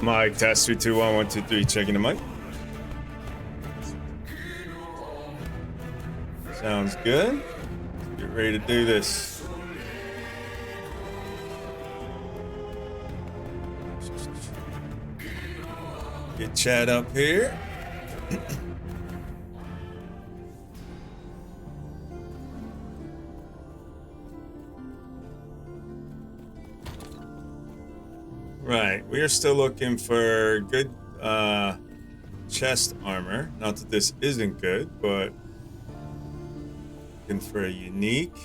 Mic test 3, 2, 1, 1, 2, 3. Checking the mic. Sounds good. Get ready to do this. Get Chad up here. Right, we are still looking for good chest armor. Not that this isn't good, but looking for a unique.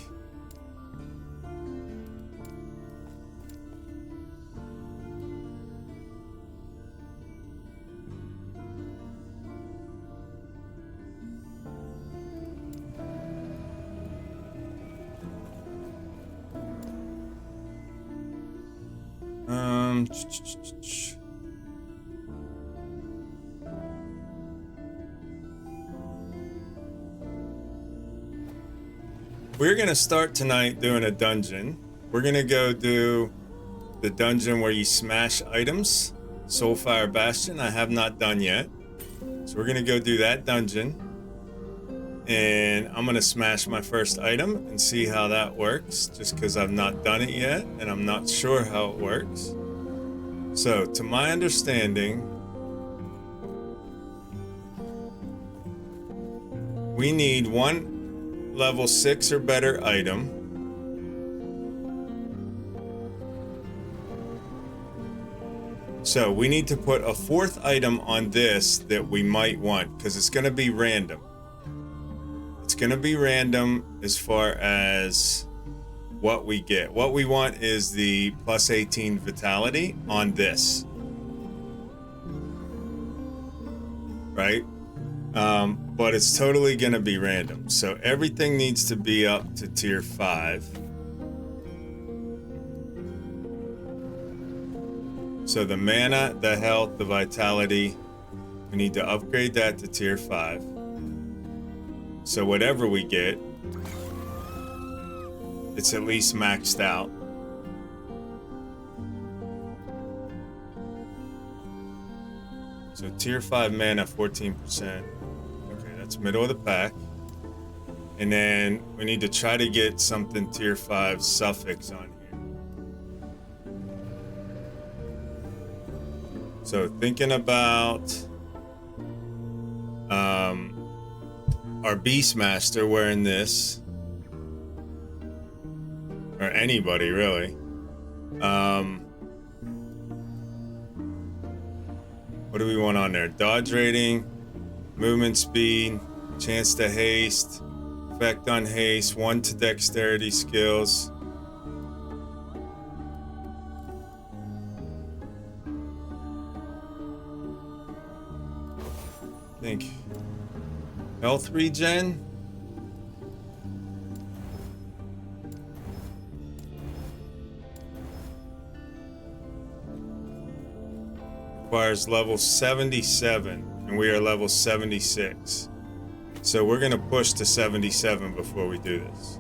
We're gonna start tonight doing a dungeon. We're gonna go do the dungeon where you smash items. Soulfire Bastion, I have not done yet. So we're gonna go do that dungeon. And I'm gonna smash my first item and see how that works, just because I've not done it yet and I'm not sure how it works. So, to my understanding, we need one level 6 or better item. So we need to put a 4th item on this that we might want, because it's going to be random. It's going to be random as far as what we get. What we want is the plus 18 vitality on this. Right? But it's totally going to be random. So everything needs to be up to tier 5. So the mana, the health, the vitality, we need to upgrade that to tier 5. So whatever we get, it's at least maxed out. So tier 5 mana, 14%. Okay, that's middle of the pack. And then we need to try to get something tier 5 suffix on here. So thinking about our Beastmaster wearing this, or anybody really. What do we want on there? Dodge rating, movement speed, chance to haste, effect on haste, 1 to dexterity skills. I think health regen. Requires level 77, and we are level 76. So we're gonna push to 77 before we do this.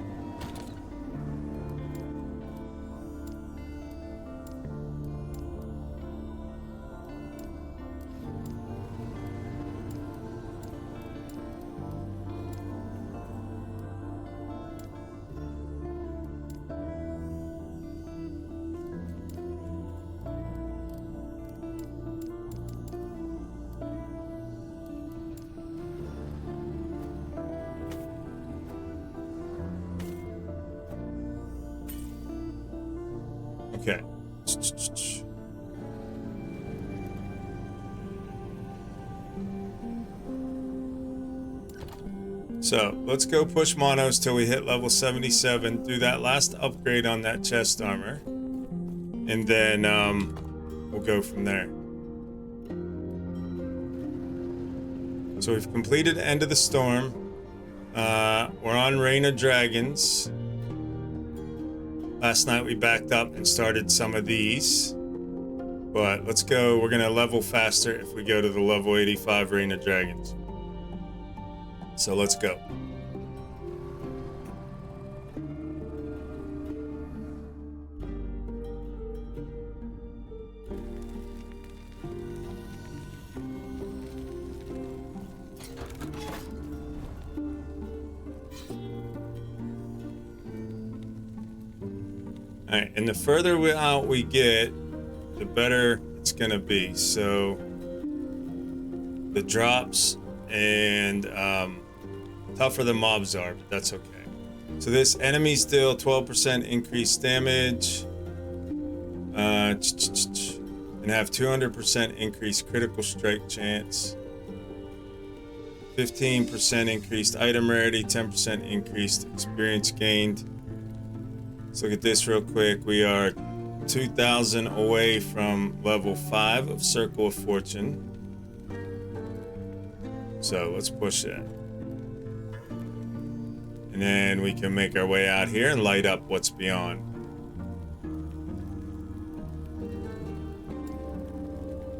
Okay. So let's go push monos till we hit level 77. Do that last upgrade on that chest armor. And then we'll go from there. So we've completed End of the Storm. We're on Reign of Dragons. Last night we backed up and started some of these. But let's go. We're going to level faster if we go to the level 85 Reign of Dragons. So let's go. All right, and the further out we get, the better it's gonna be. So the drops and tougher the mobs are, but that's okay. So this enemies deal 12% increased damage, and have 200% increased critical strike chance, 15% increased item rarity, 10% increased experience gained. Let's look at this real quick. We are 2,000 away from level 5 of Circle of Fortune. So let's push that. And then we can make our way out here and light up what's beyond.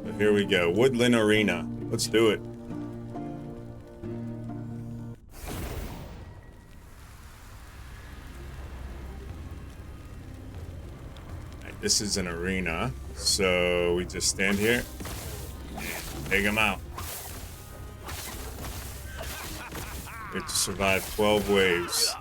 So here we go. Woodland Arena. Let's do it. Right, this is an arena. So we just stand here and take them out. We have to survive 12 waves.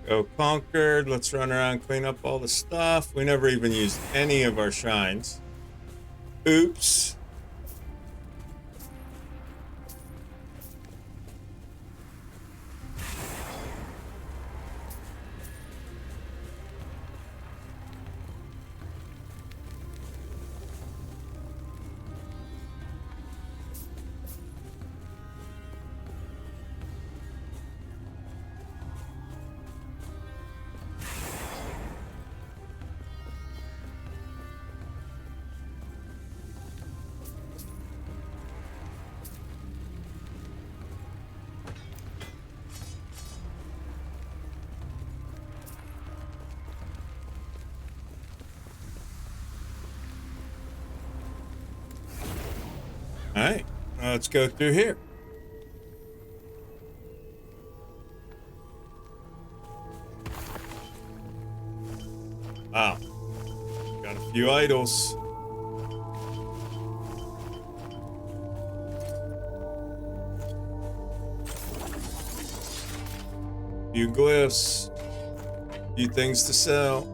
Go conquered. Let's run around, clean up all the stuff. We never even used any of our shrines. Oops. All right, let's go through here. Wow, got a few idols. Few glyphs, few things to sell.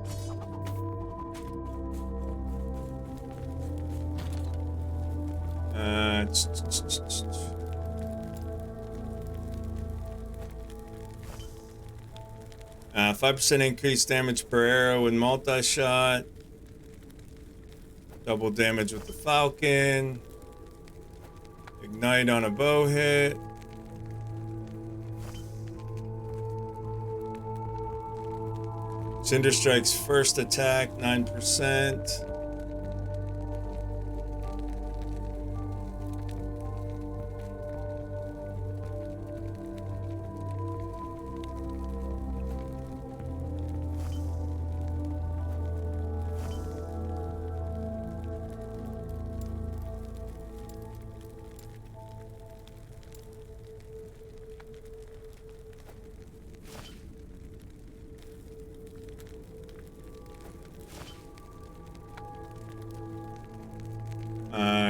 5% increased damage per arrow with multi-shot. Double damage with the Falcon. Ignite on a bow hit. Cinder Strike's first attack, 9%.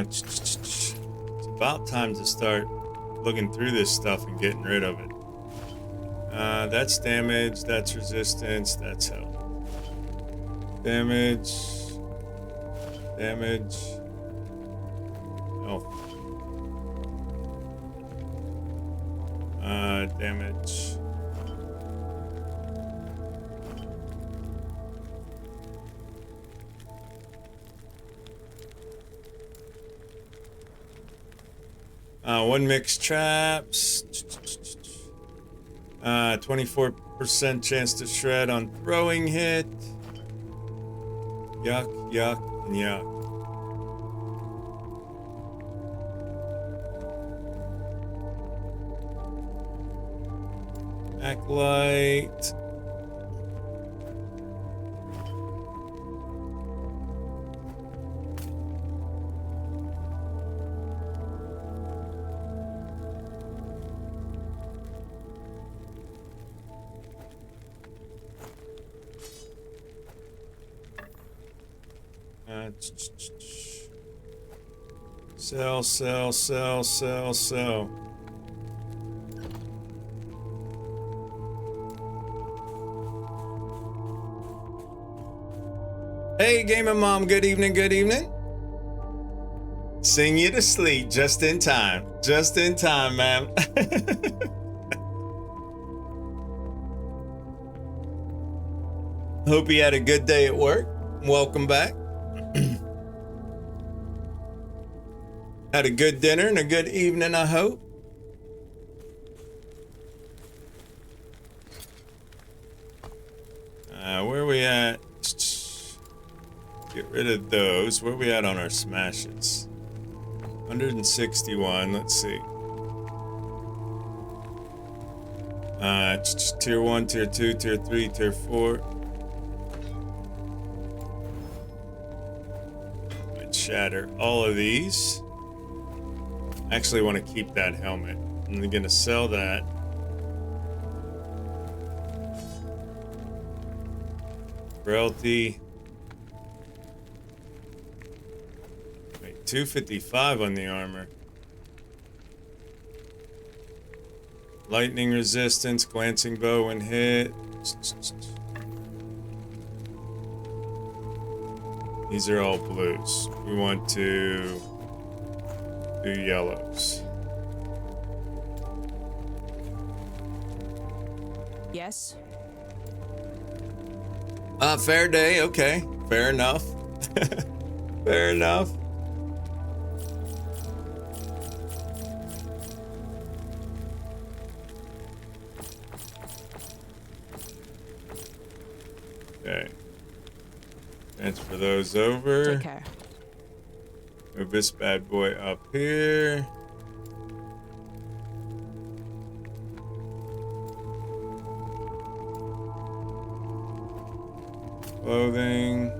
It's about time to start looking through this stuff and getting rid of it. That's damage, that's resistance, that's health. Damage. Damage. Health. Damage. One mixed traps. 24% chance to shred on throwing hit. Yuck, yuck, and yuck. Backlight. Sell, sell, sell, sell, sell. Hey, Gaming Mom, good evening, good evening. Sing you to sleep just in time. Just in time, ma'am. Hope you had a good day at work. Welcome back. Had a good dinner and a good evening, I hope. Where are we at? Get rid of those. Where are we at on our smashes? 161. Let's see. Tier 1, Tier 2, Tier 3, Tier 4. I'd shatter all of these. I actually want to keep that helmet. I'm going to sell that. Frailty. Wait, 255 on the armor. Lightning resistance, glancing bow when hit. These are all blues. We want to do yellows. Yes. Fair day. Okay. Fair enough. Fair enough. Okay. Transfer those over. Take care. Move this bad boy up here. Clothing.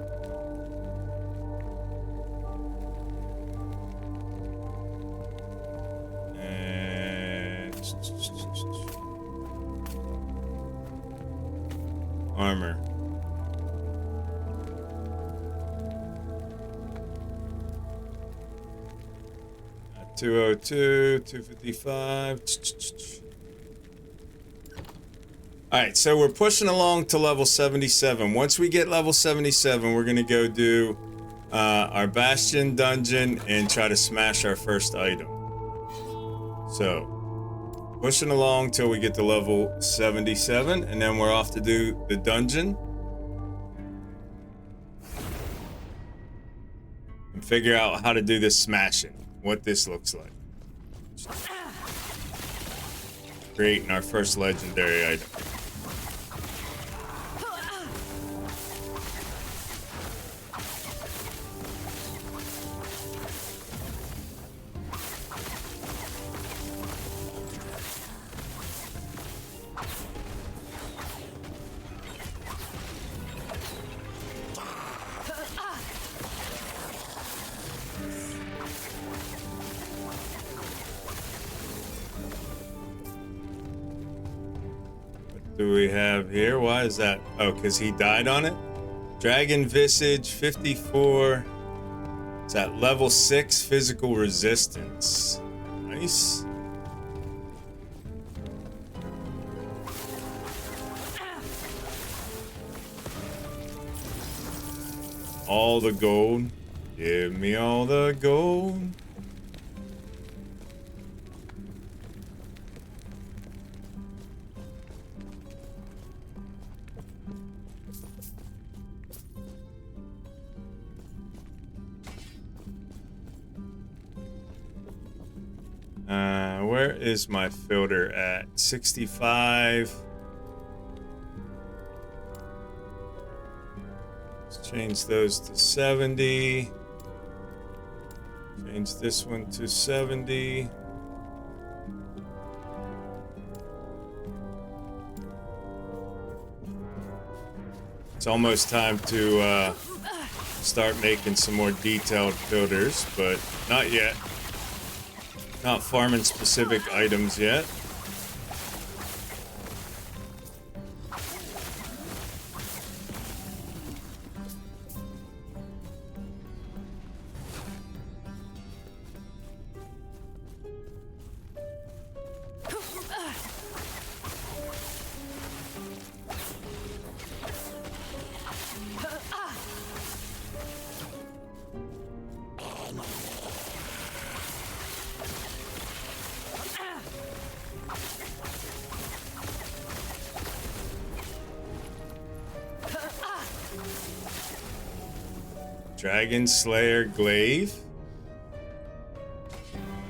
And armor. 202, 255. All right, so we're pushing along to level 77. Once we get level 77, we're gonna go do our Bastion dungeon and try to smash our first item. So, pushing along till we get to level 77, and then we're off to do the dungeon. And figure out how to do this smashing. What this looks like. Creating our first legendary item. Do we have here? Why is that? Oh, because he died on it? Dragon Visage, 54. It's at level 6 physical resistance. Nice. All the gold. Give me all the gold. Where is my filter at? 65. Let's change those to 70. Change this one to 70. It's almost time to start making some more detailed filters, but not yet. Not farming specific items yet. Dragon Slayer Glaive.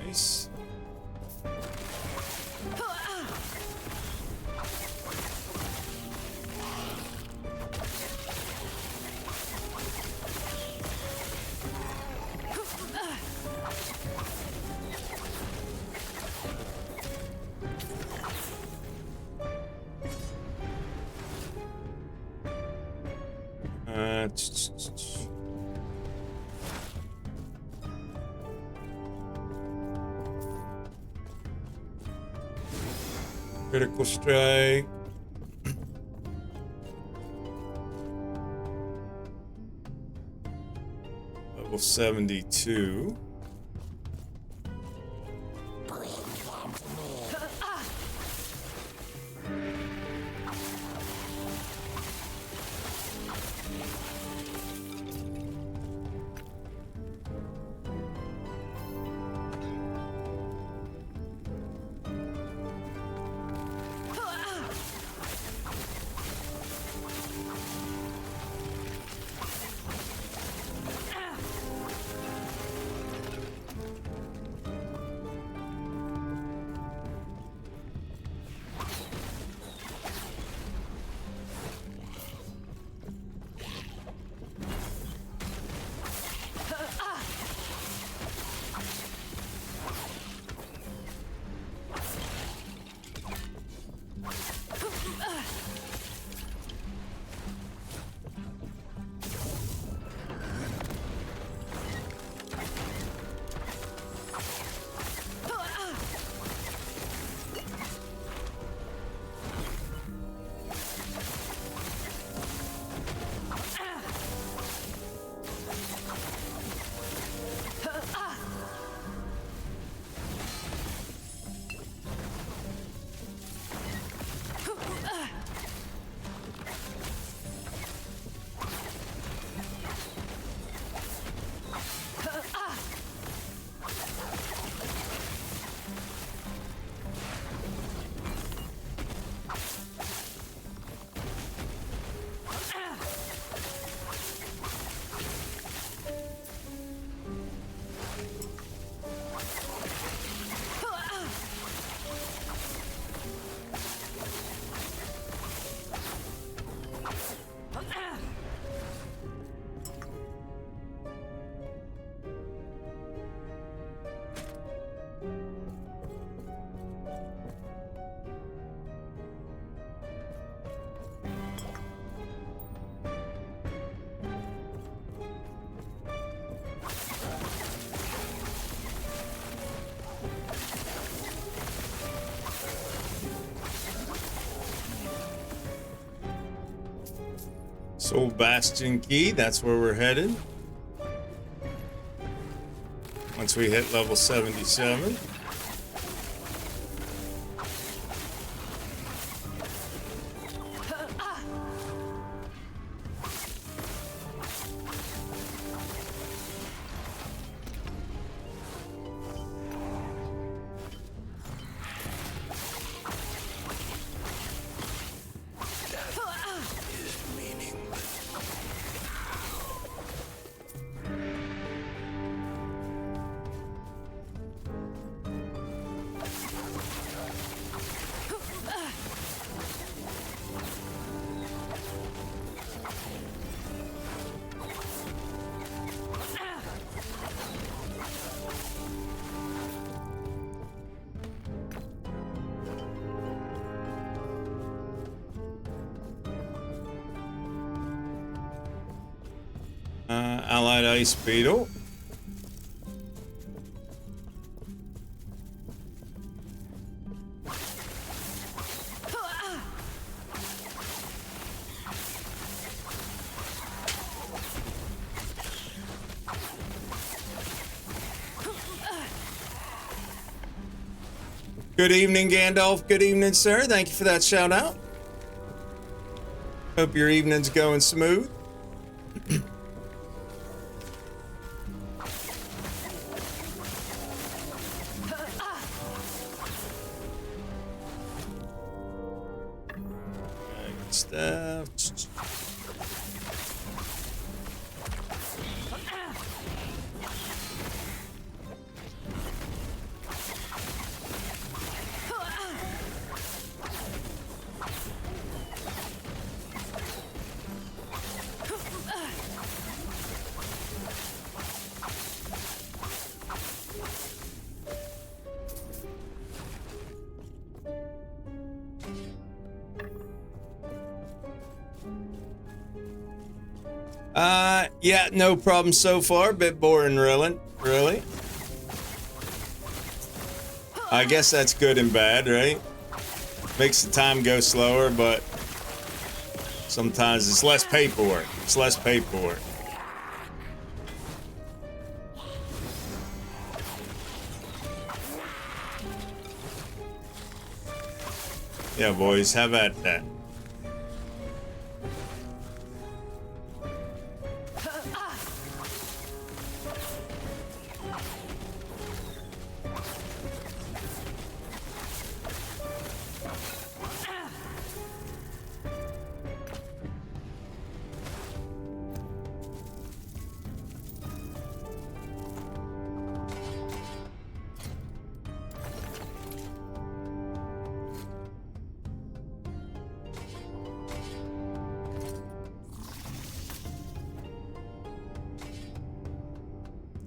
Nice. Critical strike. Level 72. Soul Bastion key, that's where we're headed. once we hit level 77. Allied Ice Beetle. Good evening, Gandalf. Good evening, sir. Thank you for that shout out. Hope your evening's going smooth. Stuff. Yeah, no problem so far. Bit boring, really. I guess that's good and bad, right? Makes the time go slower, but sometimes it's less paperwork. It's less paperwork. Yeah, boys, have at that.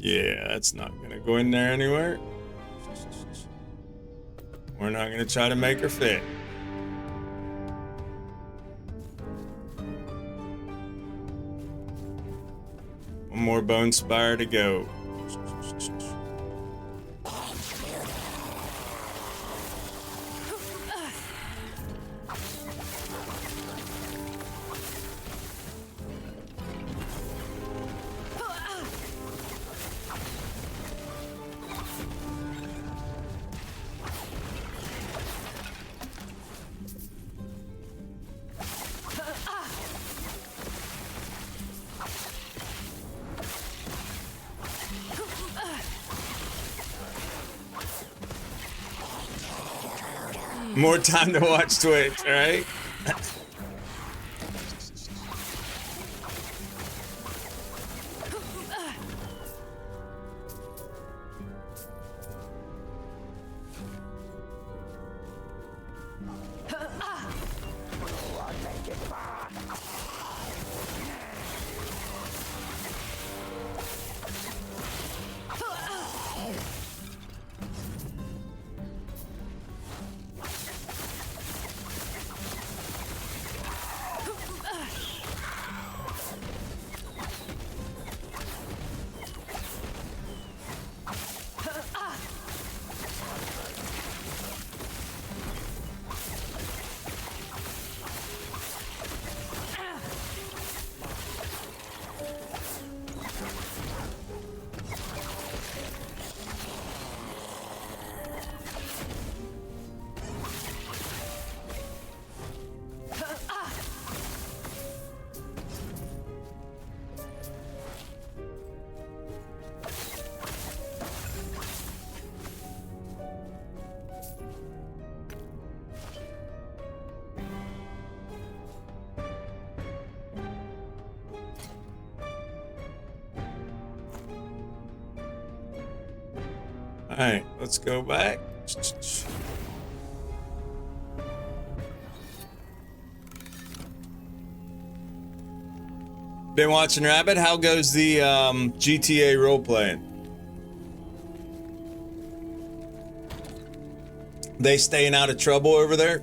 Yeah, that's not gonna go in there anywhere. We're not gonna try to make her fit. One more bone spire to go. More time to watch Twitch, right? Alright, let's go back. Been watching Rabbit. How goes the GTA role playing? They staying out of trouble over there?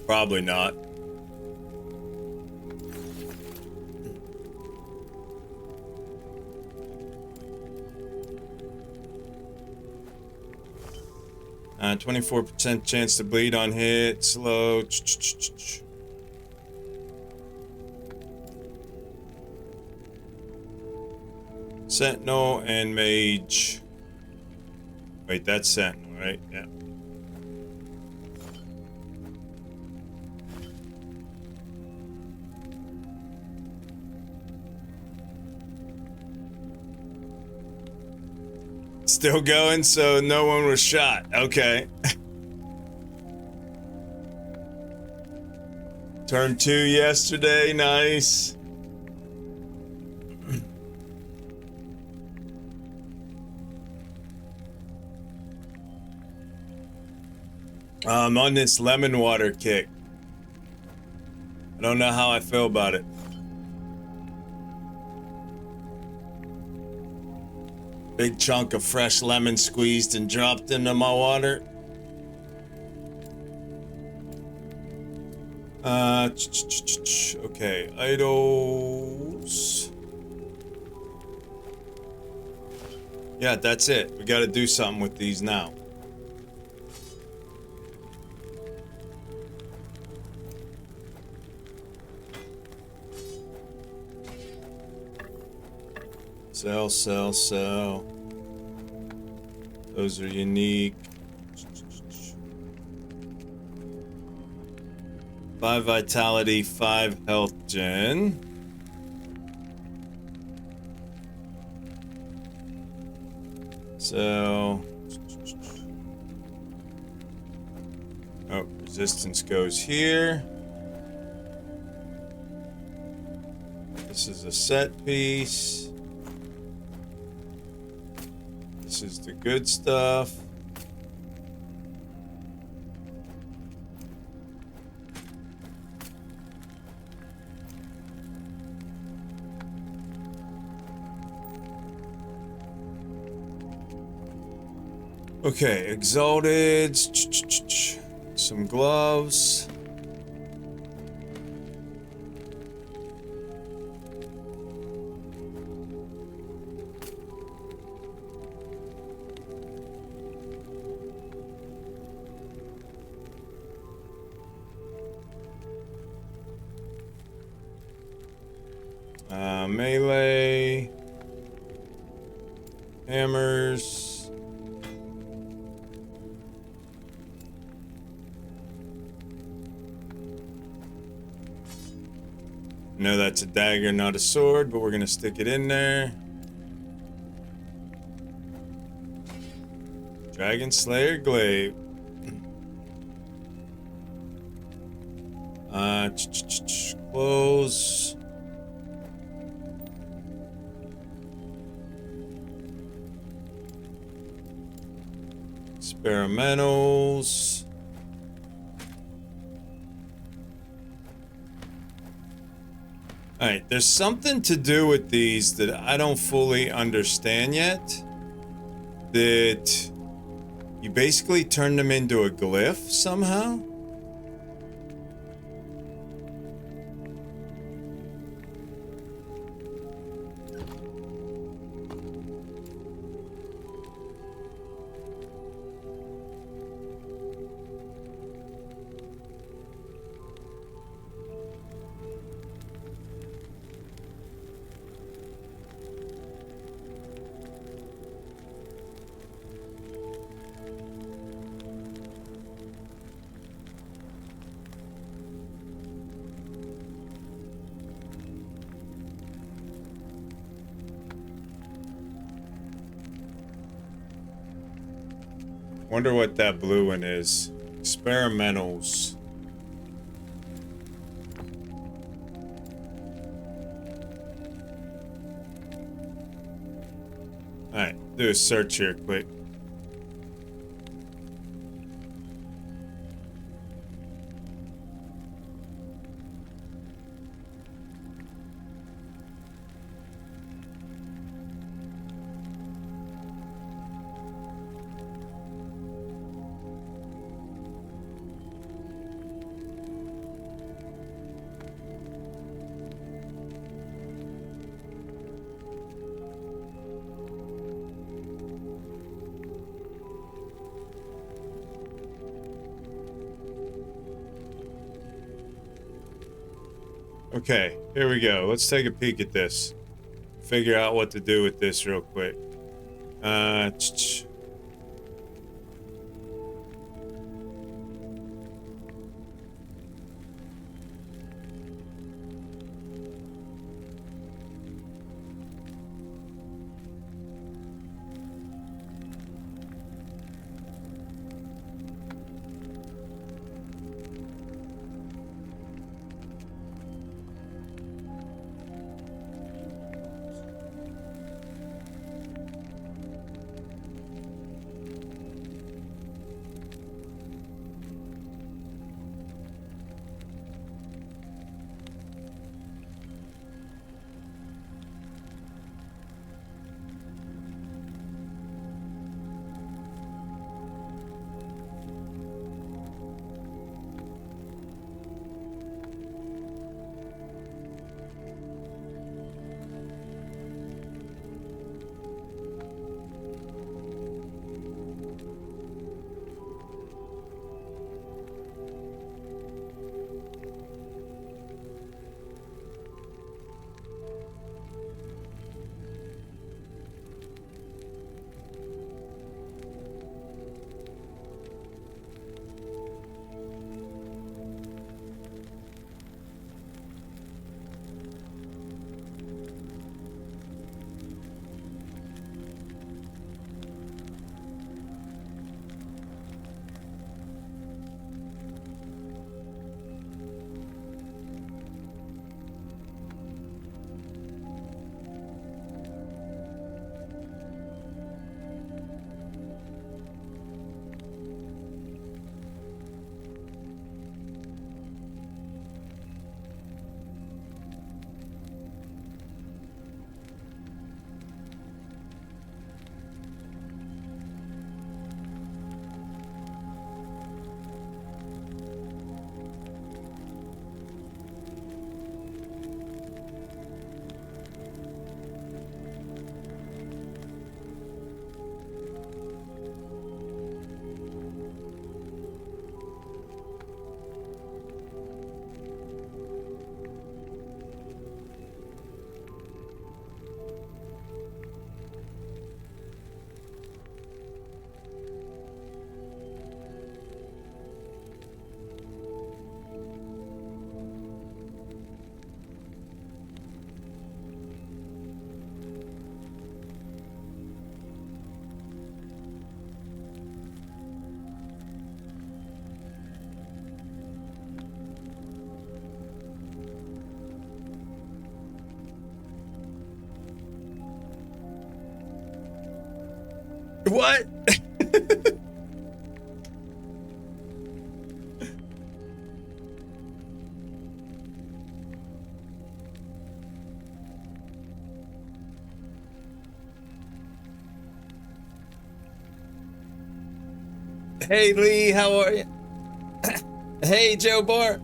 Probably not. Uh, 24% chance to bleed on hit. Slow. Sentinel and Mage. Wait, that's Sentinel, right? Yeah. Still going, so no one was shot. Okay. Turn 2 yesterday, nice. I'm on this lemon water kick. I don't know how I feel about it. Big chunk of fresh lemon squeezed and dropped into my water. Okay, idols. Yeah, that's it. We gotta do something with these now. Sell, sell, sell. Those are unique. 5 vitality, 5 health gen. So... oh, resistance goes here. This is a set piece. This is the good stuff. Okay, exalted. Some gloves. Melee, hammers, I know that's a dagger, not a sword, but we're gonna stick it in there. Dragon Slayer glaive. Clothes. Experimentals. Alright, there's something to do with these that I don't fully understand yet. That you basically turn them into a glyph somehow? Wonder what that blue one is. Experimentals. Alright. do a search here quick. Okay, here we go. Let's take a peek at this. Figure out what to do with this real quick. What? Hey Lee, how are you? Hey Joe Bart.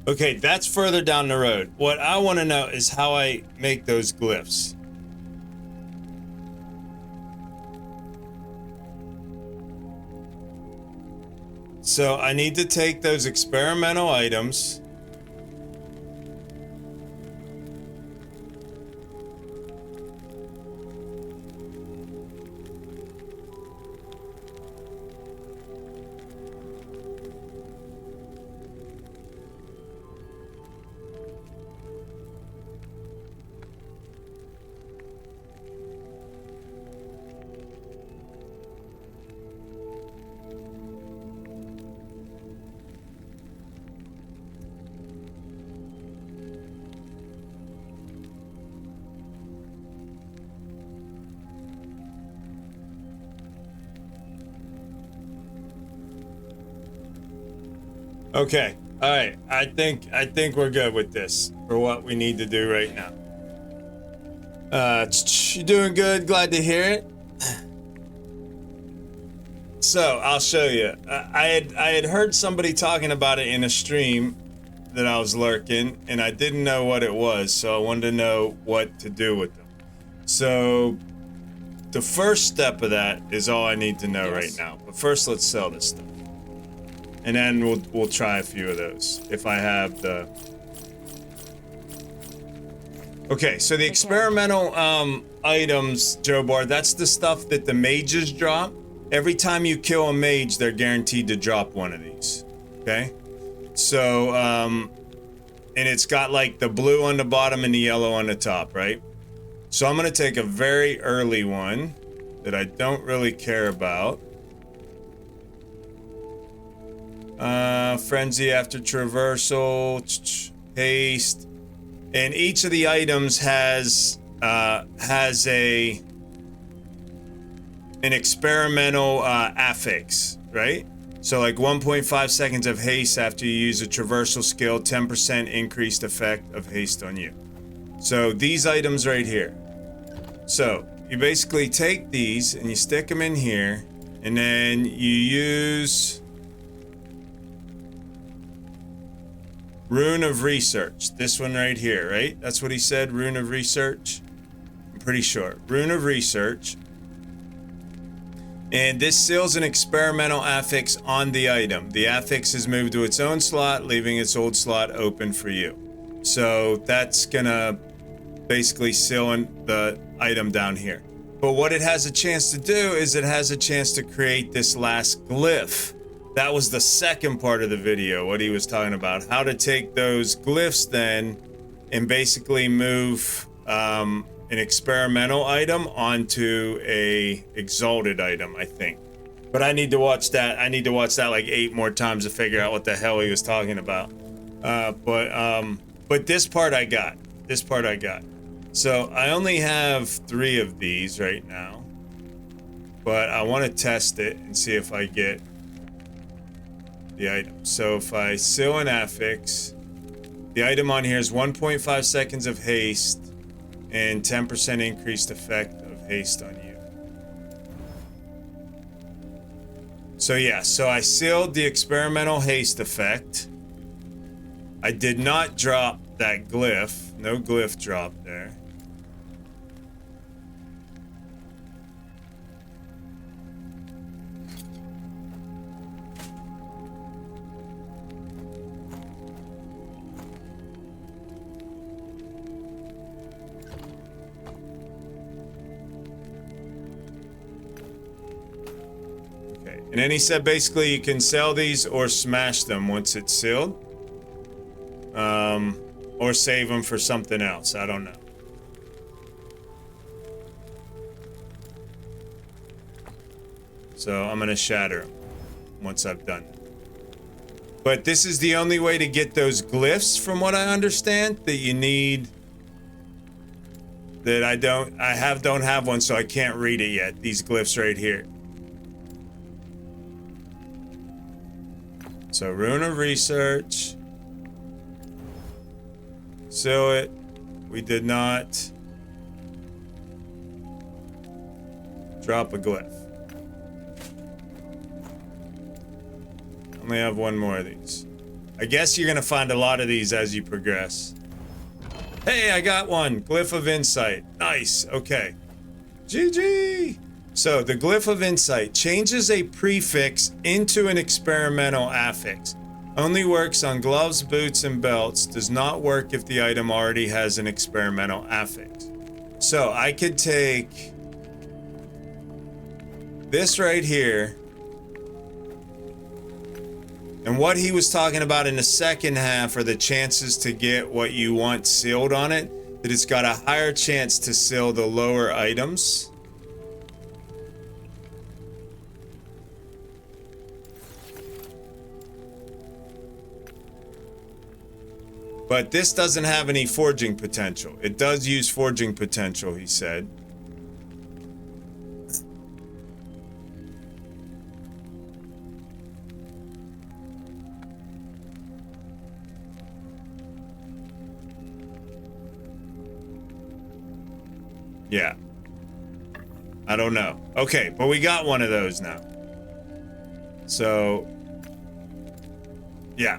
Okay, that's further down the road. What I want to know is how I make those glyphs. So I need to take those experimental items. Okay. All right. I think we're good with this for what we need to do right now. You're doing good. Glad to hear it. So I'll show you. I had heard somebody talking about it in a stream that I was lurking, and I didn't know what it was, so I wanted to know what to do with them. So the first step of that is all I need to know right now. But first, let's sell this stuff. And then we'll try a few of those if I have the. Okay, so the experimental items, Joe Bar, that's the stuff that the mages drop. Every time you kill a mage, they're guaranteed to drop one of these. Okay, so and it's got like the blue on the bottom and the yellow on the top, right? So I'm gonna take a very early one that I don't really care about. Frenzy after traversal, haste, and each of the items has an experimental affix, right? So like 1.5 seconds of haste after you use a traversal skill, 10% increased effect of haste on you. So these items right here. So you basically take these and you stick them in here, and then you use Rune of Research. This one right here, right? That's what he said, Rune of Research. I'm pretty sure. Rune of Research. And this seals an experimental affix on the item. The affix is moved to its own slot, leaving its old slot open for you. So that's gonna basically seal the item down here. But what it has a chance to do is it has a chance to create this last glyph. That was the second part of the video, what he was talking about. How to take those glyphs then and basically move an experimental item onto a exalted item, I think. But I need to watch that. I need to watch that like 8 more times to figure out what the hell he was talking about. But this part I got. This part I got. So I only have 3 of these right now. But I want to test it and see if I get the item. So if I seal an affix, the item on here is 1.5 seconds of haste and 10% increased effect of haste on you. So yeah, so I sealed the experimental haste effect. I did not drop that glyph. No glyph drop there. And then he said basically you can sell these or smash them once it's sealed. Or save them for something else. I don't know. So I'm going to shatter them once I've done it. But this is the only way to get those glyphs from what I understand that you need. That I don't have one, so I can't read it yet. These glyphs right here. So Rune of Research. Seal it. We did not drop a glyph. Only have 1 more of these. I guess you're gonna find a lot of these as you progress. Hey, I got one. Glyph of Insight. Nice. Okay. GG. So the Glyph of Insight changes a prefix into an experimental affix. Only works on gloves, boots, and belts. Does not work if the item already has an experimental affix. So I could take this right here. And what he was talking about in the second half are the chances to get what you want sealed on it. That it's got a higher chance to seal the lower items. But this doesn't have any forging potential. It does use forging potential, he said. Yeah. I don't know. Okay, but we got one of those now. So, yeah.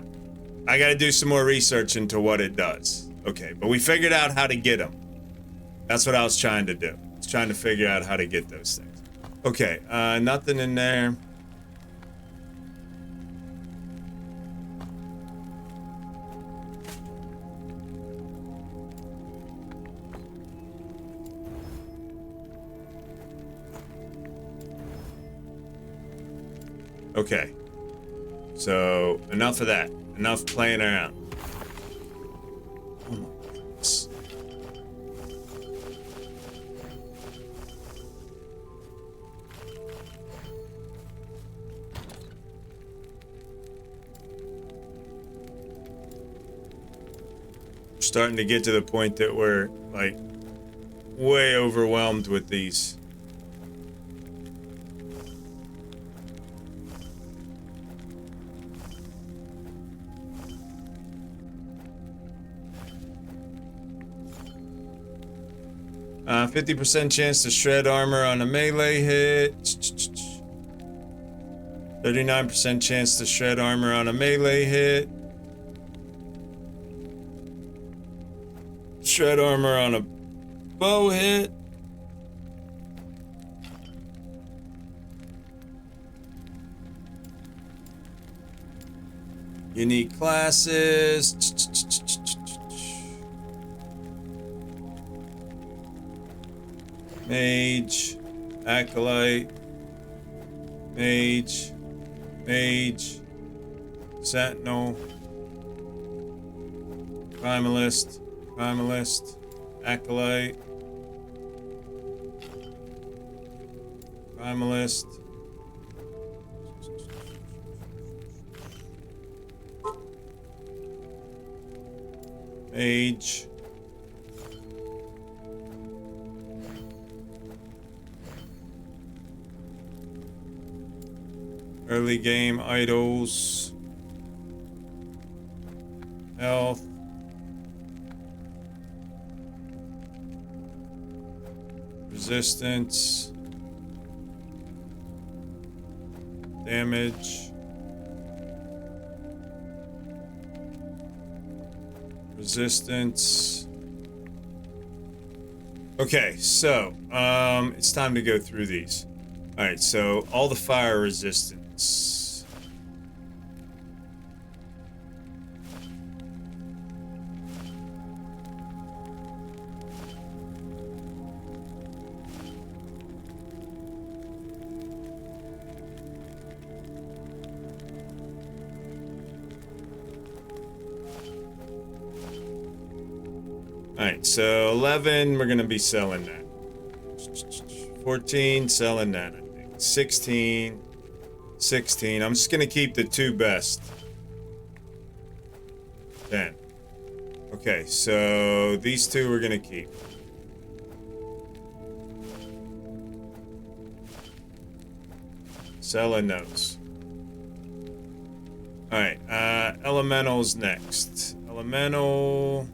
I gotta do some more research into what it does. Okay, but we figured out how to get them. That's what I was trying to do. I was trying to figure out how to get those things. Okay, nothing in there. Okay. So, enough of that. Enough playing around. Oh my goodness. We're starting to get to the point that we're, like, way overwhelmed with these. 50% chance to shred armor on a melee hit. 39% chance to shred armor on a melee hit. Shred armor on a bow hit. Unique classes. Mage, Acolyte, Mage, Sentinel, Primalist, Acolyte, Primalist, Mage, early game idols, health, resistance, damage, resistance. Okay, so it's time to go through these. All right, so all the fire resistance. All right, so 11, we're gonna be selling that. 14, selling that, I think. 16, I'm just gonna keep the two best. 10. Okay, so these two we're gonna keep. Selling those. All right, elementals next. Elemental.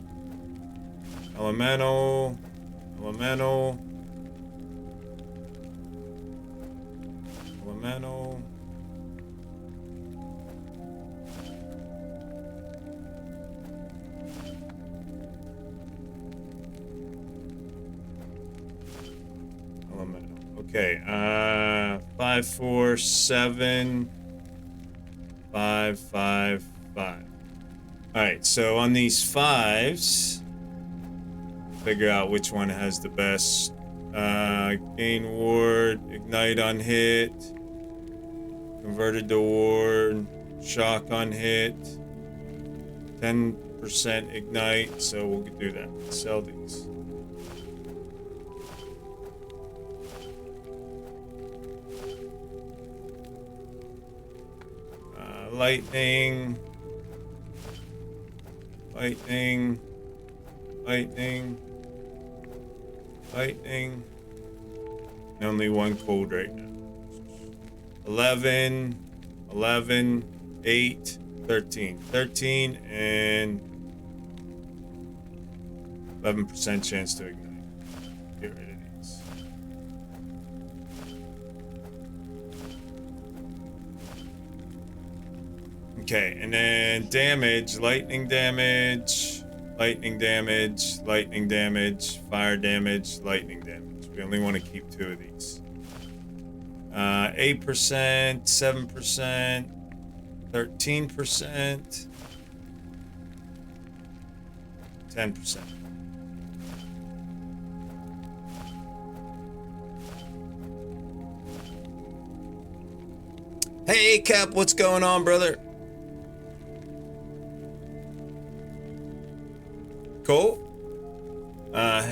Okay, 5, 4, 7, 5, 5, 5. All right, so on these 5s, figure out which one has the best. Gain ward, ignite on hit, converted to ward, shock on hit, 10% ignite, so we'll do that. Sell these. Lightning, lightning, lightning, lightning. And only one cold right now. 11, 11, 8, 13. 13 and 11% chance to ignite. Get rid of these. Okay, and then damage, lightning damage, lightning damage, lightning damage, fire damage, lightning damage. We only want to keep 2 of these. 8%, 7%, 13%, 10%. Hey, Cap, what's going on, brother? Cool.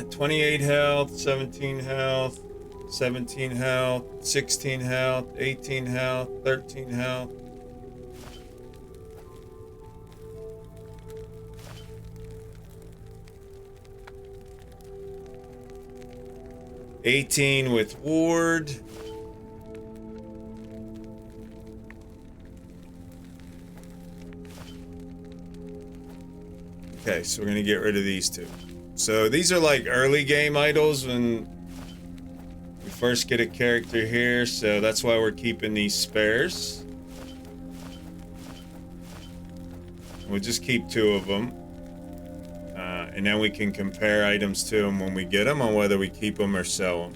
28 health, 17 health, 17 health, 16 health, 18 health, 13 health. $18 with ward. Okay, so we're gonna get rid of these 2. So these are like early game idols when we first get a character here, so that's why we're keeping these spares. We'll just keep 2 of them. And then we can compare items to them when we get them on whether we keep them or sell them.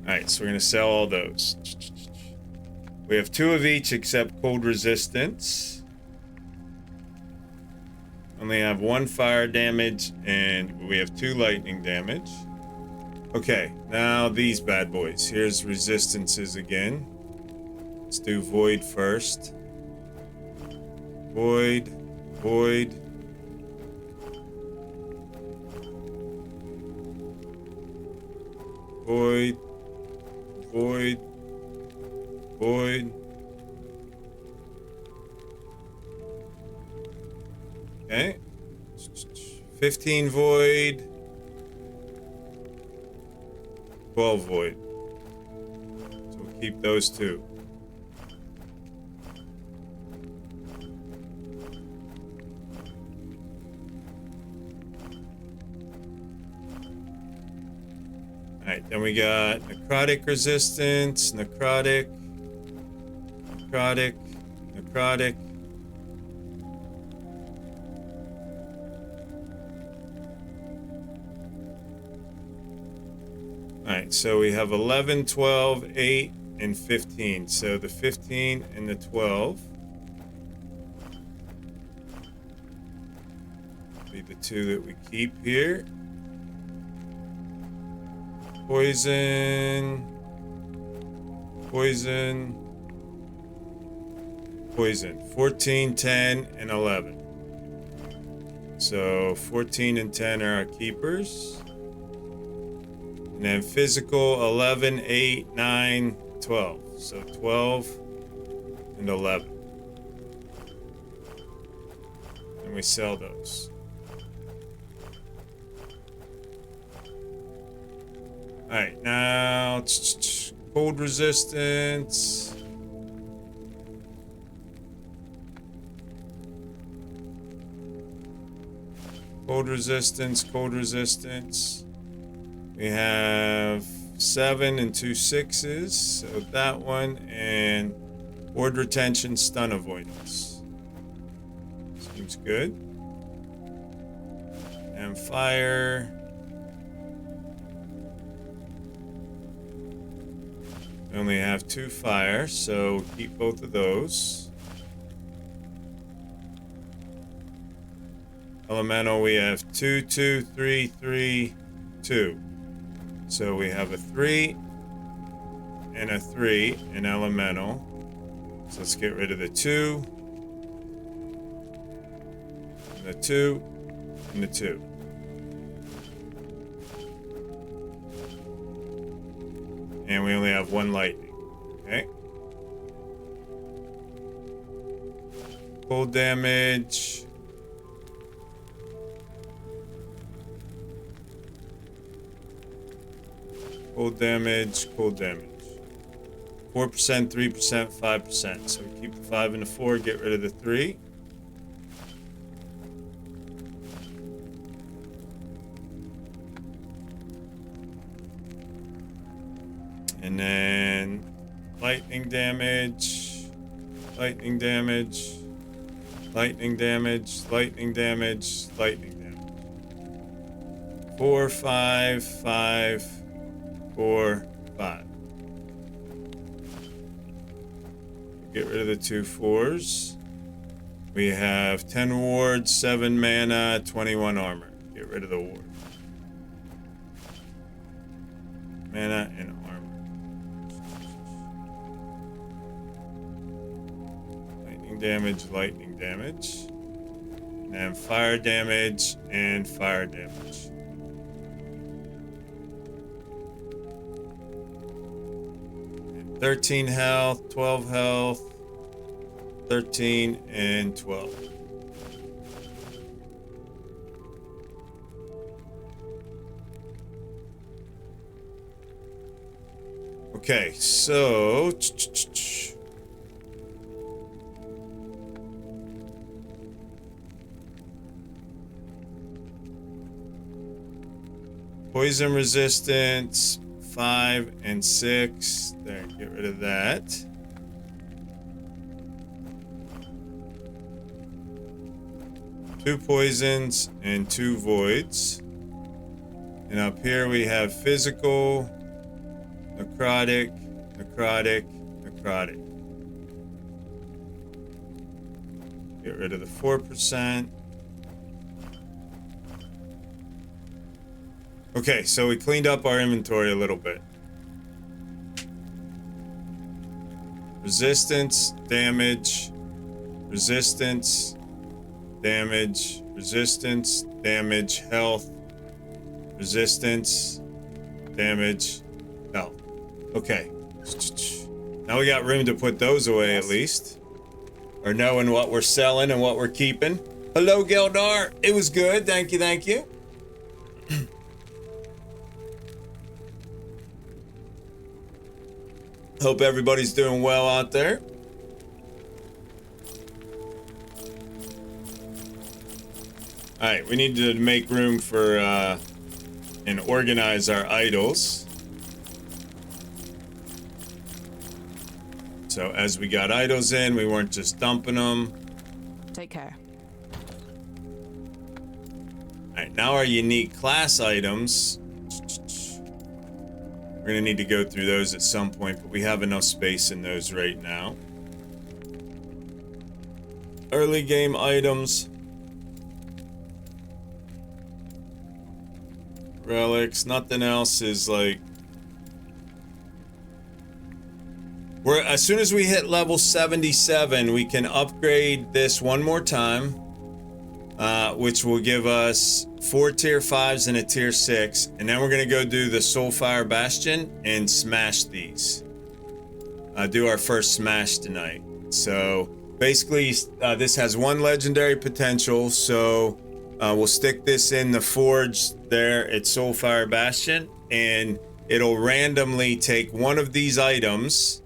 Alright, so we're going to sell all those. We have 2 of each except cold resistance. Only have 1 fire damage and we have 2 lightning damage. Okay, now these bad boys. Here's resistances again. Let's do void first. Void. Void. Void. Void. Void. Okay. 15 void. 12 void. So we'll keep those 2. Alright, then we got necrotic resistance, necrotic, necrotic, necrotic. Alright, so we have 11, 12, 8, and 15. So the 15 and the 12 be the 2 that we keep here. Poison, poison, poison. 14, 10, and 11. So 14 and 10 are our keepers. And then physical, 11, 8, 9, 12. So 12 and 11. And we sell those. Alright, now cold resistance. Cold resistance, cold resistance. We have 7 and 2 6s. So that one and ward retention, stun avoidance. Seems good. And fire. We only have 2 fire, so keep both of those. Elemental, we have 2, 2, 3, 3, 2. So we have a 3 and a 3 in elemental. So let's get rid of the 2, and the 2, and the 2. And we only have 1 lightning. Okay. Cold damage. Cold damage, cold damage. 4%, 3%, 5%. So we keep the 5 and the 4, get rid of the 3. And then lightning damage, lightning damage, lightning damage, lightning damage, lightning damage. 4, 5, 5, 4, 5. Get rid of the 2 4s. We have 10 wards, 7 mana, 21 armor. Get rid of the ward. Mana and armor. Lightning damage, lightning damage. And fire damage and fire damage. And 13 health, 12 health, 13 and 12. Okay, so poison resistance 5 and 6. There, get rid of that. Two poisons and 2 voids. And up here we have physical, necrotic, necrotic, necrotic. Get rid of the 4%. Okay, so we cleaned up our inventory a little bit. Resistance, damage, resistance, damage, resistance, damage, health, resistance, damage, health. Okay. Now we got room to put those away at least. Or knowing what we're selling and what we're keeping. Hello, Gildar. It was good. Thank you, thank you. Hope everybody's doing well out there. Alright, we need to make room for and organize our idols. So as we got idols in, we weren't just dumping them. Take care. Alright, now our unique class items. We're gonna need to go through those at some point, but we have enough space in those right now. Early game items. Relics, nothing else is like... as soon as we hit level 77, we can upgrade this one more time, which will give us 4 tier 5s and a tier 6, and then we're gonna go do the Soulfire Bastion and smash these. Do our first smash tonight. So basically, this has 1 legendary potential, so we'll stick this in the forge there at Soulfire Bastion, and it'll randomly take one of these items,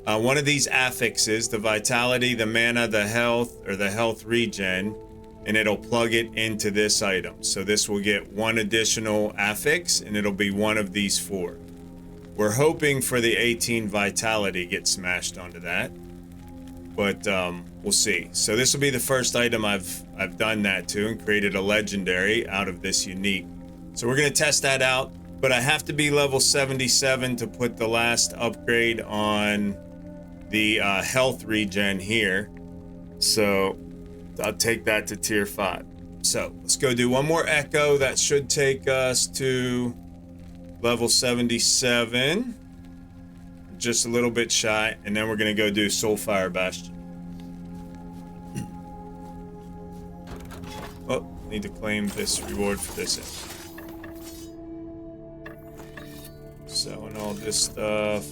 one of these affixes, the vitality, the mana, the health, or the health regen, and it'll plug it into this item. So this will get 1 additional affix, and it'll be one of these 4. We're hoping for the 18 vitality get smashed onto that, but we'll see. So this will be the first item I've done that to, and created a legendary out of this unique. So we're gonna test that out. but I have to be level 77 to put the last upgrade on the health regen here. So I'll take that to tier 5. So let's go do one more echo. That should take us to level 77. Just a little bit shy. And then we're going to go do Soulfire Bastion. Oh, need to claim this reward for this. Selling all this stuff.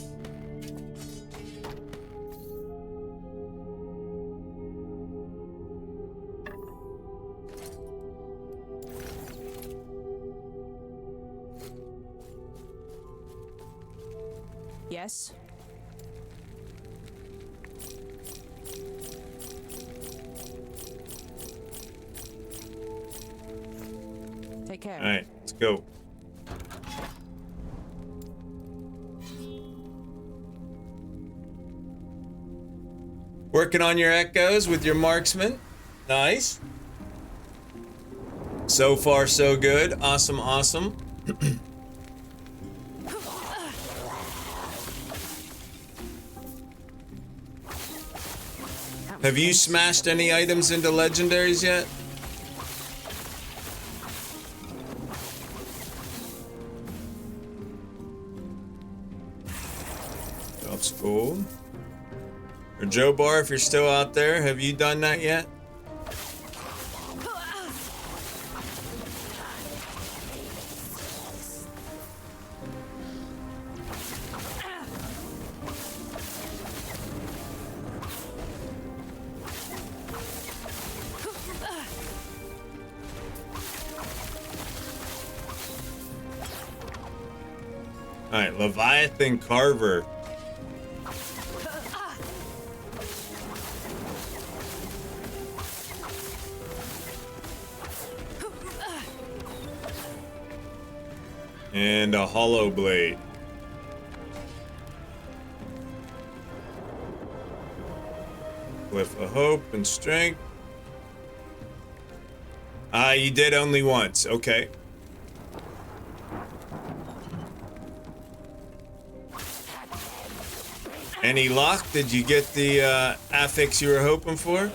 Yes? Take care. All right, let's go. Working on your echoes with your marksman. Nice. So far, so good. Awesome, awesome. Have you smashed any items into legendaries yet? Drops gold. Or Joe Bar, if you're still out there, have you done that yet? Alright, Leviathan Carver. And a Hollow Blade. Cliff of Hope and Strength. You did only once. Okay. Any luck? Did you get the affix you were hoping for?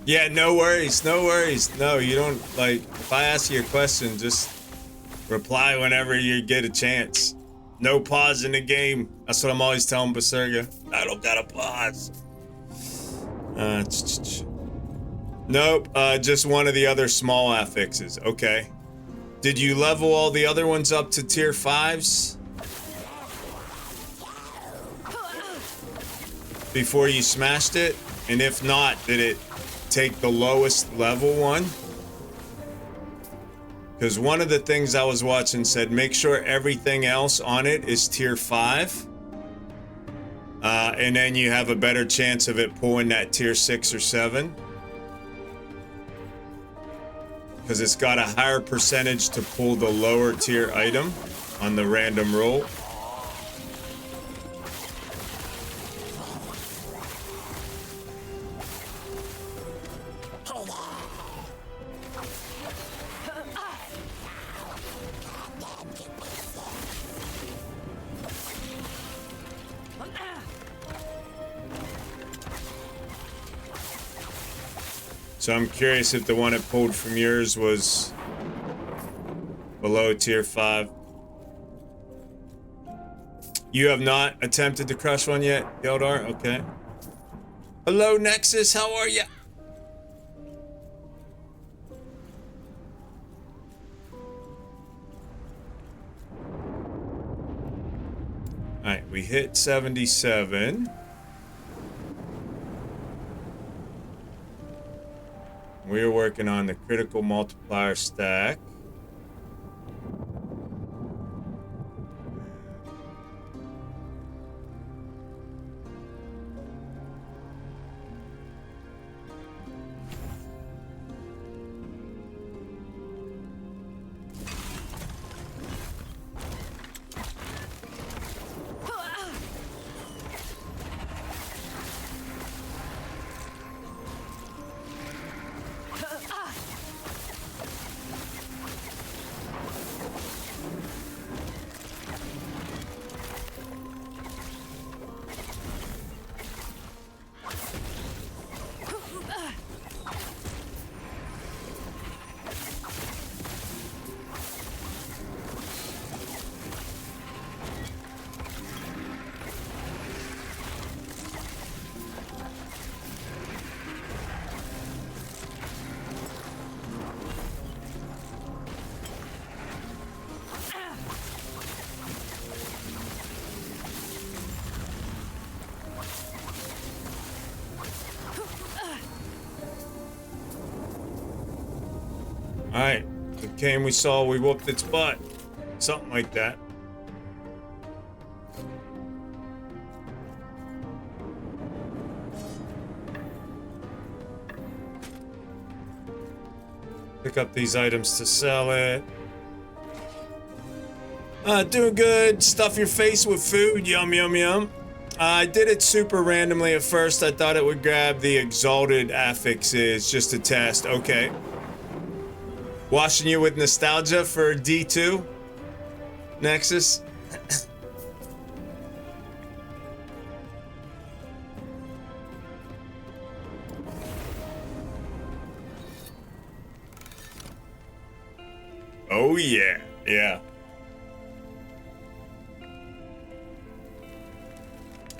Yeah, no worries, no worries. No, you don't, like, if I ask you a question, just reply whenever you get a chance. No pause in the game. That's what I'm always telling Berserker. I don't gotta pause. Nope, just one of the other small affixes. Okay. Did you level all the other ones up to tier 5s? Before you smashed it? And if not, did it take the lowest level one? Because one of the things I was watching said make sure everything else on it is tier 5, and then you have a better chance of it pulling that tier 6 or 7, because it's got a higher percentage to pull the lower tier item on the random roll. So I'm curious if the one it pulled from yours was below tier 5. You have not attempted to crush one yet, Geldar? Okay. Hello, Nexus. How are ya? Alright, we hit 77. We're working on the critical multiplier stack. Alright, the game we saw, we whooped its butt. Something like that. Pick up these items to sell it. Doing good. Stuff your face with food. Yum, yum, yum. I did it super randomly at first. I thought it would grab the exalted affixes just to test. Okay. Washing you with nostalgia for D2? Nexus? Oh yeah, yeah.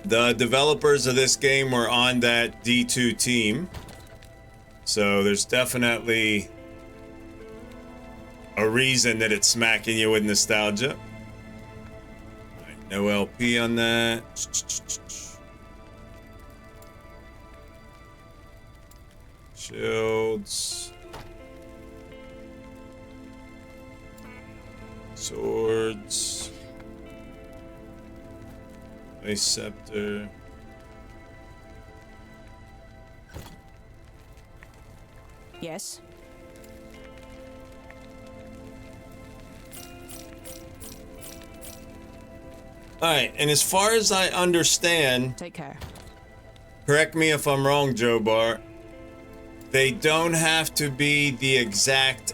The developers of this game were on that D2 team. So there's definitely a reason that it's smacking you with nostalgia. Right, no LP on that. Shields. Swords. A scepter. Yes. Alright, and as far as I understand, Take care. correct me if I'm wrong, Joe Bar, they don't have to be the exact.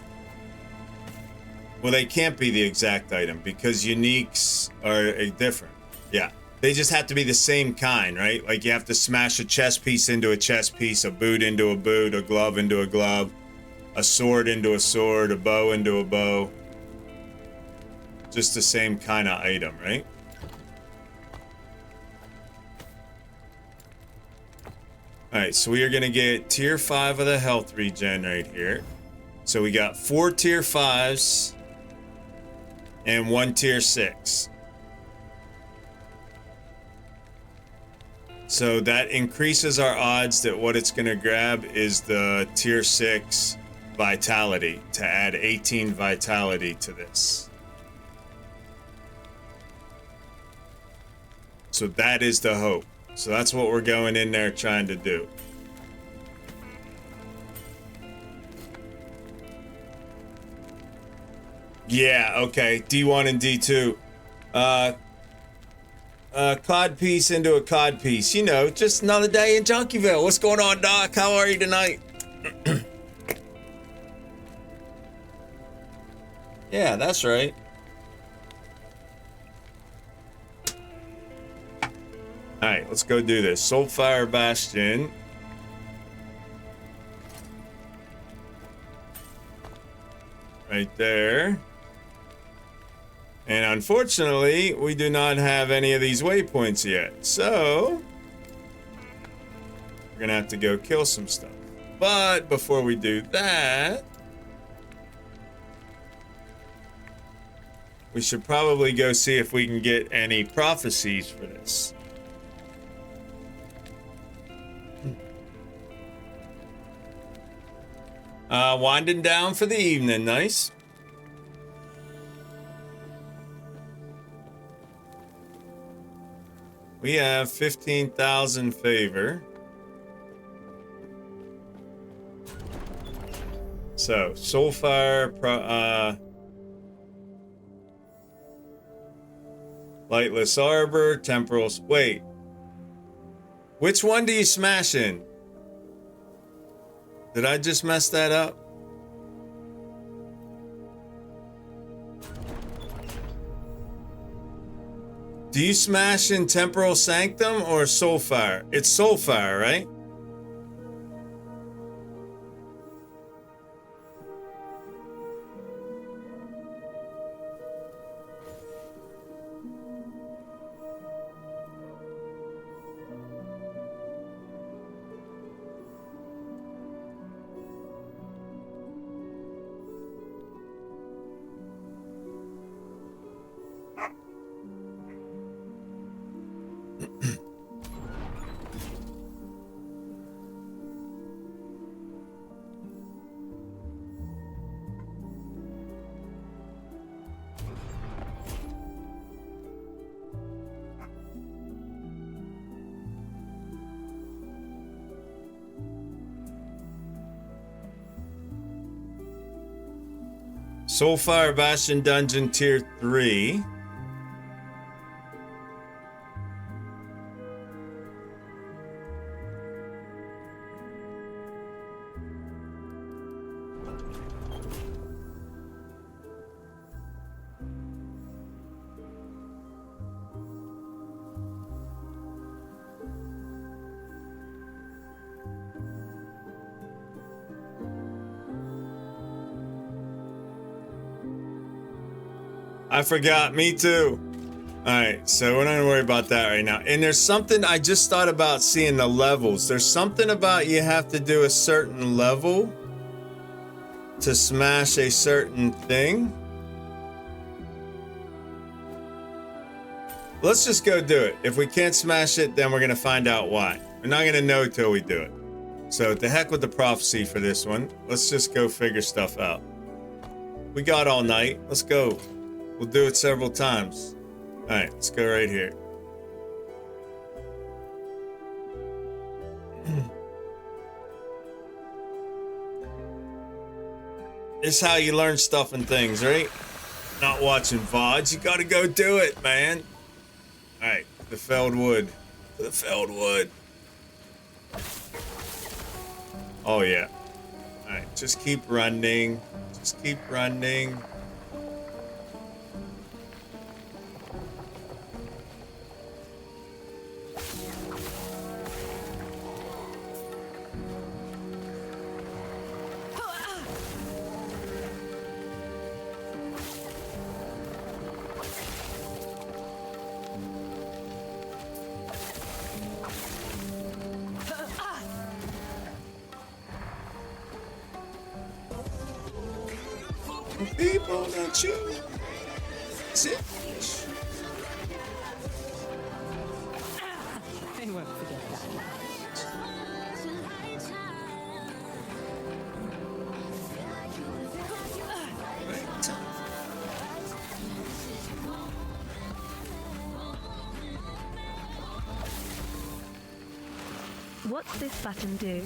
Well, they can't be the exact item because uniques are different. Yeah. They just have to be the same kind, right? Like you have to smash a chest piece into a chest piece, a boot into a boot, a glove into a glove, a sword into a sword, a bow into a bow. Just the same kind of item, right? Alright, so we are going to get tier 5 of the health regen right here. So we got 4 tier 5s and 1 tier 6. So that increases our odds that what it's going to grab is the tier 6 vitality to add 18 vitality to this. So that is the hope. So that's what we're going in there trying to do. Yeah, okay. D1 and D2. Cod piece into a cod piece. You know, just another day in Junkieville. What's going on, Doc? How are you tonight? Yeah, that's right. Alright, let's go do this. Soulfire Bastion. right there. And unfortunately, we do not have any of these waypoints yet. So, we're gonna have to go kill some stuff. But before we do that, we should probably go see if we can get any prophecies for this. Winding down for the evening, nice. We have 15,000 favor. So, Soulfire, Lightless Arbor, Temporal... Wait. Which one do you smash in? Did I just mess that up? Do you smash in Temporal Sanctum or Soulfire? It's Soulfire, right? Soulfire Bastion Dungeon Tier 3. I forgot, me too. Alright, so we're not gonna worry about that right now. And there's something I just thought about seeing the levels. There's something about you have to do a certain level to smash a certain thing. Let's just go do it. If we can't smash it, then we're gonna find out why. We're not gonna know till we do it. So to heck with the prophecy for this one. Let's just go figure stuff out. We got all night. Let's go. We'll do it several times. All right, let's go right here. This is how you learn stuff and things, right? Not watching VODs. You gotta go do it, man. All right, the felled wood. The felled wood. Oh, yeah. All right, just keep running. Just keep running. People that you see. They won't forget that. What's this button do?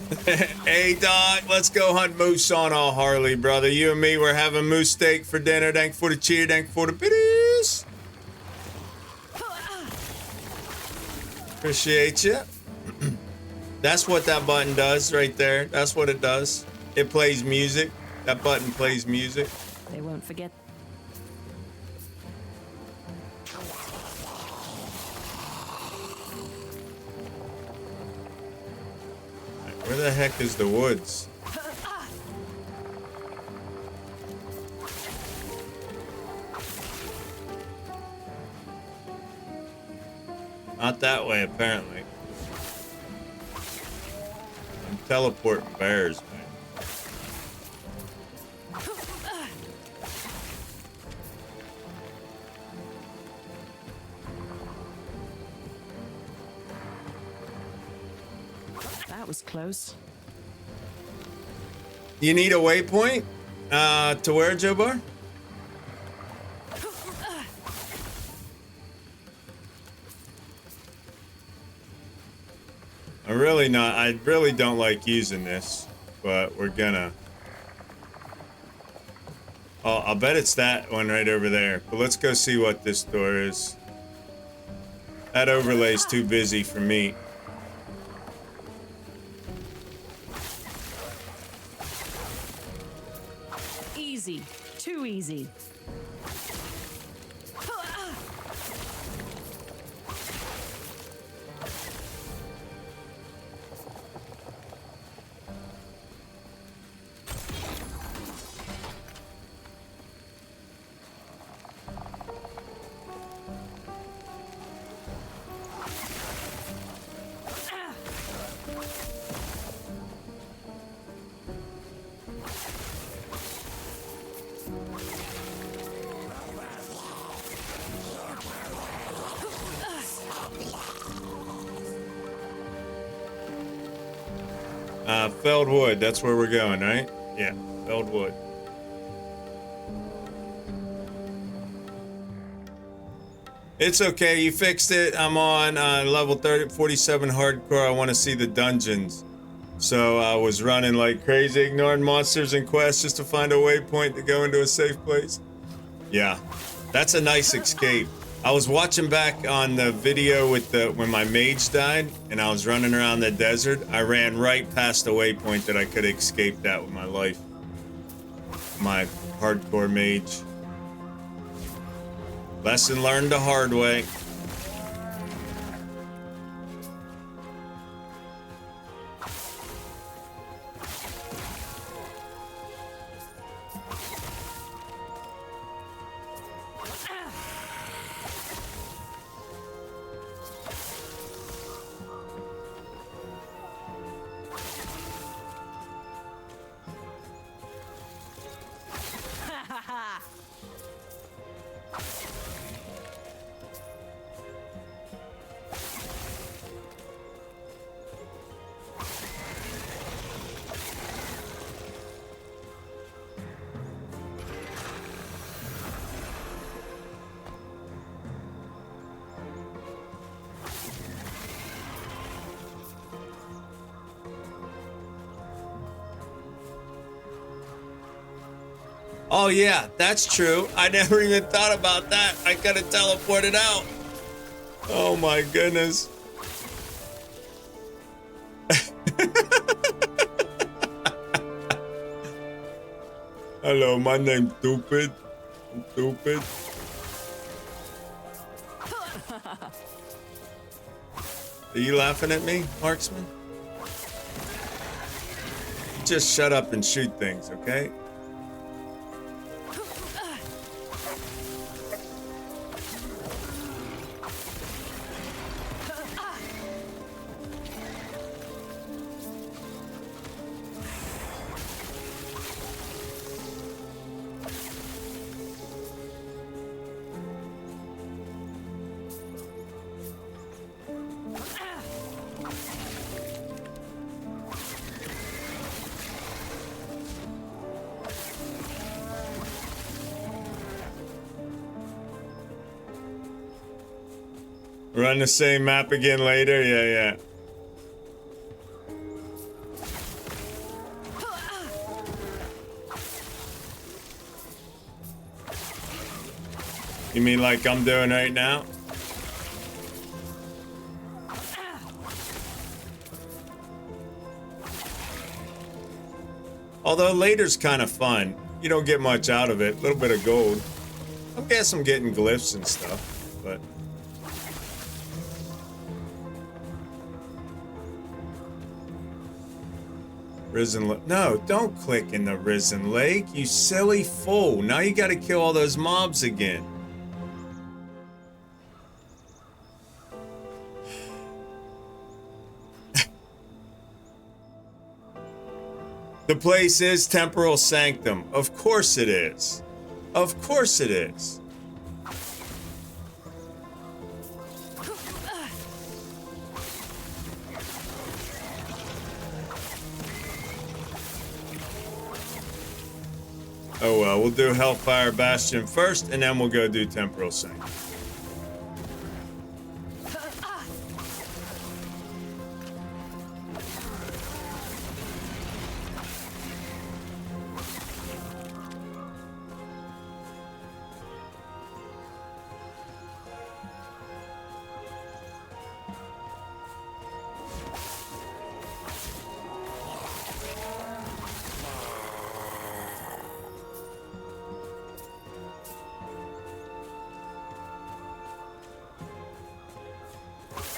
Hey, Doc, let's go hunt moose on our Harley, brother. You and me, we're having moose steak for dinner. Thank you for the cheer. Thank you for the biddies. Appreciate you. That's what that button does right there. That's what it does. It plays music. That button plays music. They won't forget. Where the heck is the woods? Not that way, apparently. I'm teleporting bears, man. That was close. You need a waypoint? To where, Joe Bar? I really don't like using this, but we're gonna. Oh, I'll bet it's that one right over there. But let's go see what this door is. That overlay's too busy for me. Easy. Too easy. Felled wood, that's where we're going, right? Yeah, felled wood. It's okay, you fixed it. I'm on level 47 hardcore. I want to see the dungeons. So I was running like crazy, ignoring monsters and quests just to find a waypoint to go into a safe place. Yeah, that's a nice escape. I was watching back on the video with when my mage died and I was running around the desert. I ran right past the waypoint that I could escape that with my life. My hardcore mage. Lesson learned the hard way. Oh yeah, that's true. I never even thought about that. I could have teleported out. Oh my goodness. Hello, my name's Stupid. I'm stupid. Are you laughing at me, Marksman? Just shut up and shoot things, okay? Run the same map again later? Yeah. You mean like I'm doing right now? Although later's kind of fun. You don't get much out of it. A little bit of gold. I guess I'm getting glyphs and stuff, but... No, don't click in the Risen Lake, you silly fool. Now you gotta kill all those mobs again. The place is Temporal Sanctum. Of course it is. Of course it is. Oh well, we'll do Hellfire Bastion first, and then we'll go do Temporal Sanctum.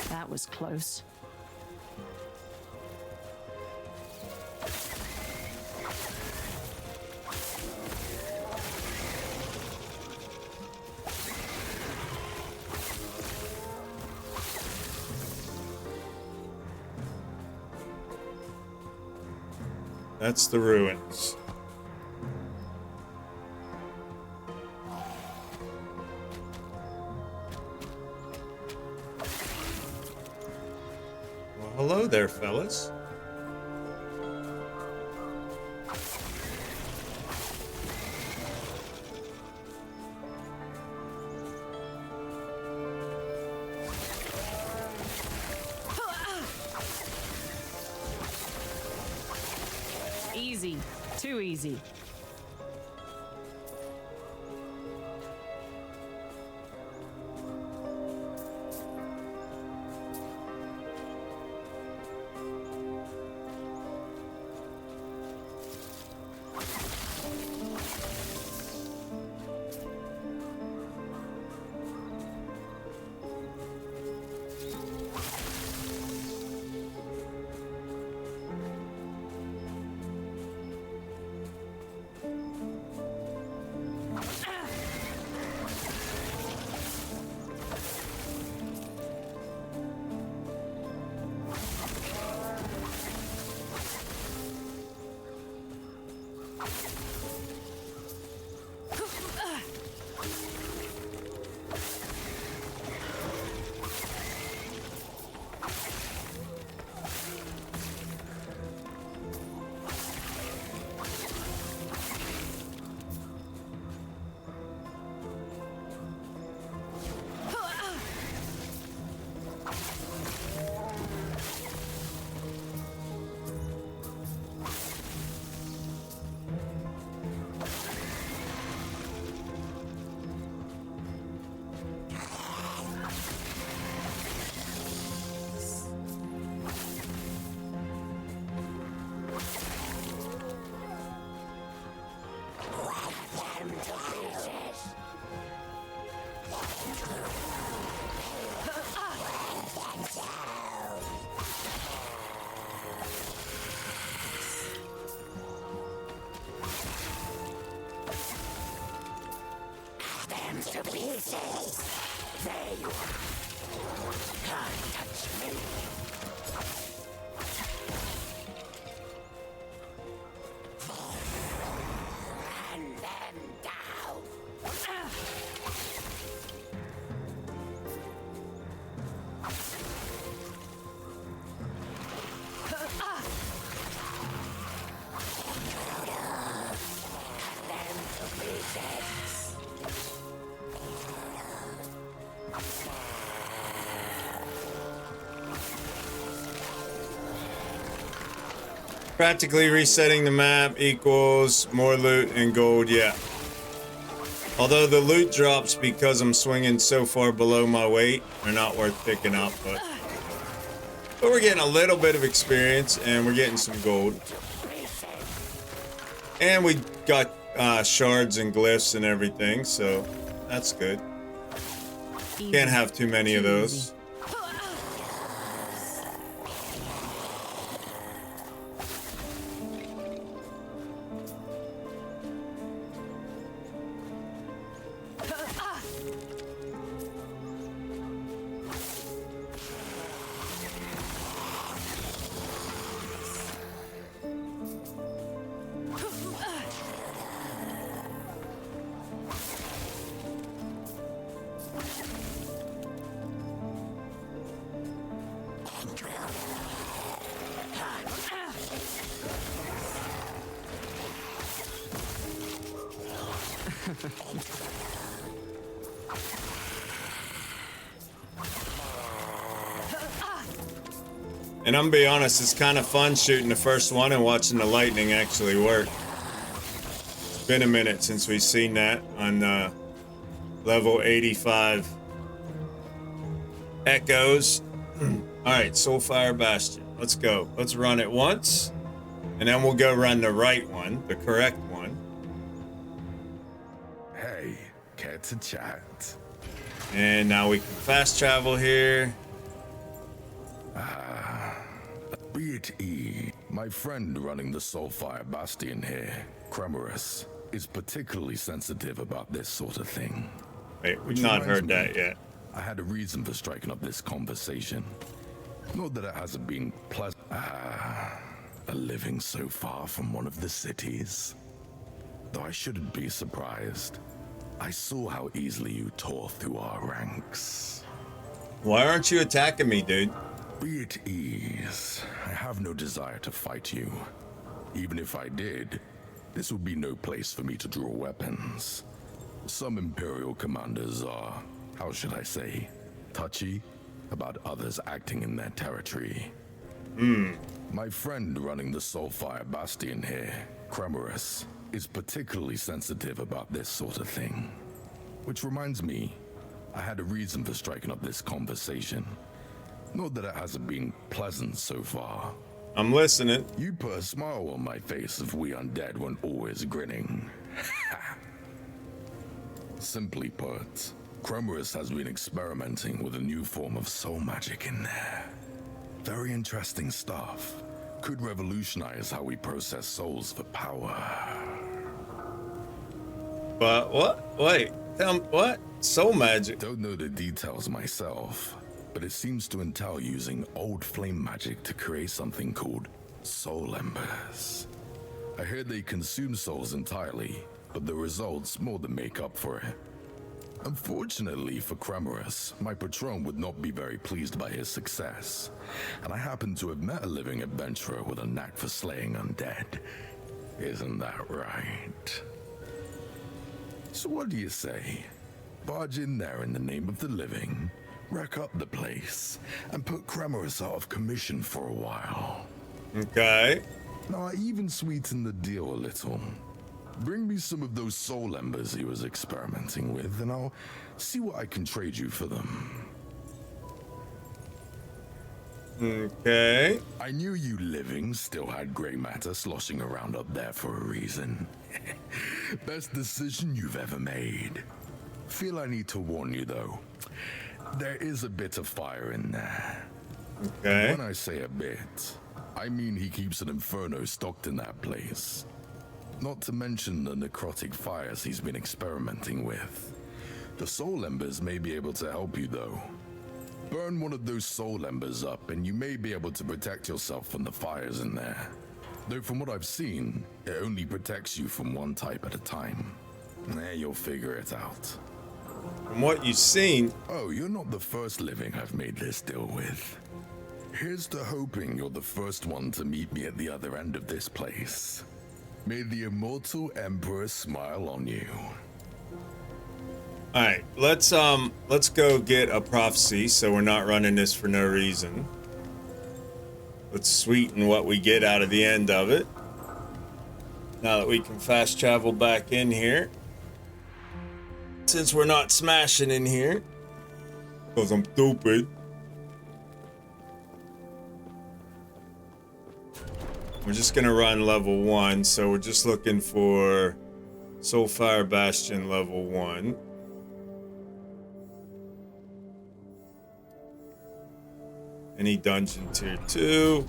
That was close. That's the ruins. Well, hello there, fellas. Easy. Too easy. To pieces. There you are. Can't touch me. Run them down. Cut them to pieces. Practically resetting the map equals more loot and gold, yeah. Although the loot drops because I'm swinging so far below my weight, they're not worth picking up, but we're getting a little bit of experience and we're getting some gold. And we got shards and glyphs and everything, so that's good. Can't have too many of those. And I'm gonna be honest, it's kind of fun shooting the first one and watching the lightning actually work. It's been a minute since we've seen that on level 85 echoes. Alright, Soulfire Bastion. Let's go. Let's run it once. And then we'll go run the right one, the correct one. Hey, care to chat? And now we can fast travel here. Be at ease. My friend running the Soulfire Bastion here, Cremorus, is particularly sensitive about this sort of thing. Wait, we've Which not reminds heard me, that yet. I had a reason for striking up this conversation. Not that it hasn't been pleasant. A living so far from one of the cities. Though I shouldn't be surprised. I saw how easily you tore through our ranks. Why aren't you attacking me, dude? Be at ease. I have no desire to fight you. Even if I did, this would be no place for me to draw weapons. Some Imperial commanders are, how should I say, touchy about others acting in their territory. My friend running the Soulfire Bastion here, Cremorus, is particularly sensitive about this sort of thing. Which reminds me, I had a reason for striking up this conversation. Not that it hasn't been pleasant so far. I'm listening. You put a smile on my face if we undead weren't always grinning. Simply put, Cremorus has been experimenting with a new form of soul magic in there. Very interesting stuff. Could revolutionize how we process souls for power. But what? Wait, tell me, what? Soul magic? Don't know the details myself, but it seems to entail using old flame magic to create something called soul embers. I heard they consume souls entirely, but the results more than make up for it. Unfortunately for Cremorus, my patron would not be very pleased by his success, and I happen to have met a living adventurer with a knack for slaying undead. Isn't that right? So what do you say? Barge in there in the name of the living, wreck up the place, and put Cremorus out of commission for a while. Okay. Now I even sweeten the deal a little. Bring me some of those soul embers he was experimenting with, and I'll see what I can trade you for them. Okay. I knew you living still had gray matter sloshing around up there for a reason. Best decision you've ever made. Feel I need to warn you though. There is a bit of fire in there. Okay. When I say a bit, I mean he keeps an inferno stocked in that place. Not to mention the necrotic fires he's been experimenting with. The soul embers may be able to help you though. Burn one of those soul embers up and you may be able to protect yourself from the fires in there. Though from what I've seen, it only protects you from one type at a time. You'll figure it out. From what you've seen, Oh, you're not the first living I've made this deal with. Here's to hoping you're the first one to meet me at the other end of this place. May the immortal Emperor smile on you. all right, let's go get a prophecy so we're not running this for no reason. Let's sweeten what we get out of the end of it. Now that we can fast travel back in here. Since we're not smashing in here. Because I'm stupid. We're just gonna run level 1, so we're just looking for Soulfire Bastion level 1. Any dungeon tier 2.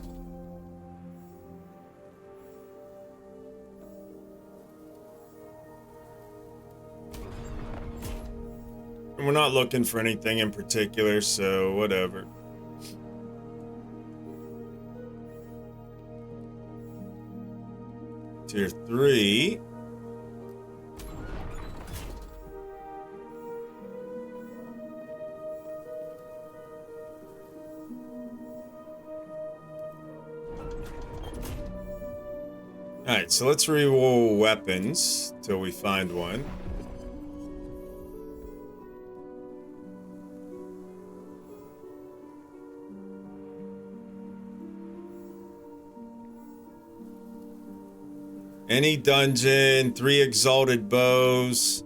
And we're not looking for anything in particular, so whatever. Tier 3. Alright, so let's re-roll weapons till we find one. Any dungeon, 3 exalted bows,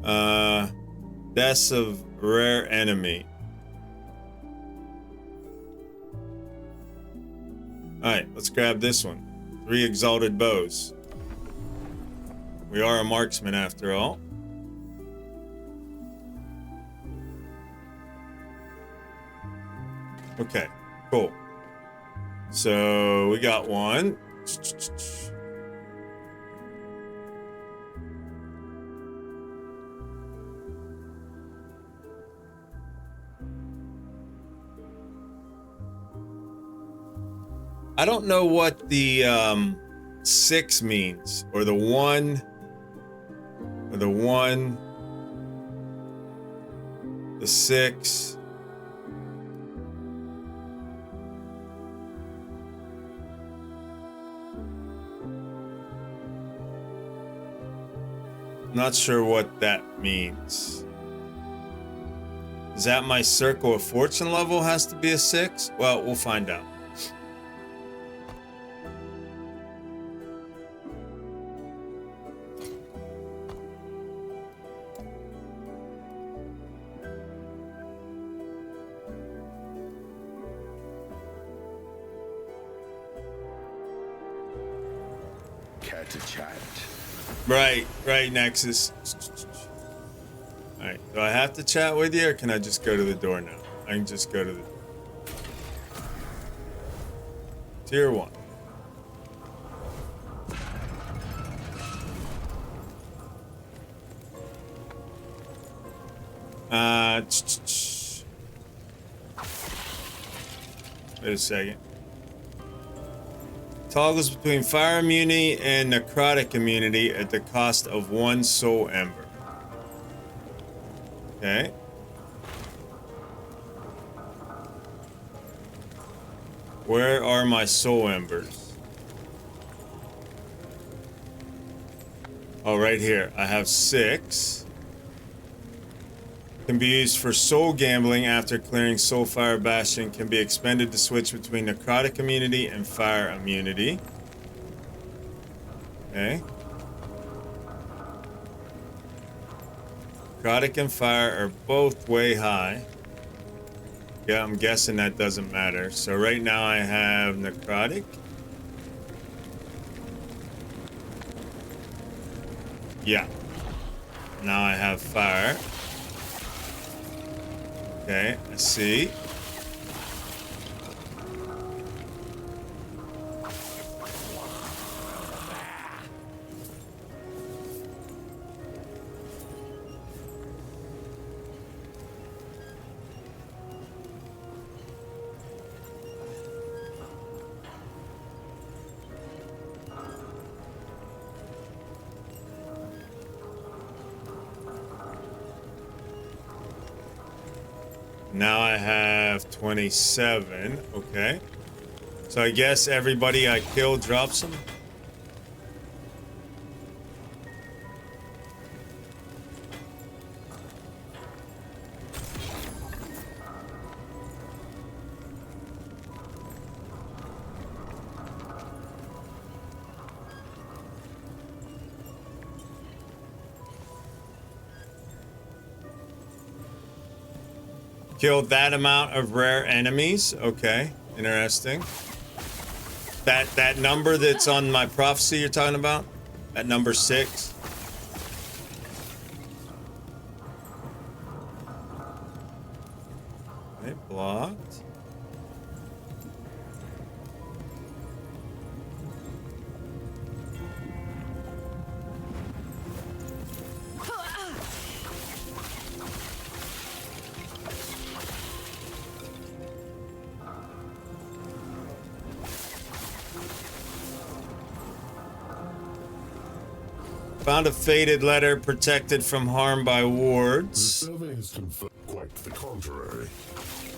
deaths of rare enemy. Alright, let's grab this one. 3 exalted bows. We are a marksman after all. Okay, cool. So we got one. I don't know what the 6 means, or the 1, or the 1, the 6. Not sure what that means. Is that my Circle of Fortune level has to be a 6? Well, we'll find out. Care to chat? Right, Nexus. Alright, do I have to chat with you, or can I just go to the door now? I can just go to the door. Tier 1. Wait a second. Toggles between fire immunity and necrotic immunity at the cost of 1 soul ember. Okay. Where are my soul embers? Oh, right here. I have 6. Can be used for soul gambling after clearing Soulfire Bastion. Can be expended to switch between necrotic immunity and fire immunity. Okay. Necrotic and fire are both way high. Yeah, I'm guessing that doesn't matter. So right now I have necrotic. Yeah. Now I have fire. Okay, I see. Now I have 27. Okay. So I guess everybody I kill drops them. Killed that amount of rare enemies. Okay, interesting. That number that's on my prophecy you're talking about? That number 6? Okay, blocked. Found a faded letter protected from harm by wards. The survey has confirmed quite the contrary.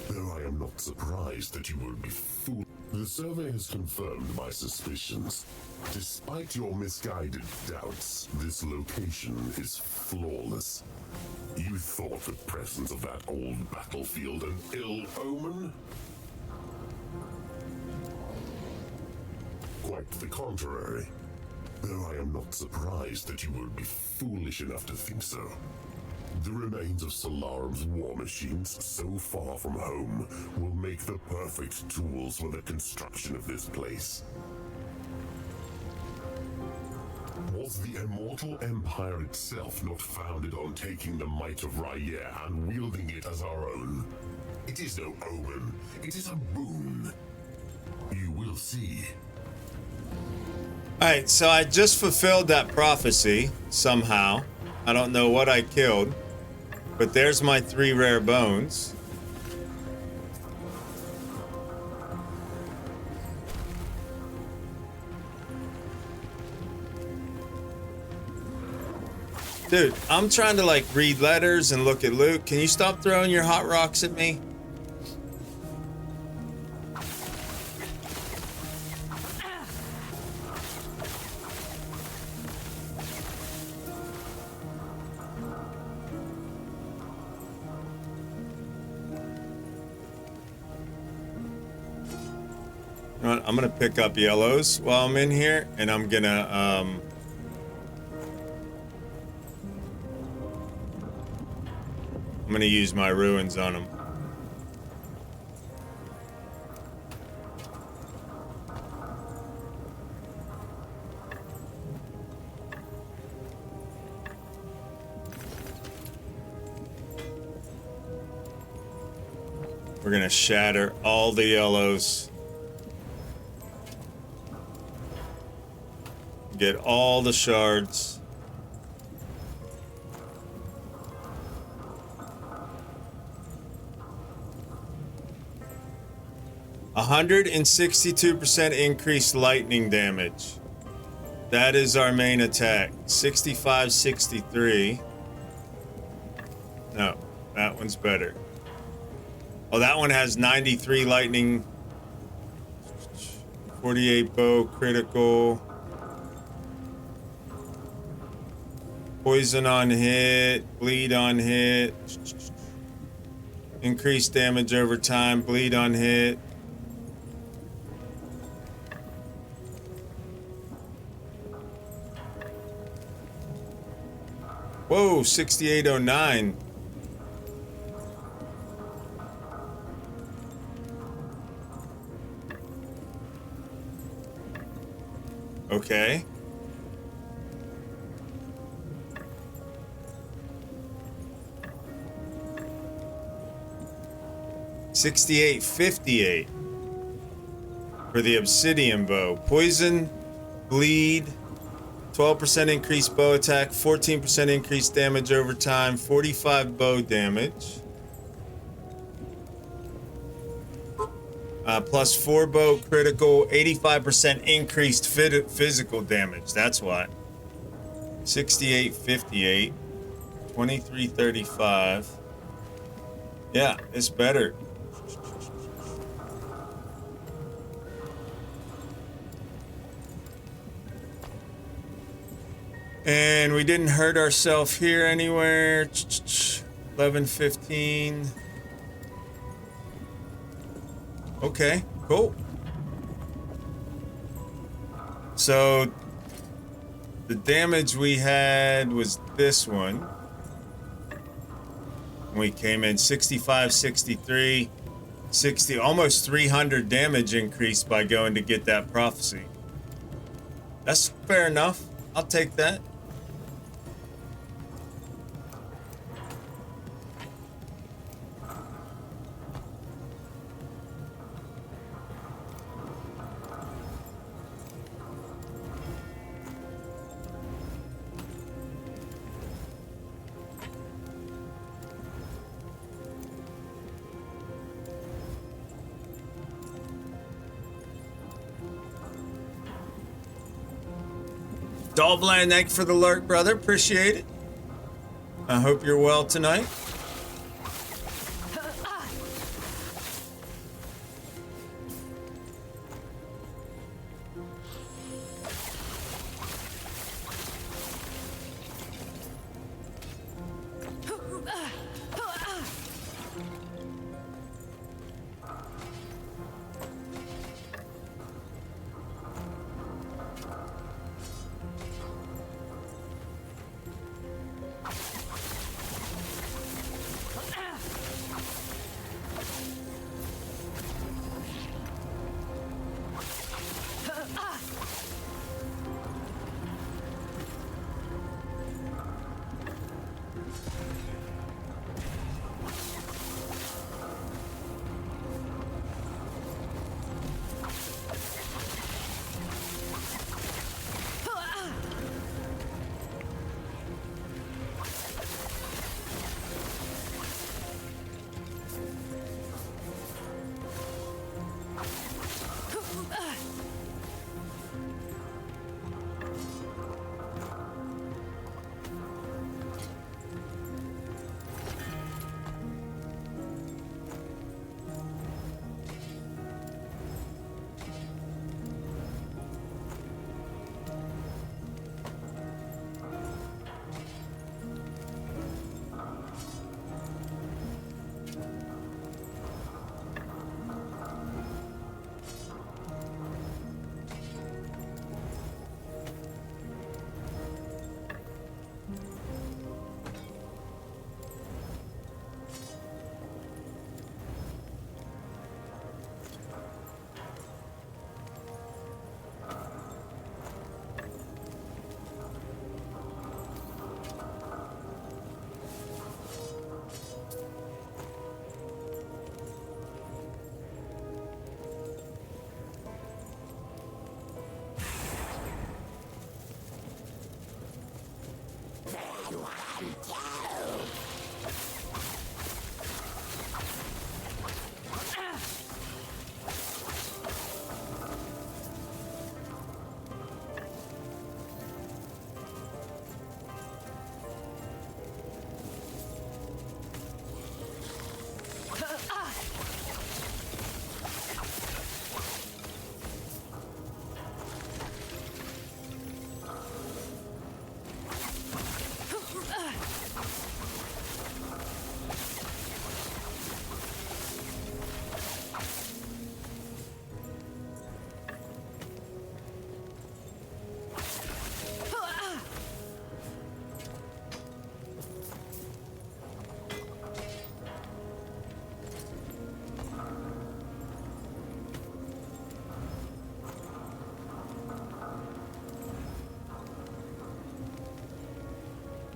Though I am not surprised that you will be fooled. The survey has confirmed my suspicions. Despite your misguided doubts, this location is flawless. You thought the presence of that old battlefield an ill omen? Quite the contrary. though I am not surprised that you would be foolish enough to think so. The remains of Solarum's war machines so far from home will make the perfect tools for the construction of this place. Was the immortal empire itself not founded on taking the might of Raya and wielding it as our own? It is no omen, it is a boon. You will see. Alright, so I just fulfilled that prophecy somehow. I don't know what I killed, but there's my 3 rare bones. Dude, I'm trying to like read letters and look at loot. Can you stop throwing your hot rocks at me? You know what? I'm gonna pick up yellows while I'm in here, and I'm gonna use my ruins on them. We're gonna shatter all the yellows. Get all the shards. A 162% increased lightning damage. That is our main attack. 65, 63. No, that one's better. Oh, that one has 93 lightning. 48 bow critical. Poison on hit, bleed on hit. Increased damage over time, bleed on hit. Whoa, 6809. Okay. $68.58 for the obsidian bow. Poison, bleed, 12% increased bow attack, 14% increased damage over time, 45 bow damage. Plus 4 bow critical, 85% increased physical damage. That's why. 68.58, 23.35. Yeah, it's better. And we didn't hurt ourselves here anywhere. 11:15. Okay, cool. So the damage we had was this one. We came in 65, 63, 60, almost 300 damage increased by going to get that prophecy. That's fair enough. I'll take that. Dolbland, thank you for the lurk, brother. Appreciate it. I hope you're well tonight.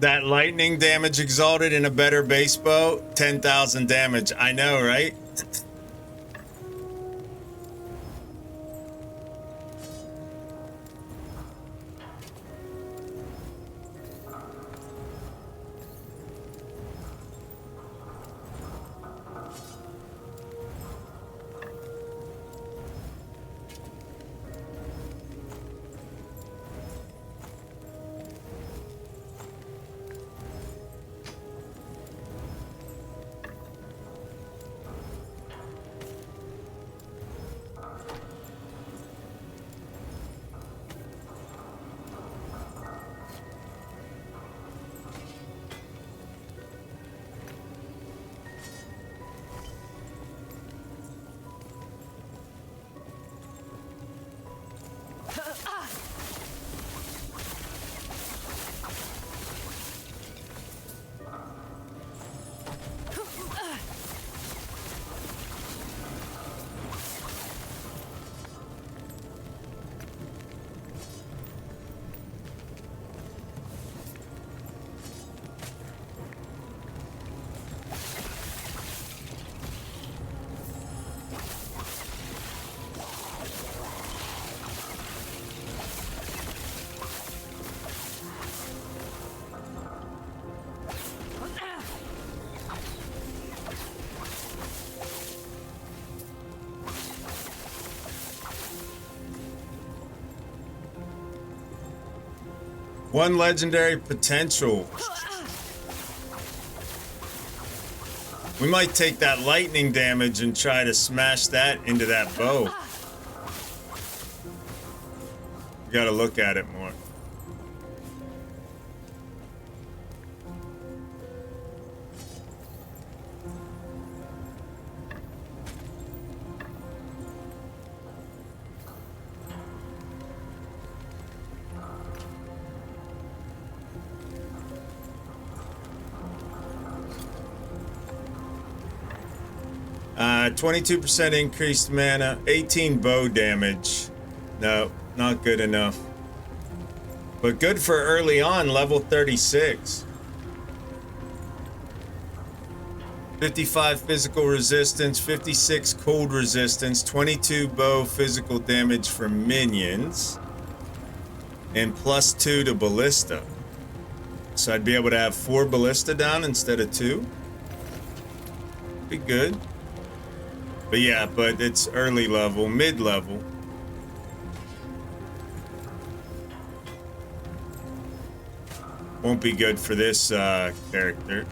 That lightning damage exalted in a better base bow, 10,000 damage. I know, right? One legendary potential. We might take that lightning damage and try to smash that into that bow. We gotta look at it more. Uh, 22% increased mana, 18 bow damage. No, not good enough. But good for early on, level 36. 55 physical resistance, 56 cold resistance, 22 bow physical damage for minions, and +2 to ballista. So I'd be able to have 4 ballista down instead of 2. Be good. But yeah, but it's early level, mid-level. Won't be good for this character.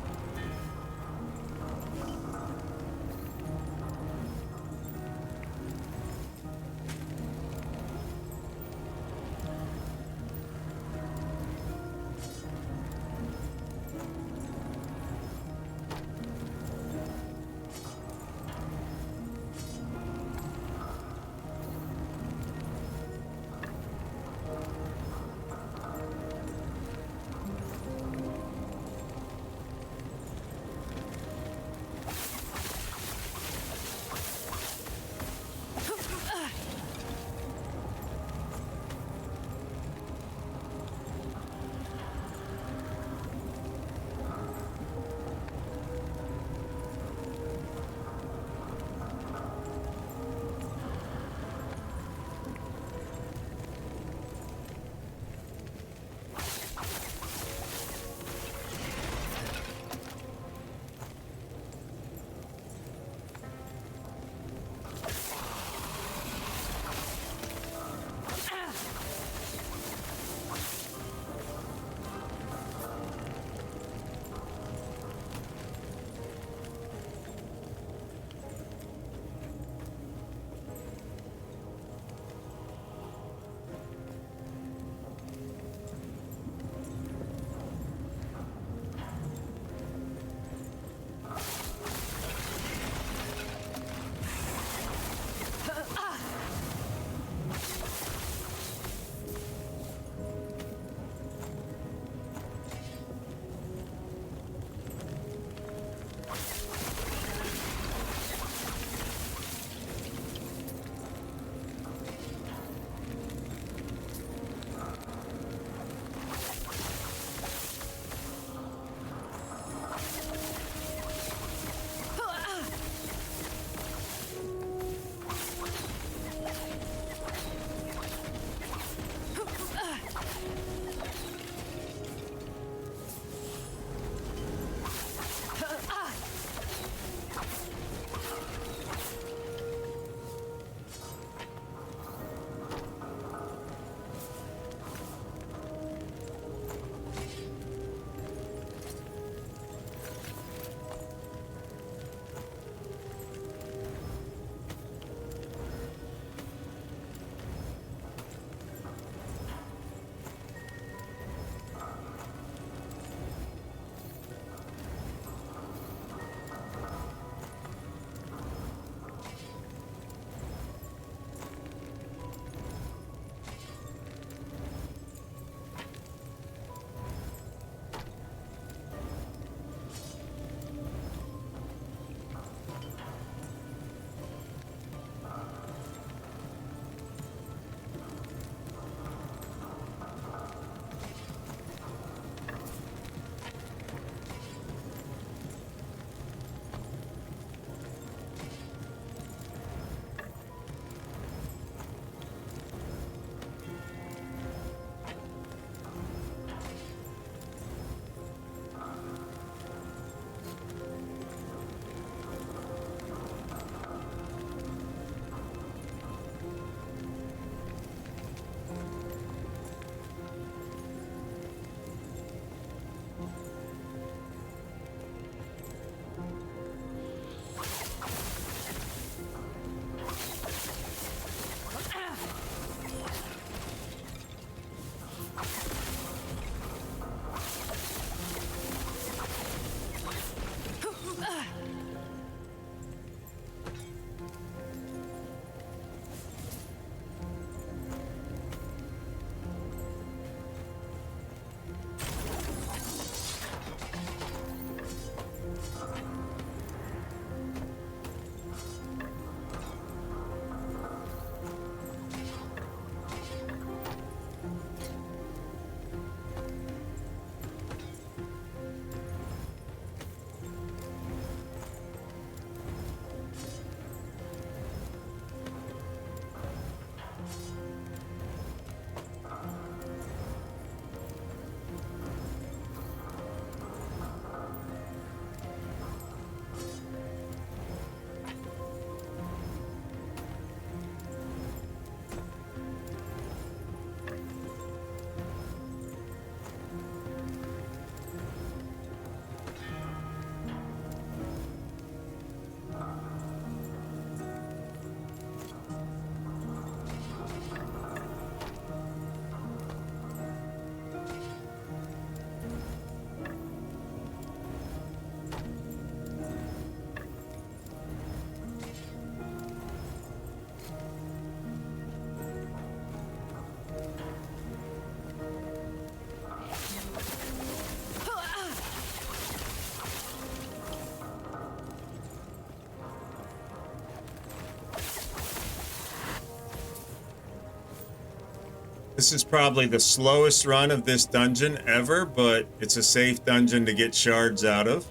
This is probably the slowest run of this dungeon ever, but it's a safe dungeon to get shards out of.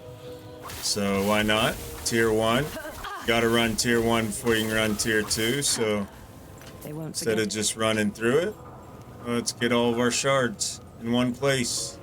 So why not? Tier 1. Gotta run tier 1 before you can run tier 2, so They won't instead forget. of just running through it, let's get all of our shards in one place.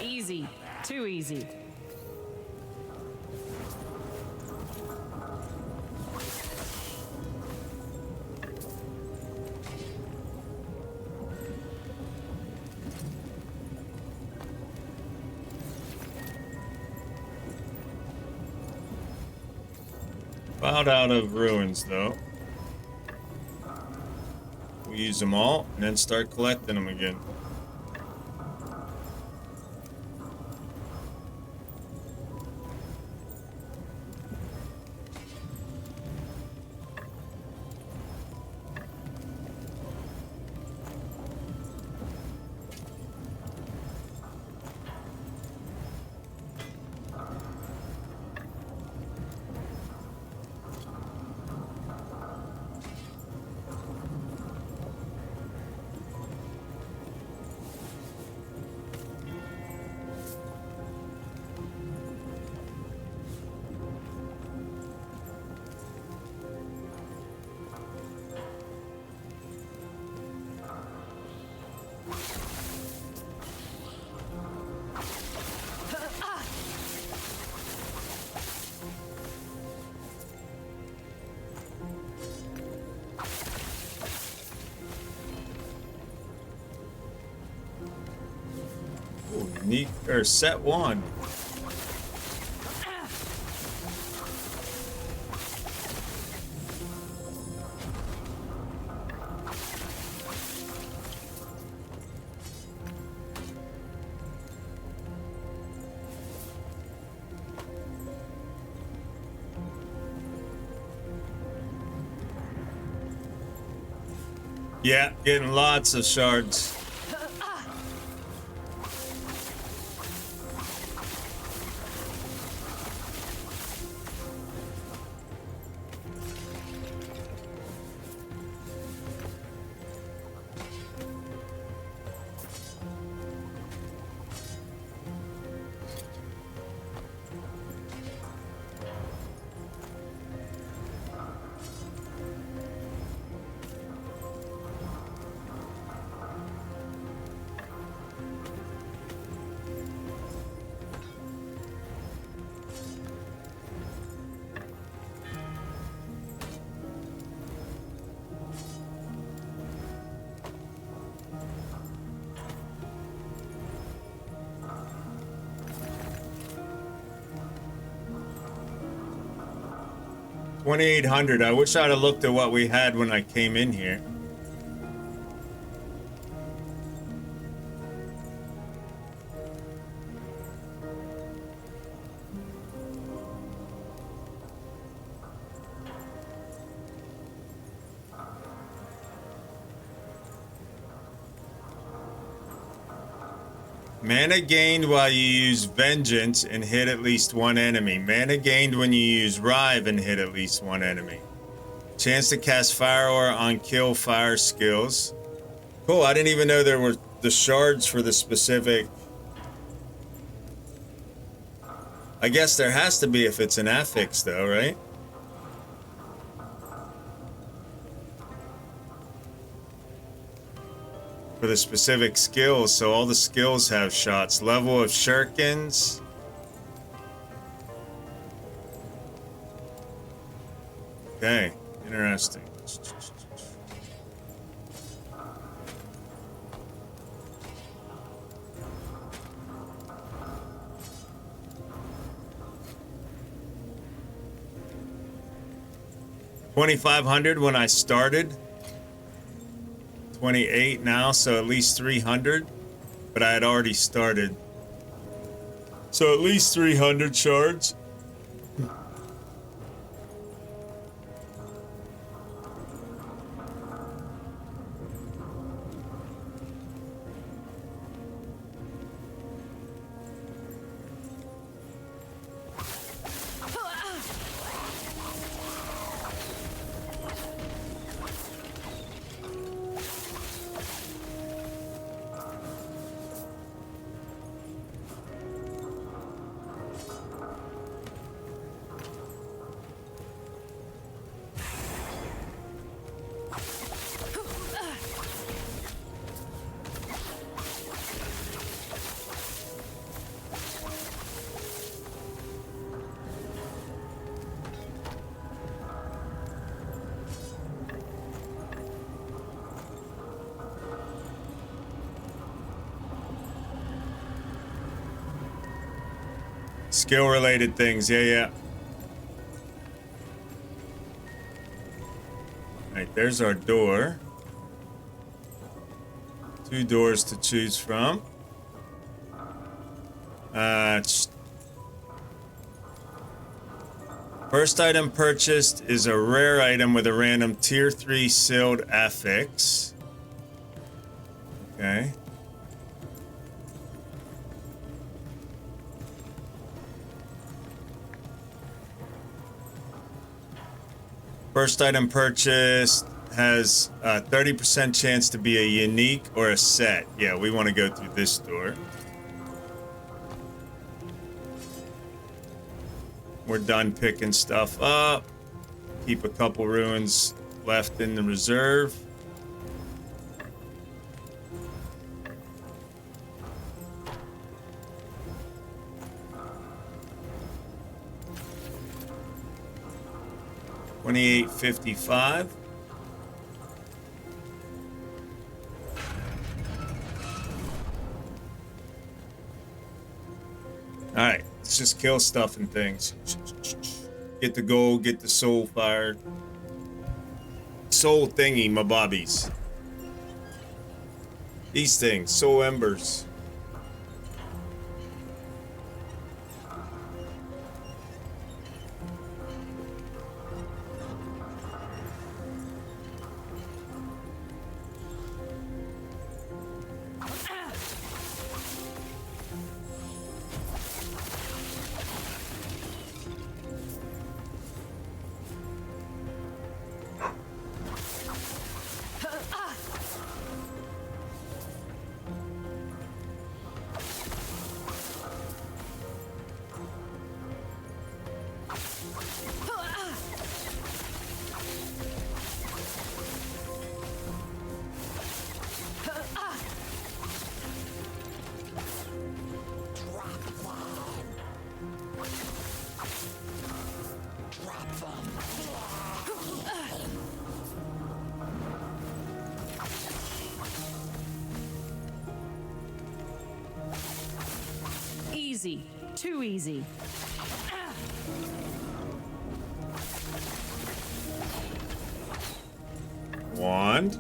Easy. Too easy. About out of ruins, though. We'll use them all, and then start collecting them again. Neat, or set 1. Yeah, getting lots of shards. $2,800. I wish I'd have looked at what we had when I came in here. Mana gained while you use Vengeance and hit at least one enemy. Mana gained when you use Rive and hit at least one enemy. Chance to cast Fire Aura on kill fire skills. Cool, I didn't even know there were the shards for the specific... I guess there has to be if it's an affix though, right? For the specific skills, so all the skills have shots. Level of shurikens. Okay, interesting. $2,500 when I started. 28 now, so at least 300. But I had already started. So at least 300 shards. Skill related things, yeah. Alright, there's our door. 2 doors to choose from. First item purchased is a rare item with a random tier 3 sealed affix. Okay. First item purchased has a 30% chance to be a unique or a set. Yeah, we want to go through this door. We're done picking stuff up. Keep a couple ruins left in the reserve. $28.55. All right, let's just kill stuff and things. Get the gold, get the soul fire. Soul thingy, my bobbies. These things, soul embers. Easy. Too easy. Wand.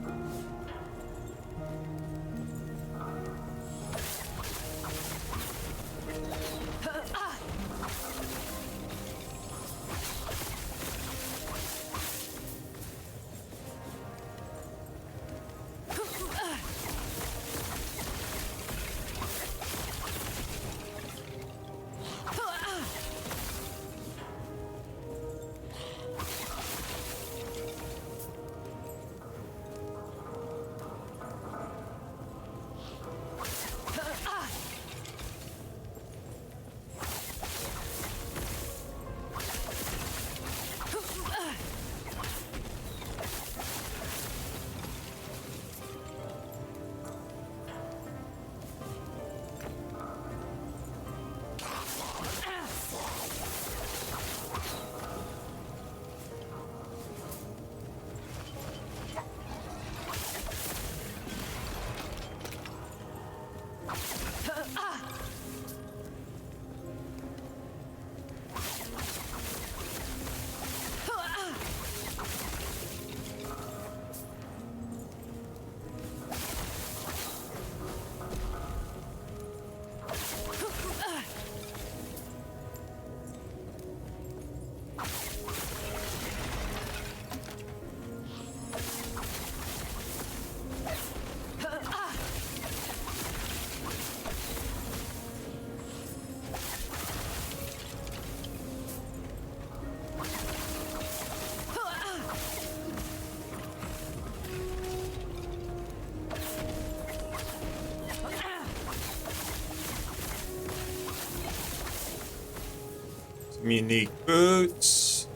Some unique boots.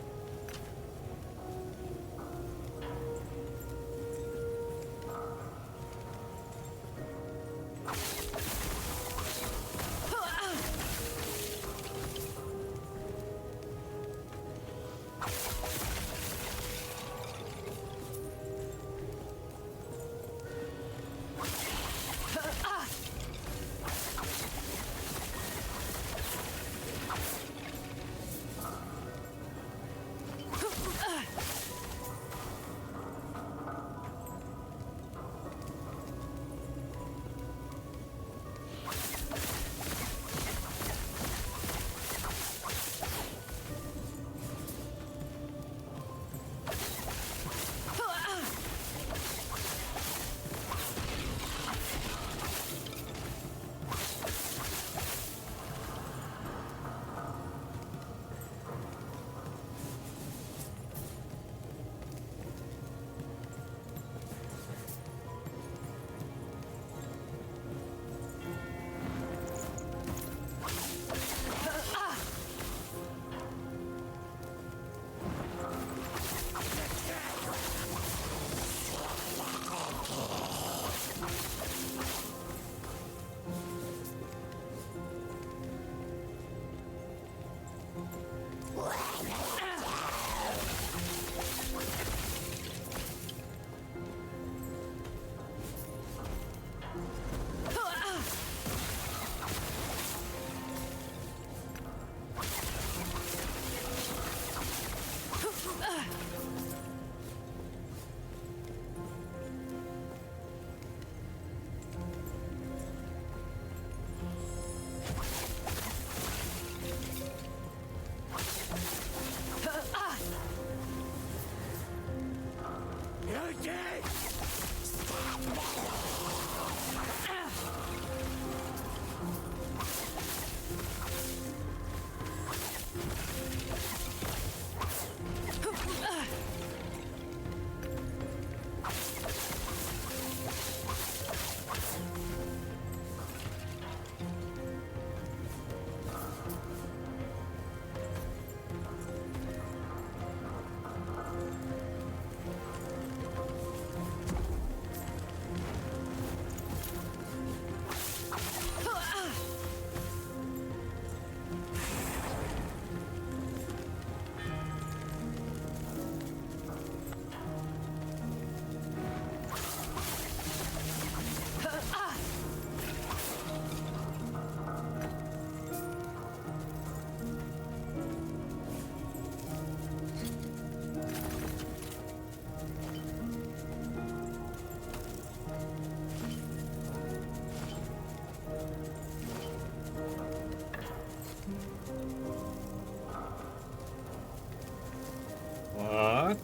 What?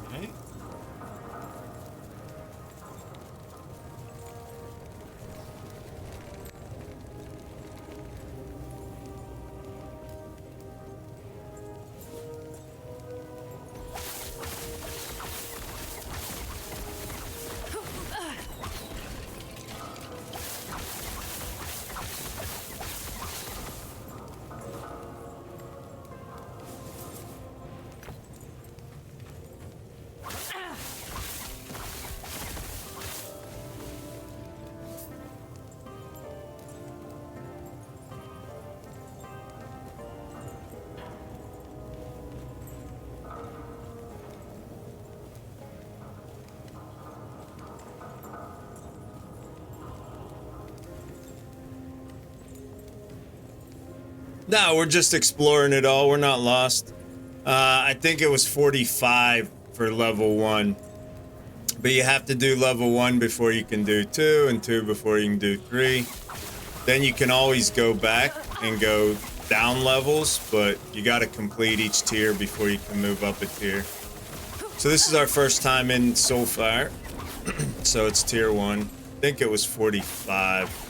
Okay. No, we're just exploring it all. We're not lost. I think it was 45 for level 1. But you have to do level 1 before you can do 2, and 2 before you can do 3. Then you can always go back and go down levels, but you got to complete each tier before you can move up a tier. So this is our first time in Soulfire. So it's tier 1. I think it was 45.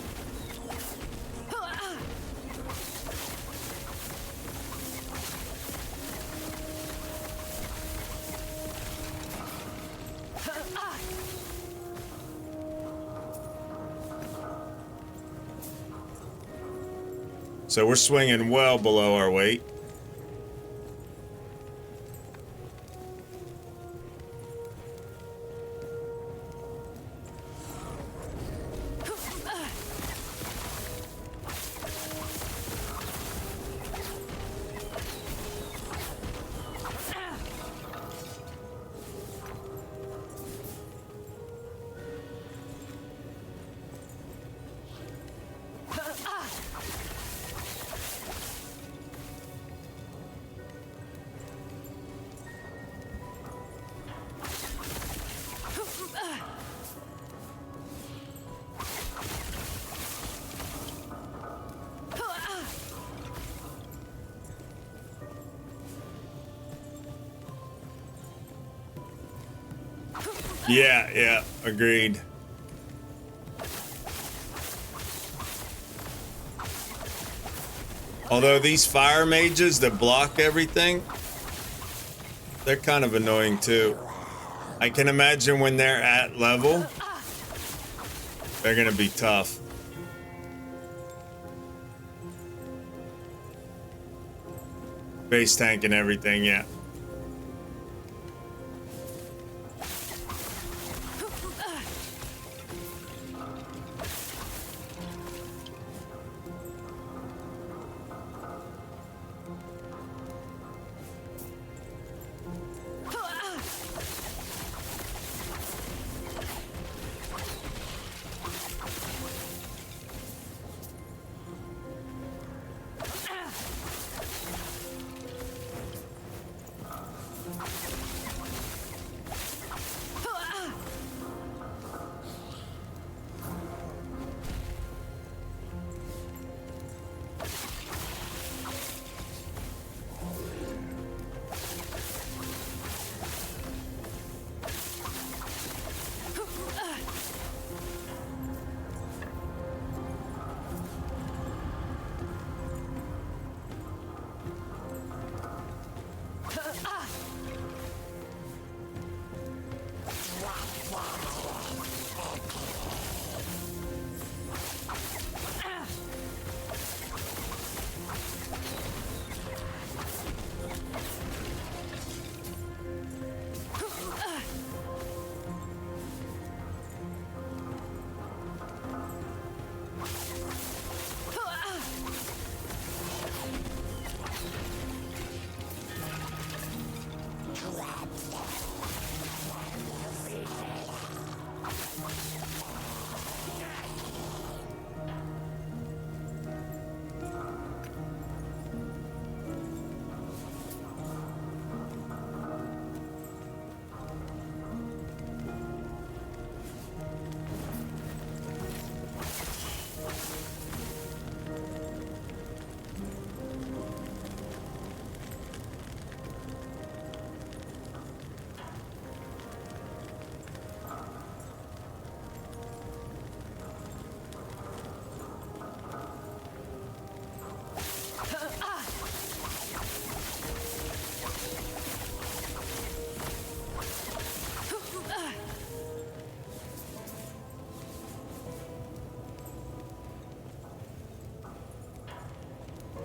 So we're swinging well below our weight. Yeah, agreed. Although these fire mages that block everything, they're kind of annoying too. I can imagine when they're at level, they're gonna be tough. Base tank and everything, yeah.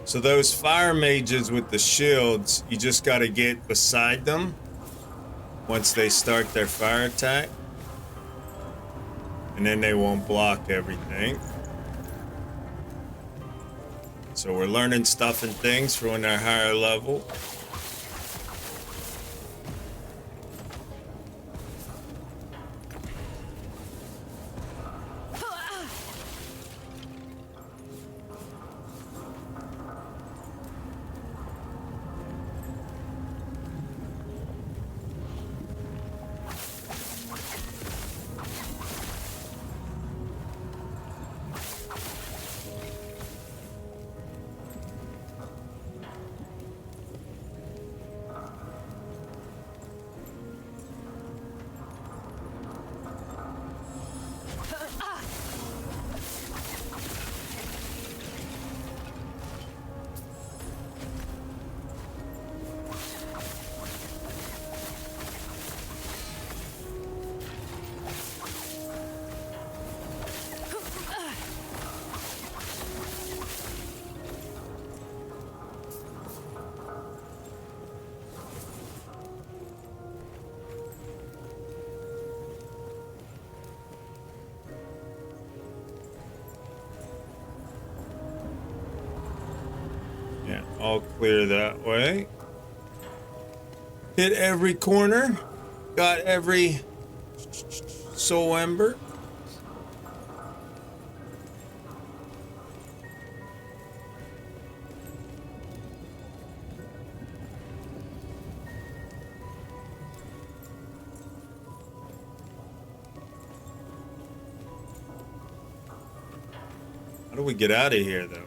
So those fire mages with the shields, you just got to get beside them once they start their fire attack. And then they won't block everything. So we're learning stuff and things for when they're higher level. All clear that way. Hit every corner. Got every soul ember. How do we get out of here, though?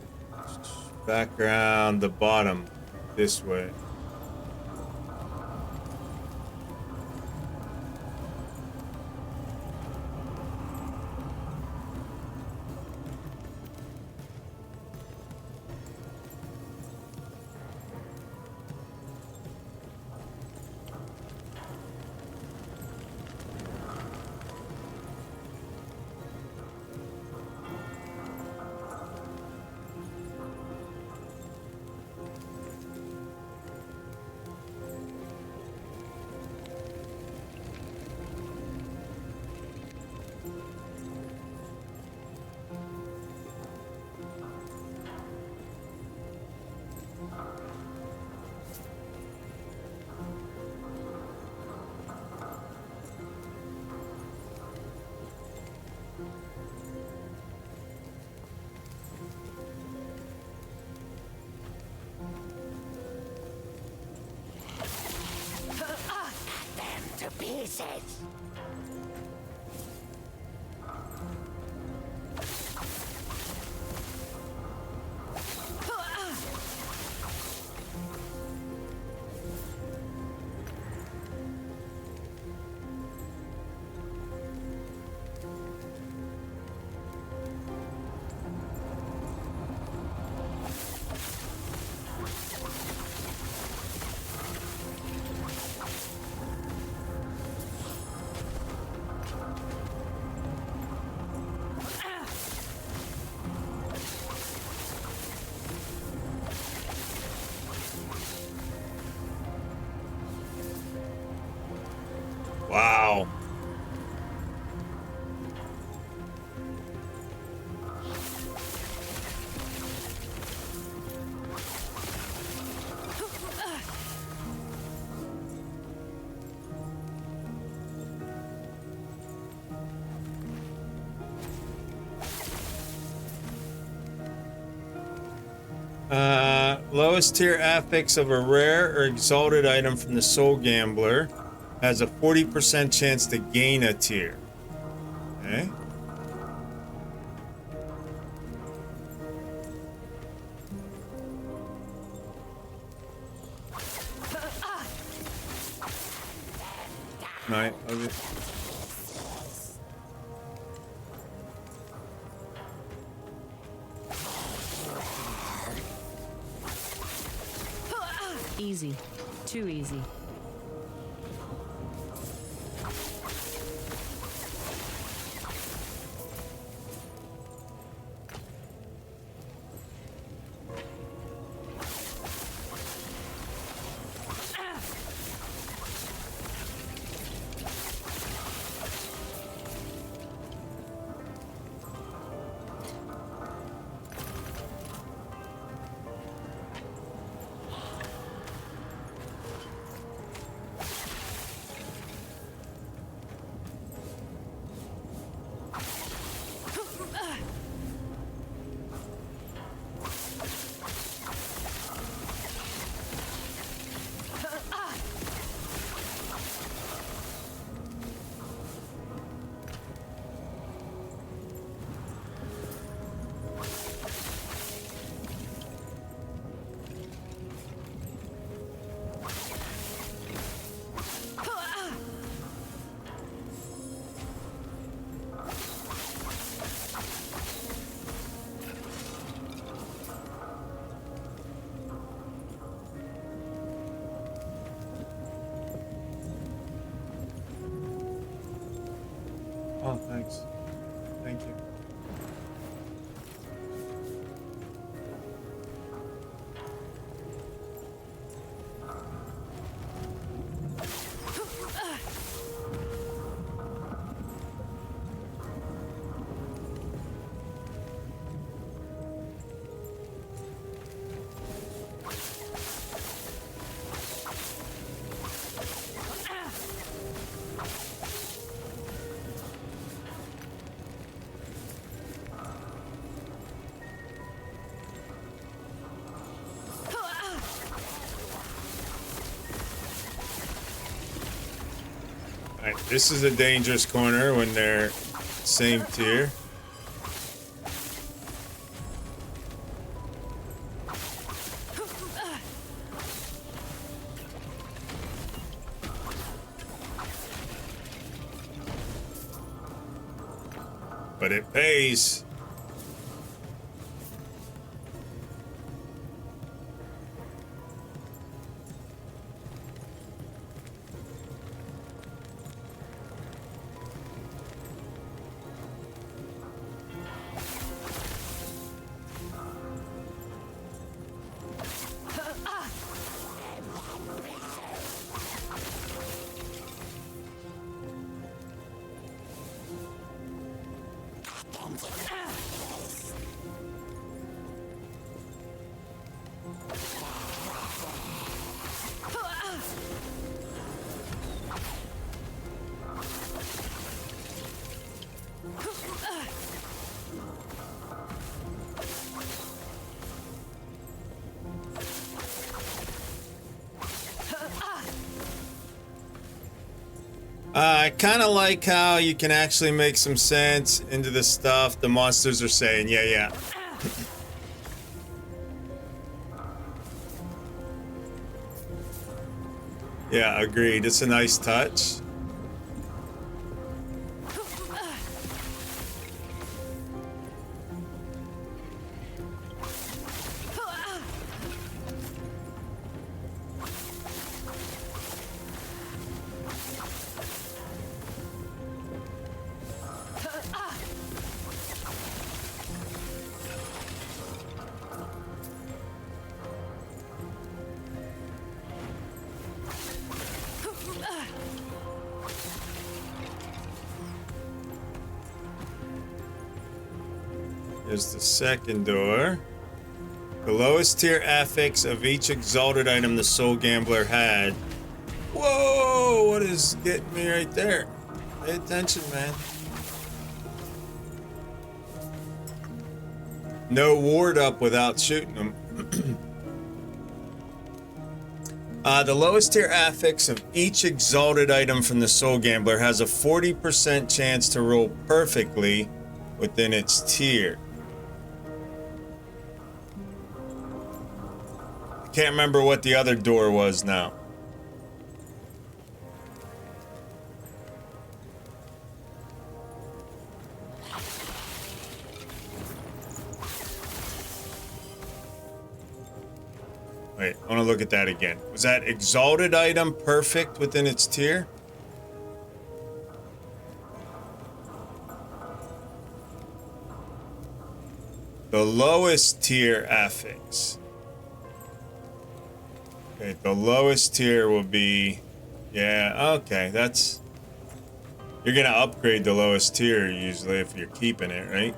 Back around the bottom, this way. pieces. Wow. Lowest tier affix of a rare or exalted item from the Soul Gambler has a 40% chance to gain a tier. Okay. Right. Okay. Easy. Too easy. Oh, thanks. Thank you. Alright, this is a dangerous corner when they're same tier. But it pays. I kind of like how you can actually make some sense into the stuff the monsters are saying. Yeah, yeah. Yeah, agreed. It's a nice touch. There's the second door. The lowest tier affix of each exalted item the Soul Gambler had. Whoa! What is getting me right there? Pay attention, man. No ward up without shooting them. The lowest tier affix of each exalted item from the Soul Gambler has a 40% chance to roll perfectly within its tier. Can't remember what the other door was now. Wait, I want to look at that again. Was that exalted item perfect within its tier? The lowest tier affix. Okay, the lowest tier will be, yeah, okay, that's, you're gonna upgrade the lowest tier usually if you're keeping it, right?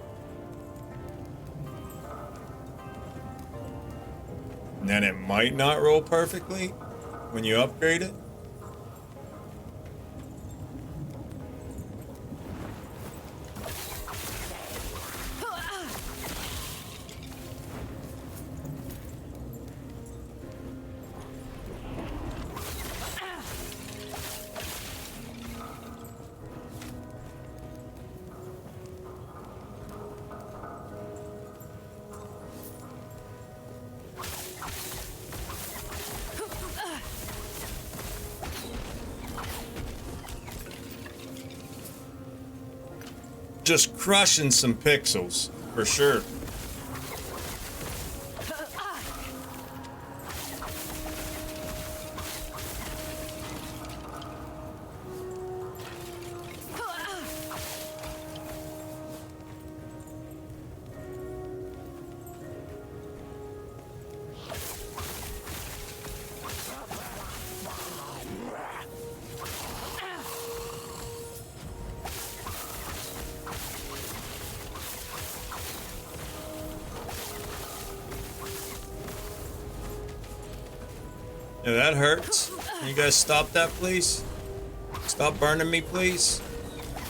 And then it might not roll perfectly when you upgrade it. Just crushing some pixels, for sure. Yeah, that hurts. Can you guys stop that, please? Stop burning me, please.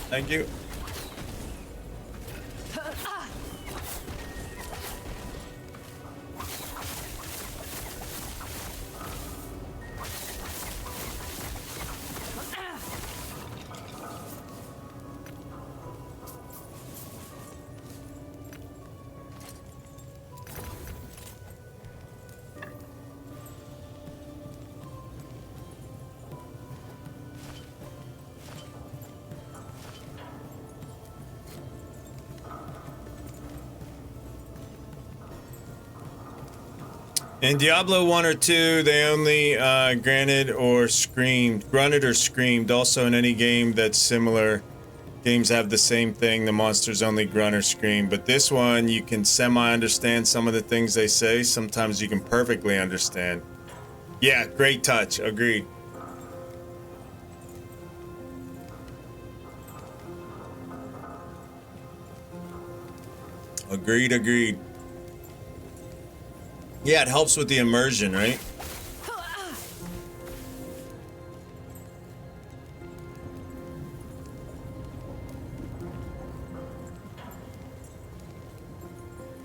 Thank you. In Diablo 1 or 2, they only grunted or screamed. Also, in any game that's similar, games have the same thing. The monsters only grunt or scream. But this one, you can semi-understand some of the things they say. Sometimes you can perfectly understand. Yeah, great touch. Agreed. Agreed. Yeah, it helps with the immersion, right?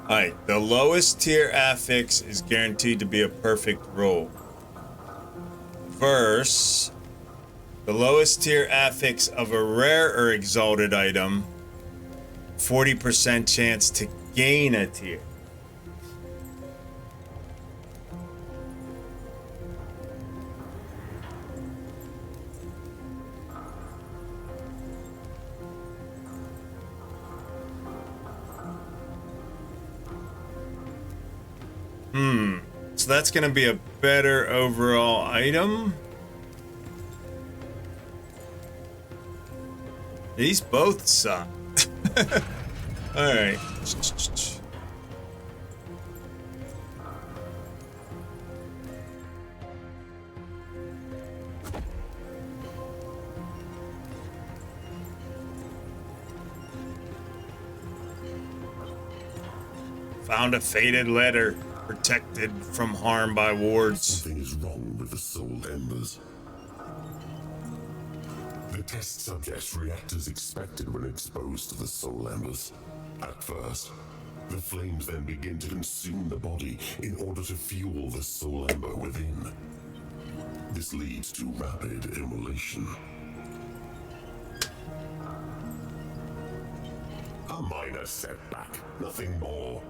Alright, the lowest tier affix is guaranteed to be a perfect roll. Verse The lowest tier affix of a rare or exalted item, 40% chance to gain a tier. So that's going to be a better overall item. These both suck. All right. Found a faded letter, protected from harm by wards. Something is wrong with the soul embers. The test subjects react as expected when exposed to the soul embers. At first, the flames then begin to consume the body in order to fuel the soul ember within. This leads to rapid immolation. A minor setback, nothing more.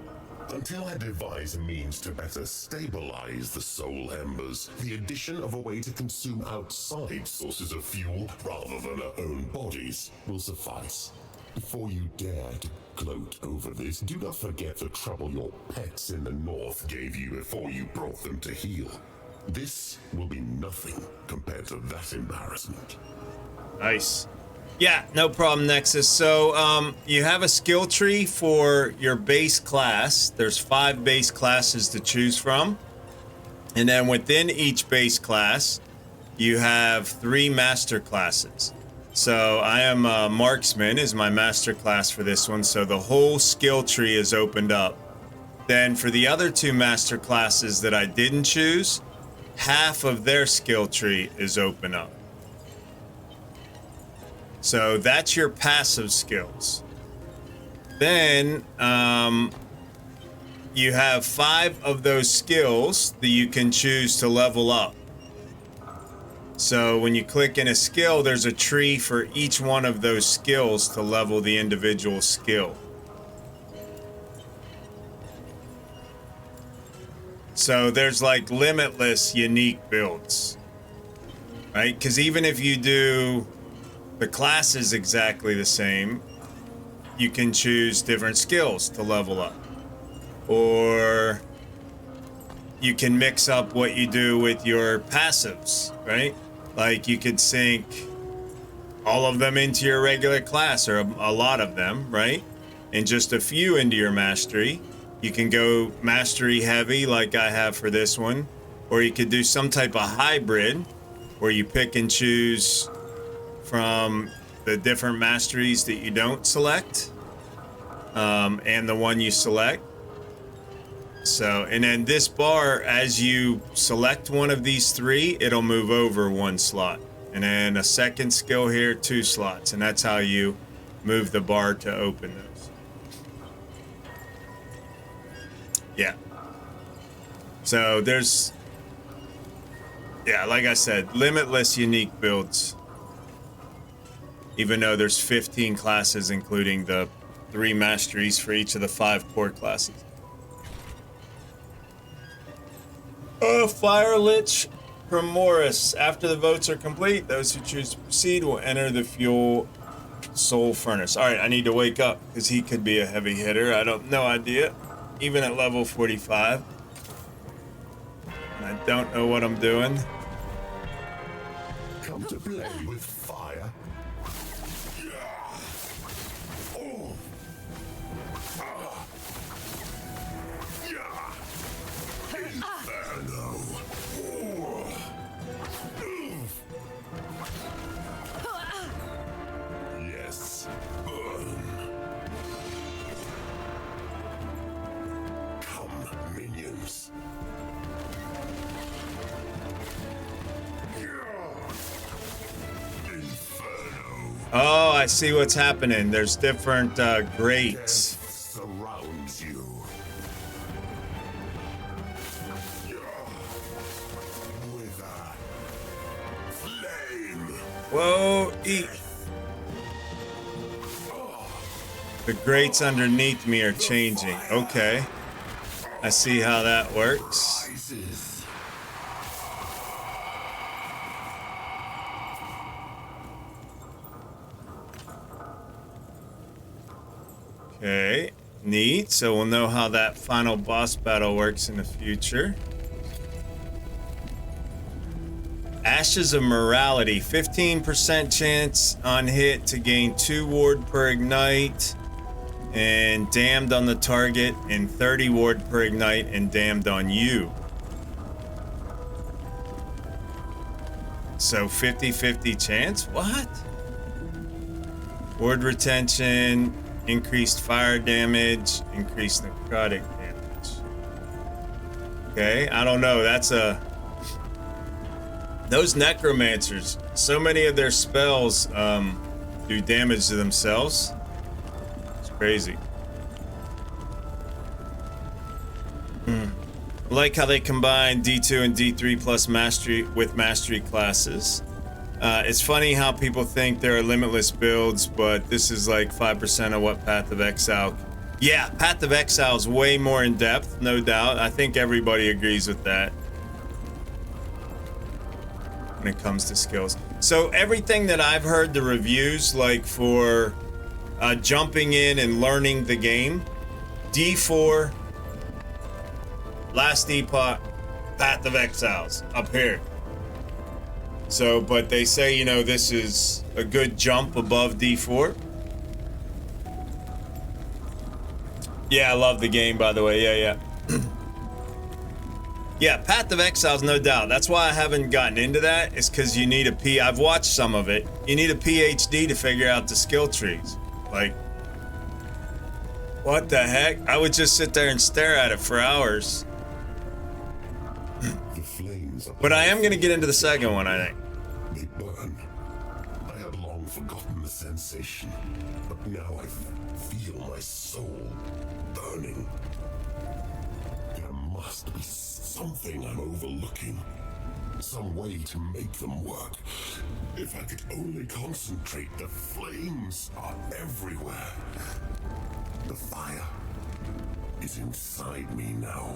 Until I devise a means to better stabilize the soul embers, the addition of a way to consume outside sources of fuel rather than our own bodies will suffice. Before you dare to gloat over this, do not forget the trouble your pets in the north gave you before you brought them to heal. This will be nothing compared to that embarrassment. Nice. Yeah, no problem, Nexus. So, you have a skill tree for your base class. There's 5 base classes to choose from. And then within each base class, you have 3 master classes. So, I am Marksman is my master class for this one. So, the whole skill tree is opened up. Then for the other 2 master classes that I didn't choose, half of their skill tree is open up. So that's your passive skills. Then you have 5 of those skills that you can choose to level up. So when you click in a skill, there's a tree for each one of those skills to level the individual skill. So there's like limitless unique builds, right? Because even if you do the class is exactly the same, you can choose different skills to level up. Or you can mix up what you do with your passives, right? Like you could sync all of them into your regular class, or a lot of them, right? And just a few into your mastery. You can go mastery heavy like I have for this one. Or you could do some type of hybrid where you pick and choose from the different masteries that you don't select, and the one you select. So, and then this bar, as you select one of these 3, it'll move over 1 slot. And then a second skill here, 2 slots. And that's how you move the bar to open those. Yeah. So there's, yeah, like I said, limitless unique builds. Even though there's 15 classes, including the 3 masteries for each of the 5 core classes. Fire Lich from Morris. After the votes are complete, those who choose to proceed will enter the fuel soul furnace. All right, I need to wake up because he could be a heavy hitter. I don't, no idea. Even at level 45. And I don't know what I'm doing. Come to play with fire. Yes, burn. Come, minions. Inferno. Oh, I see what's happening. There's different grades. Death surrounds you. With a flame. Whoa, eat. The grates underneath me are changing. Okay. I see how that works. Okay, neat. So we'll know how that final boss battle works in the future. Ashes of Morality, 15% chance on hit to gain 2 ward per ignite, and damned on the target, and 30 ward per ignite and damned on you. So 50-50 chance? What? Ward retention, increased fire damage, increased necrotic damage. Okay, I don't know. That's a... Those necromancers, so many of their spells do damage to themselves. It's crazy. I like how they combine D2 and D3 plus mastery with mastery classes. It's funny how people think there are limitless builds, but this is like 5% of what Path of Exile. Yeah, Path of Exile is way more in depth, no doubt. I think everybody agrees with that when it comes to skills. So everything that I've heard the reviews, like for jumping in and learning the game, D4, Last Epoch, Path of Exiles up here. So, but they say, you know, this is a good jump above D4. Yeah, I love the game, by the way. Yeah. Yeah, Path of Exiles, no doubt. That's why I haven't gotten into that, is because you need a I've watched some of it. You need a PhD to figure out the skill trees. Like, what the heck? I would just sit there and stare at it for hours. But I am going to get into the second one, I think. They burn. I had long forgotten the sensation, but now I feel my soul burning. There must be something I'm overlooking. Some way to make them work. If I could only concentrate, the flames are everywhere. The fire is inside me now.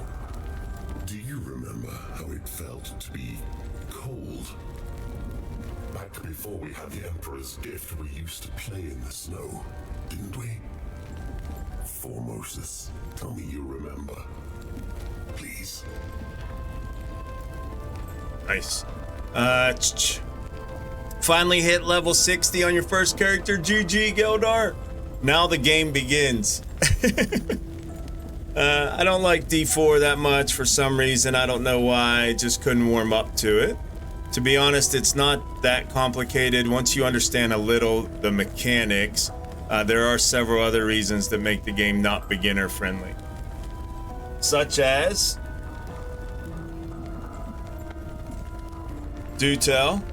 Do you remember how it felt to be cold? Back before we had the Emperor's gift, we used to play in the snow, didn't we? Formosus, tell me you remember. Please. Nice. Finally hit level 60 on your first character. GG, Geldar. Now the game begins. I don't like D4 that much for some reason. I don't know why. I just couldn't warm up to it. To be honest, it's not that complicated. Once you understand a little the mechanics, there are several other reasons that make the game not beginner friendly. Such as... Do tell.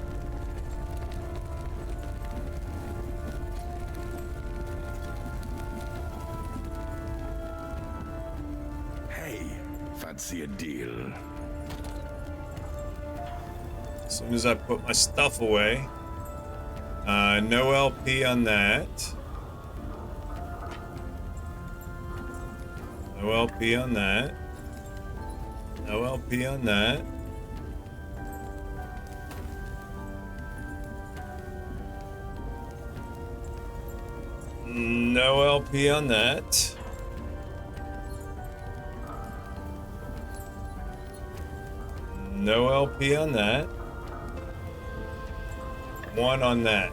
Hey, fancy a deal? As soon as I put my stuff away. No LP on that. No LP on that. No LP on that. No LP on that. No LP on that. 1 on that.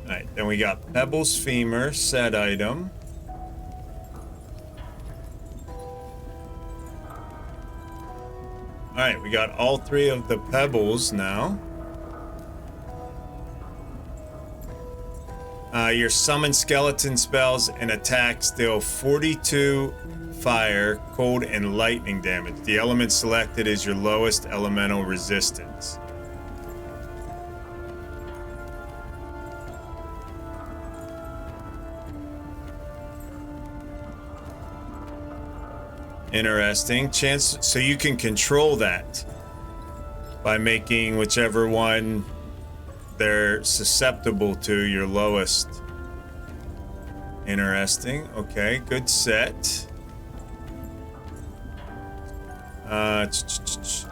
Alright, then we got Pebbles Femur, set item. Alright, we got all 3 of the pebbles now. Your summon skeleton spells and attacks deal 42 fire, cold, and lightning damage. The element selected is your lowest elemental resistance. Interesting. Chance, so you can control that by making whichever one they're susceptible to your lowest. Interesting. Okay, good set.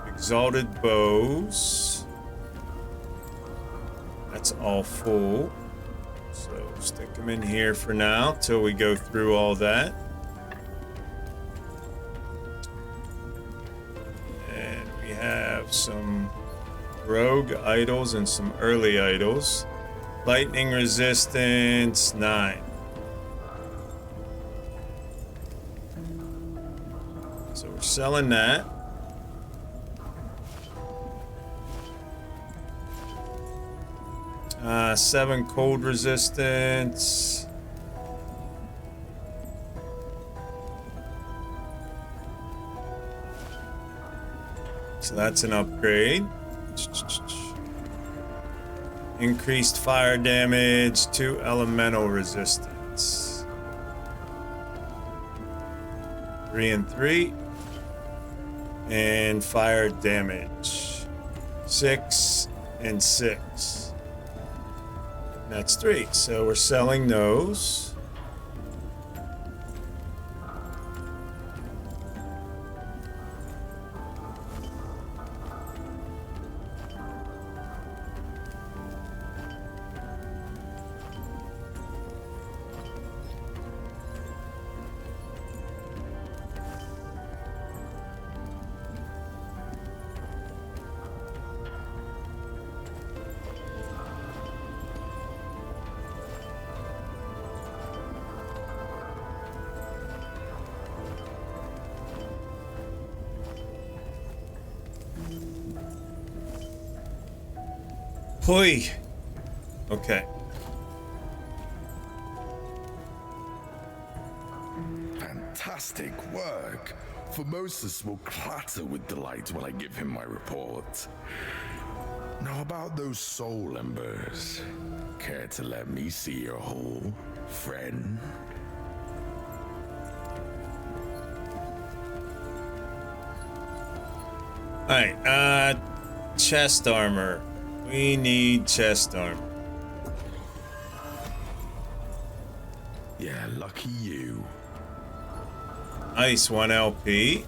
Exalted bows. That's all full. So stick them in here for now till we go through all that. And we have some rogue idols and some early idols. Lightning resistance 9. So we're selling that. Seven cold resistance. So that's an upgrade. Increased fire damage, 2 elemental resistance. 3 and 3. And fire damage. 6 and 6. That's 3. So we're selling those. Hoi. Okay. Fantastic work. Formosus will clatter with delight when I give him my report. Now about those soul embers. Care to let me see your hole, friend? Alright, chest armor. We need chest armor. Yeah, lucky you. Nice, 1 LP.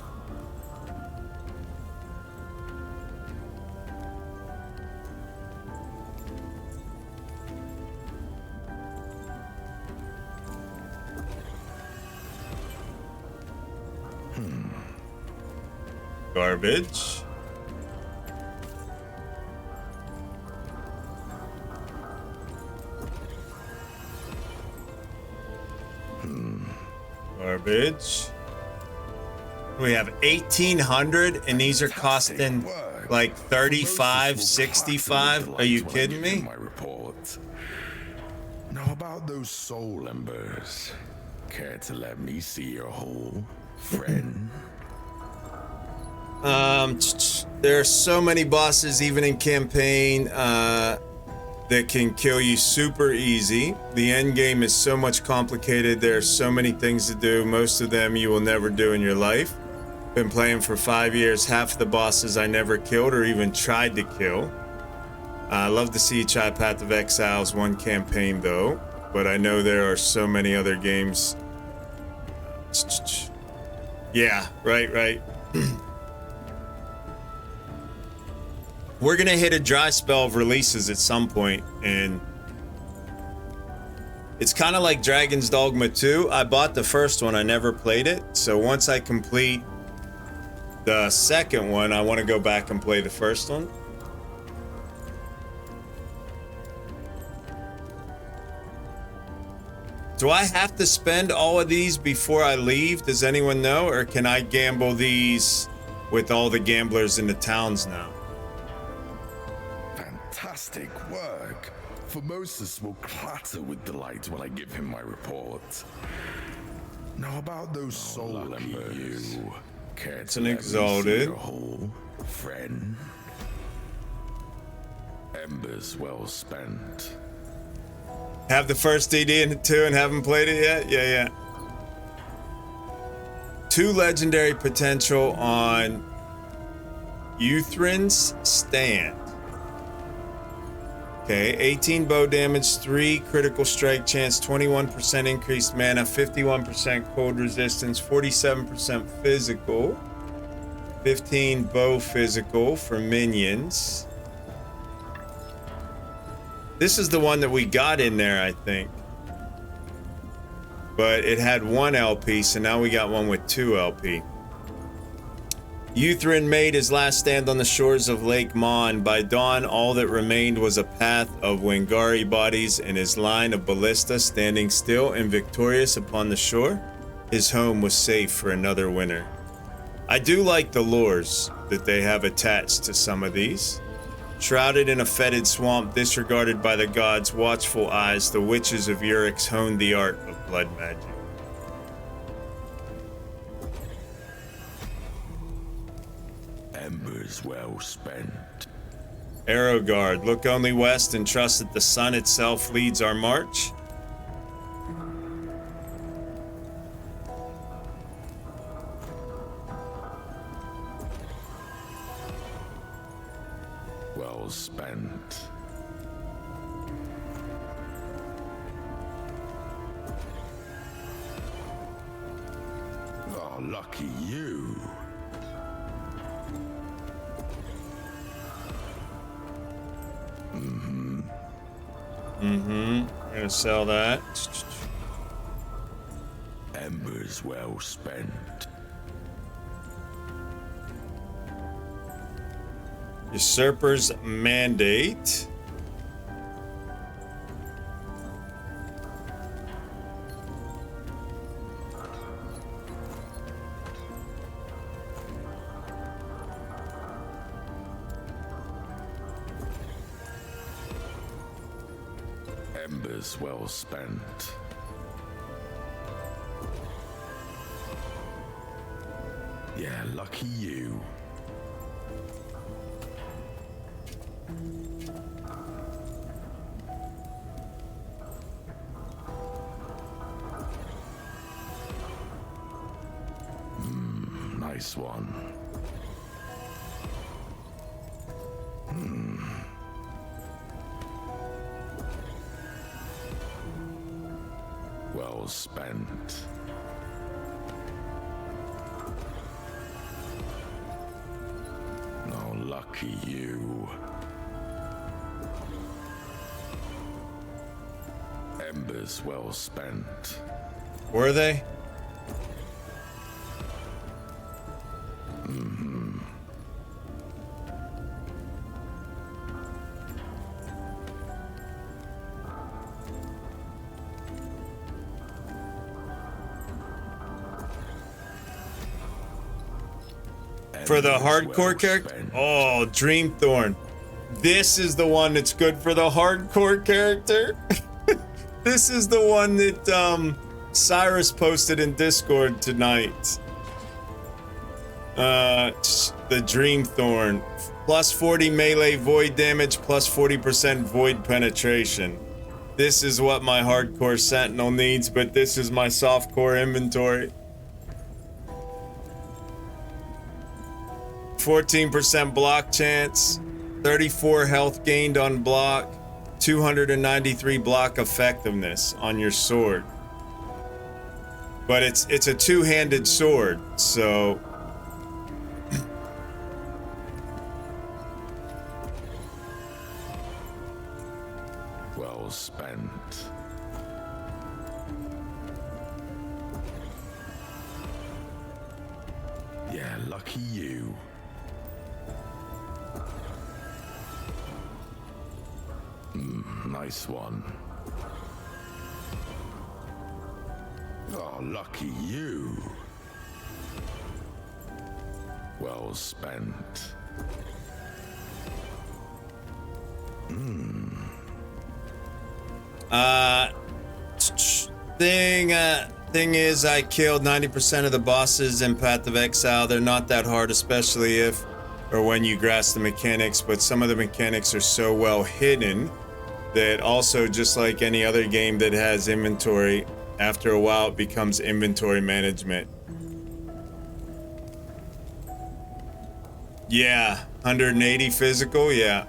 Garbage. Garbage. We have 1,800 and these are costing like 35, 65. Are you kidding me? My report. Now about those soul embers. Care to let me see your hole, friend? There are so many bosses, even in campaign, that can kill you super easy. The end game is so much complicated. There are so many things to do. Most of them you will never do in your life. Been playing for 5 years. Half the bosses I never killed or even tried to kill. I love to see try Path of Exiles one campaign though, but I know there are so many other games. Yeah, right. We're gonna hit a dry spell of releases at some point, and it's kind of like Dragon's Dogma 2. I bought the first one, I never played it, so once I complete the second one, I want to go back and play the first one. Do I have to spend all of these before I leave? Does anyone know? Or can I gamble these with all the gamblers in the towns now? Fantastic work. Formosus will clatter with delight when I give him my report. Now about those soul embers. Care It's to an let me exalted. see your hole, friend? Embers well spent. Have the first DD in it too and haven't played it yet? Yeah. 2 legendary potential on Uthrin's Stand. Okay, 18 bow damage, 3 critical strike chance, 21% increased mana, 51% cold resistance, 47% physical, 15 bow physical for minions. This is the one that we got in there, I think. But it had 1 LP, so now we got one with 2 LP. Uthrin made his last stand on the shores of Lake Mon. By dawn, all that remained was a path of Wingari bodies and his line of ballista standing still and victorious upon the shore. His home was safe for another winter. I do like the lures that they have attached to some of these. Shrouded in a fetid swamp, disregarded by the gods' watchful eyes, the witches of Urix honed the art of blood magic. Embers well spent. Arrow Guard, look only west and trust that the sun itself leads our march. Well spent. Oh, lucky you. I'm gonna sell that. Embers well spent. Usurper's Mandate. Embers well spent. Yeah, lucky you. Nice one. Well spent. No, lucky you. Embers well spent. Were they? For the hardcore character? Oh, Dreamthorn. This is the one that's good for the hardcore character. This is the one that Cyrus posted in Discord tonight. The Dreamthorn. Plus 40 melee void damage, plus 40% void penetration. This is what my hardcore sentinel needs, but this is my softcore inventory. 14% block chance, 34 health gained on block, 293 block effectiveness on your sword. But it's a two-handed sword, so well spent. Yeah, lucky you. Nice one. Oh, lucky you. Well spent. Thing is, I killed 90% of the bosses in Path of Exile. They're not that hard, especially if or when you grasp the mechanics, but some of the mechanics are so well hidden that also, just like any other game that has inventory, after a while it becomes inventory management. Yeah, 180 physical, yeah.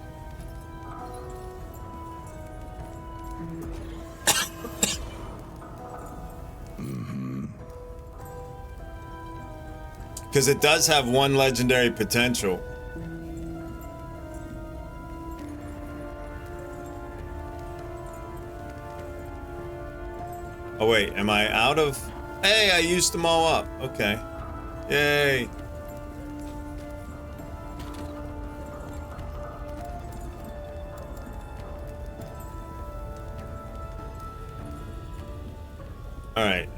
Because it does have one legendary potential. Oh wait, am I out of... Hey, I used them all up. Okay. Yay. Alright,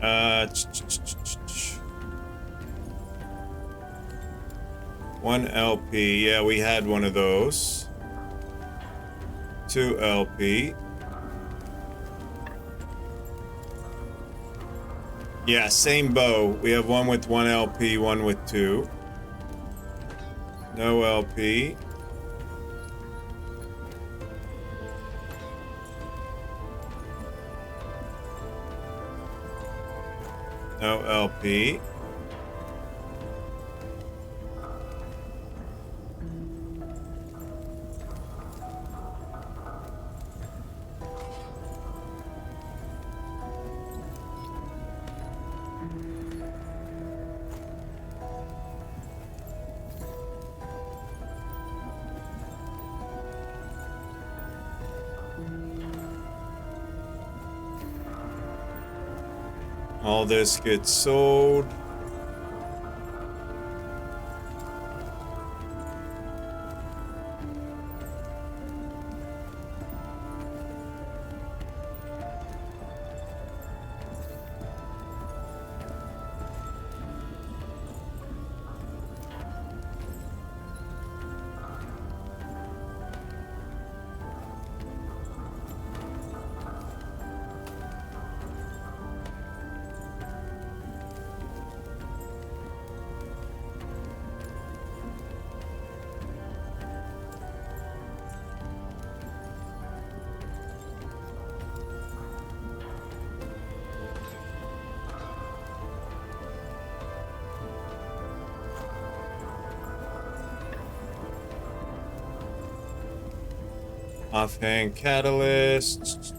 1 LP. Yeah, we had one of those. 2 LP. Yeah, same bow. We have one with 1 LP, one with 2. No LP. No LP. All this gets sold. Offhand catalyst.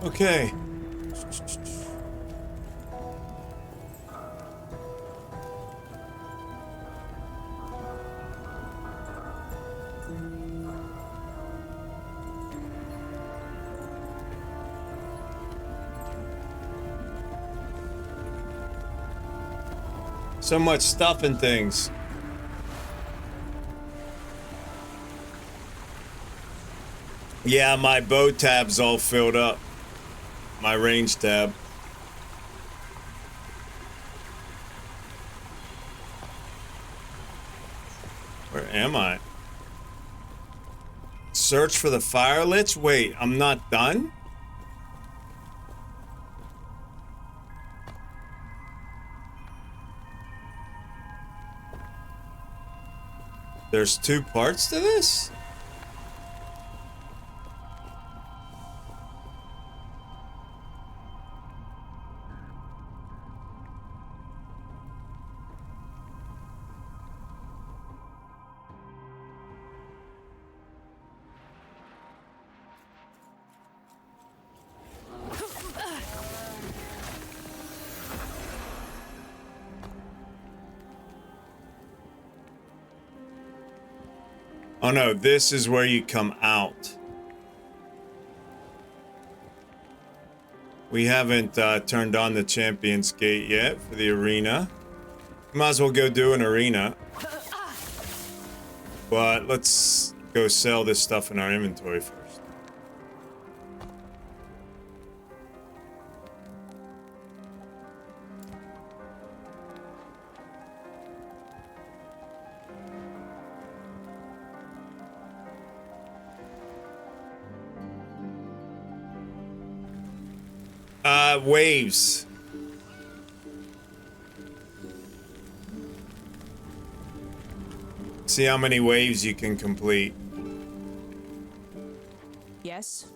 Okay. So much stuff and things. Yeah, my bow tab's all filled up. My range tab. Where am I? Search for the fire lich? Wait, I'm not done? There's 2 parts to this? Oh no, this is where you come out. We haven't turned on the Champion's Gate yet for the arena. Might as well go do an arena. But let's go sell this stuff in our inventory first. Waves. See how many waves you can complete. Yes.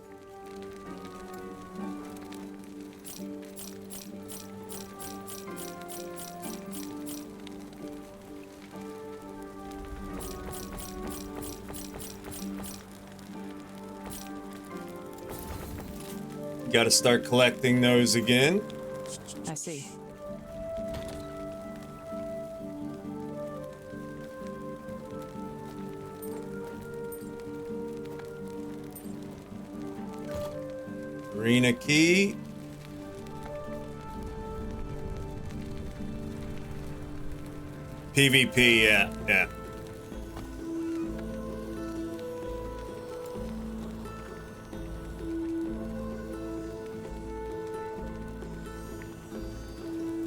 got to start collecting those again. I see. Arena key. PvP, yeah.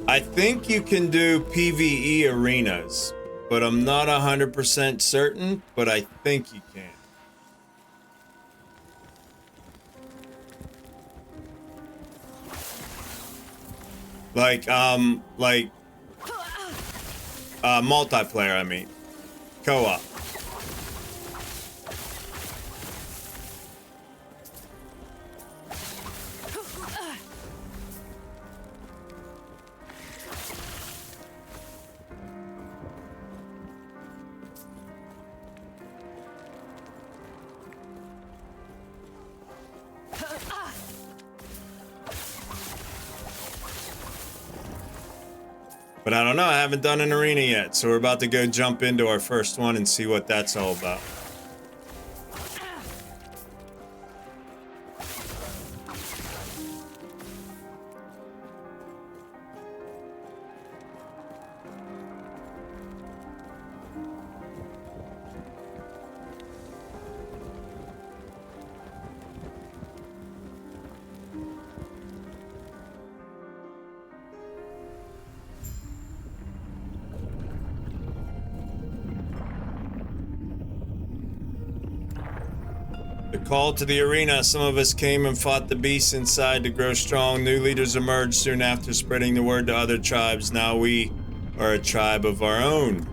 I think you can do PvE arenas, but I'm not 100% certain, but I think you can. Like multiplayer, I mean. Co-op. But I don't know, I haven't done an arena yet, so we're about to go jump into our first one and see what that's all about. Call to the arena. Some of us came and fought the beasts inside to grow strong. New leaders emerged soon after, spreading the word to other tribes. Now we are a tribe of our own.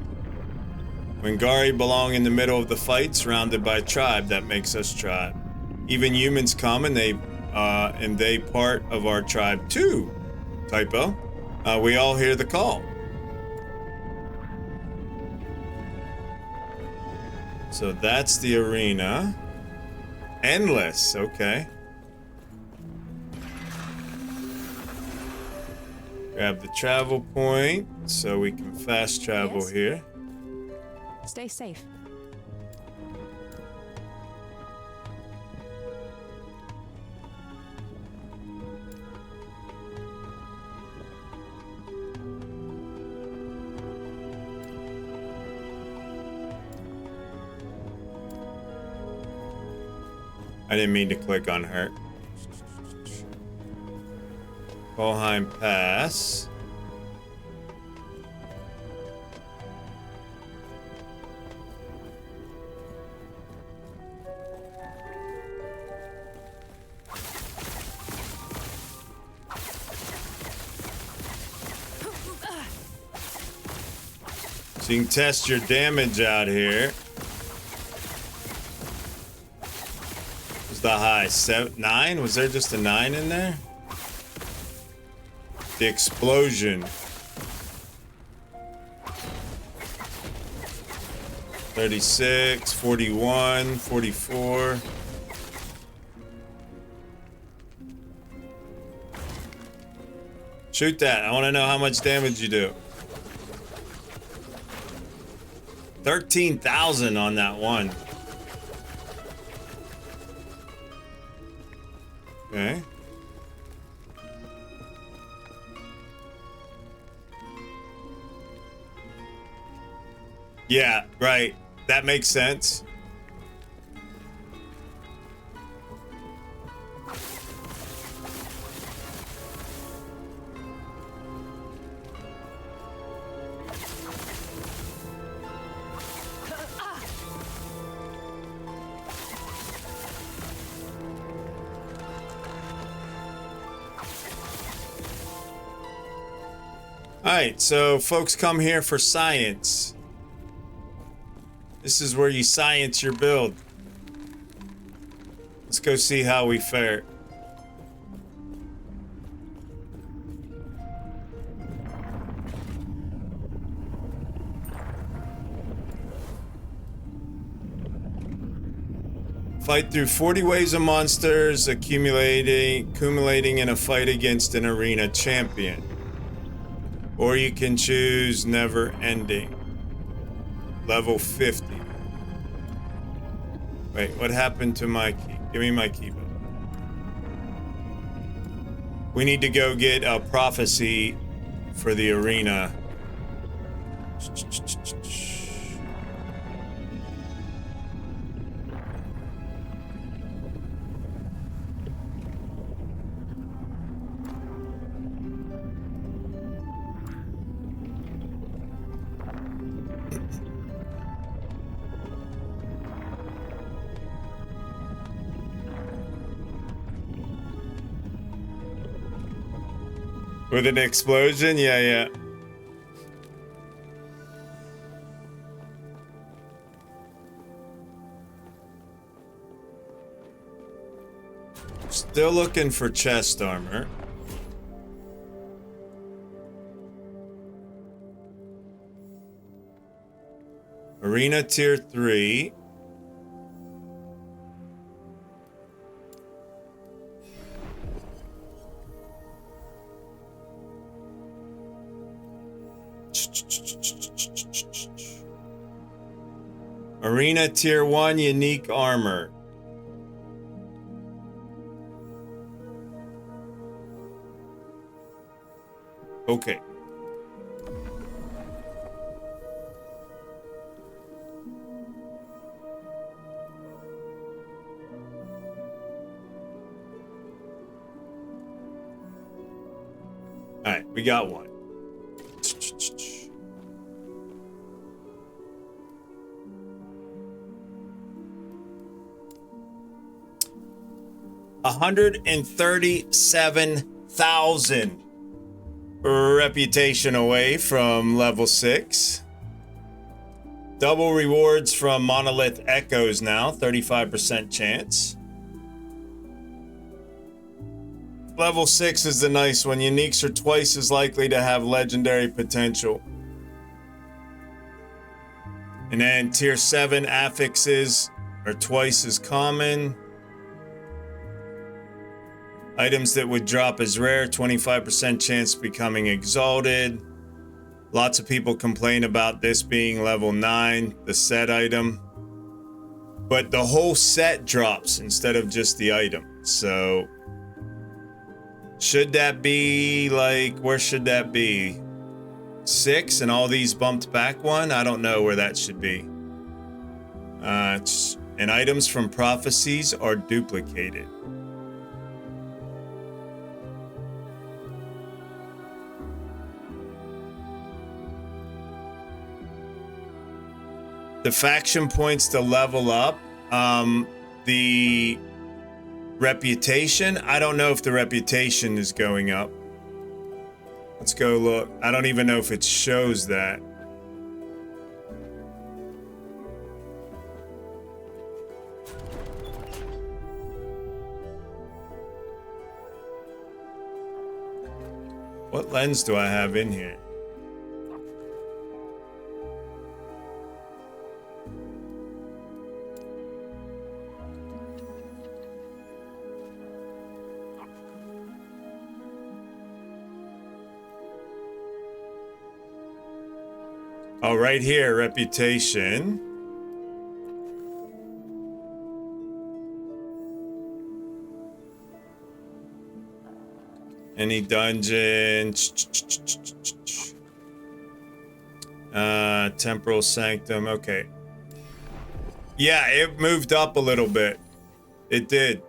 Wingari belong in the middle of the fight, surrounded by tribe. That makes us tribe. Even humans come and they part of our tribe too. Typo. We all hear the call. So that's the arena. Endless, okay. Grab the travel point so we can fast travel Yes? here. Stay safe. I didn't mean to click on her. Valheim Pass. So you can test your damage out here. The high 9? Was there just a 9 in there? The explosion. 36, 41, 44. Shoot that. I want to know how much damage you do. 13,000 on that one. Okay. Yeah, right. That makes sense. Alright, so folks come here for science. This is where you science your build. Let's go see how we fare. Fight through 40 waves of monsters, accumulating in a fight against an arena champion. Or you can choose never ending. Level 50. Wait, what happened to my key? Give me my key. We need to go get a prophecy for the arena. With an explosion? Yeah, yeah. Still looking for chest armor. Arena tier 3. Arena tier 1 unique armor. Okay. All right, we got one. $137,000 reputation away from level 6. Double rewards from Monolith Echoes now, 35% chance. Level 6 is the nice one. Uniques are twice as likely to have legendary potential. And then tier 7 affixes are twice as common. Items that would drop as rare, 25% chance of becoming exalted. Lots of people complain about this being level 9, the set item. But the whole set drops instead of just the item. So, should that be like, where should that be? 6 and all these bumped back 1? I don't know where that should be. And items from prophecies are duplicated. The faction points to level up. The reputation, I don't know if the reputation is going up. Let's go look. I don't even know if it shows that. What lens do I have in here? Oh, right here, reputation. Any dungeon. Temporal Sanctum. Okay. Yeah, it moved up a little bit. It did.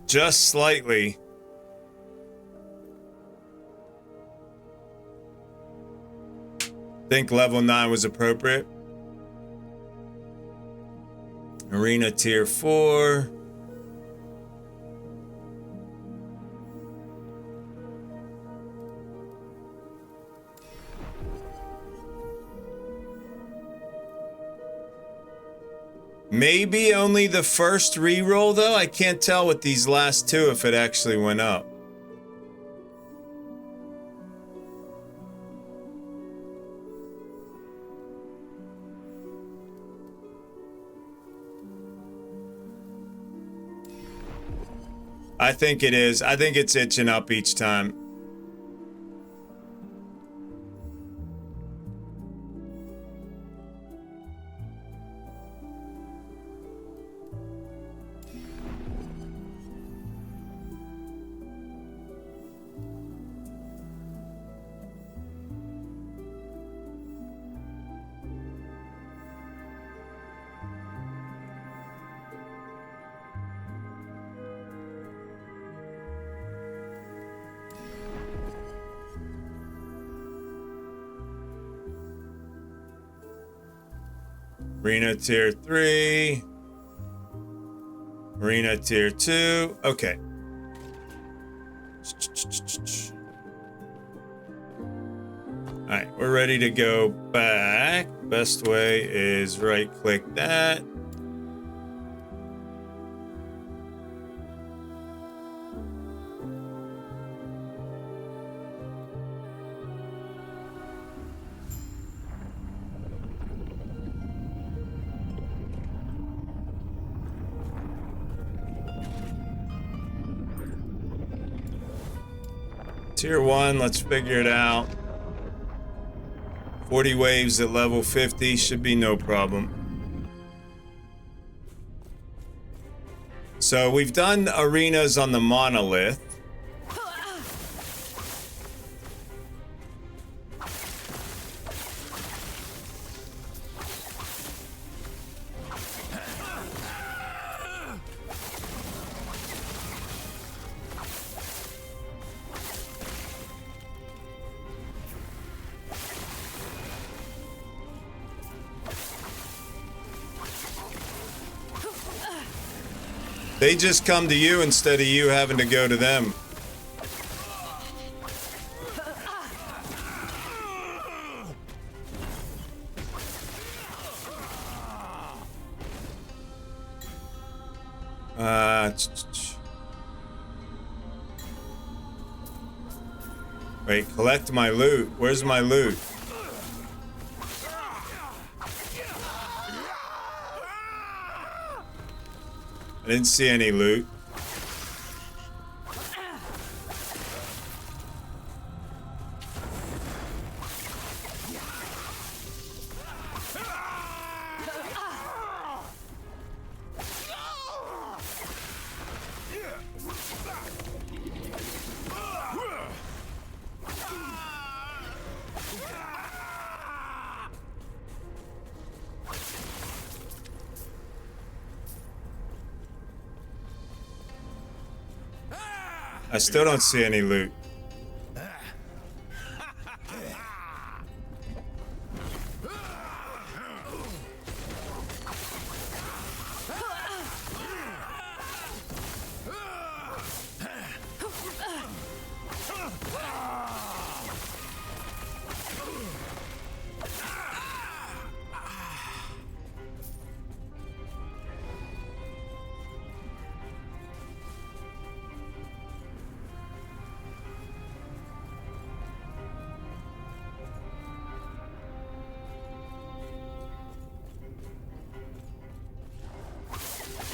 Just slightly. Think level 9 was appropriate. Arena tier 4. Maybe only the first reroll, though. I can't tell with these last two if it actually went up. I think it is. I think it's itching up each time. Arena tier 3. Arena tier 2. Okay. Alright, we're ready to go back. Best way is right click that. Tier 1, let's figure it out. 40 waves at level 50 should be no problem. So we've done arenas on the monolith. They just come to you instead of you having to go to them. Wait, collect my loot. Where's my loot? I didn't see any loot. I still don't see any loot.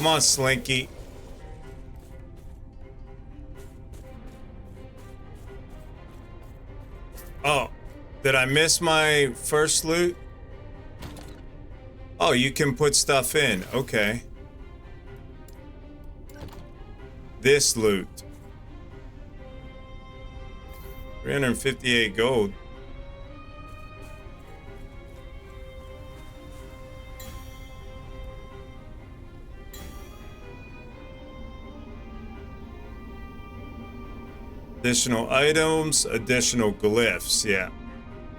Come on, Slinky. Oh, did I miss my first loot? Oh, you can put stuff in. Okay. This loot. 358 gold. Additional items, additional glyphs, yeah.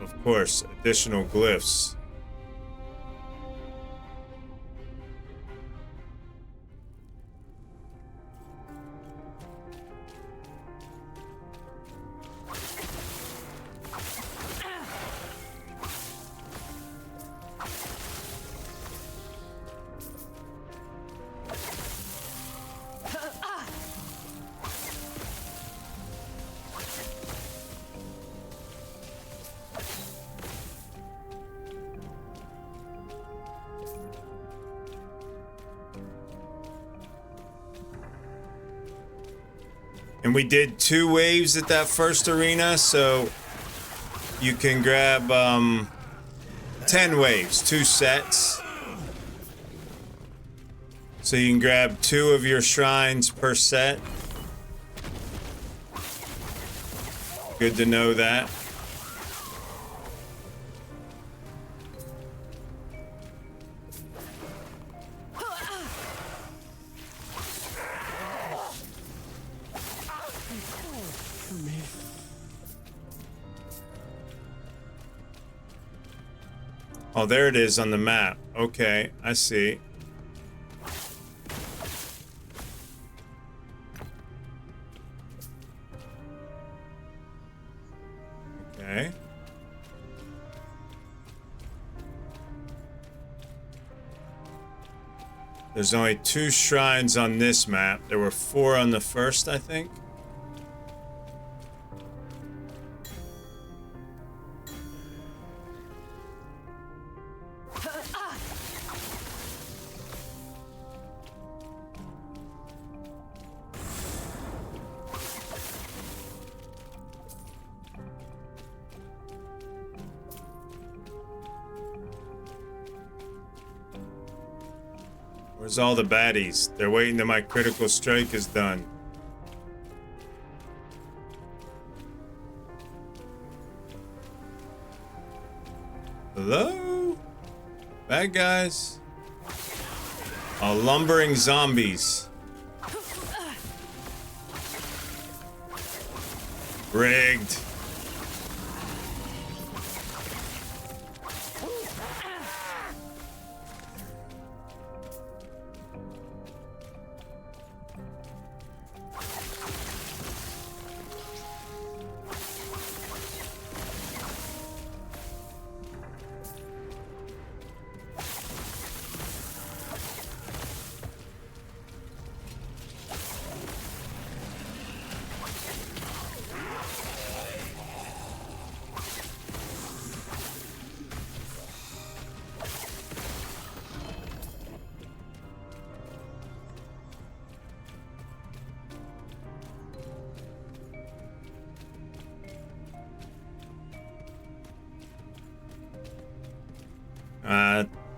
Of course, additional glyphs. And we did 2 waves at that first arena, so you can grab 10 waves, 2 sets. So you can grab 2 of your shrines per set. Good to know that. Oh, there it is on the map. Okay, I see. Okay. There's only 2 shrines on this map. There were 4 on the first, I think. Where's all the baddies? They're waiting till my critical strike is done. Hello? Bad guys? Oh, lumbering zombies. Rigged.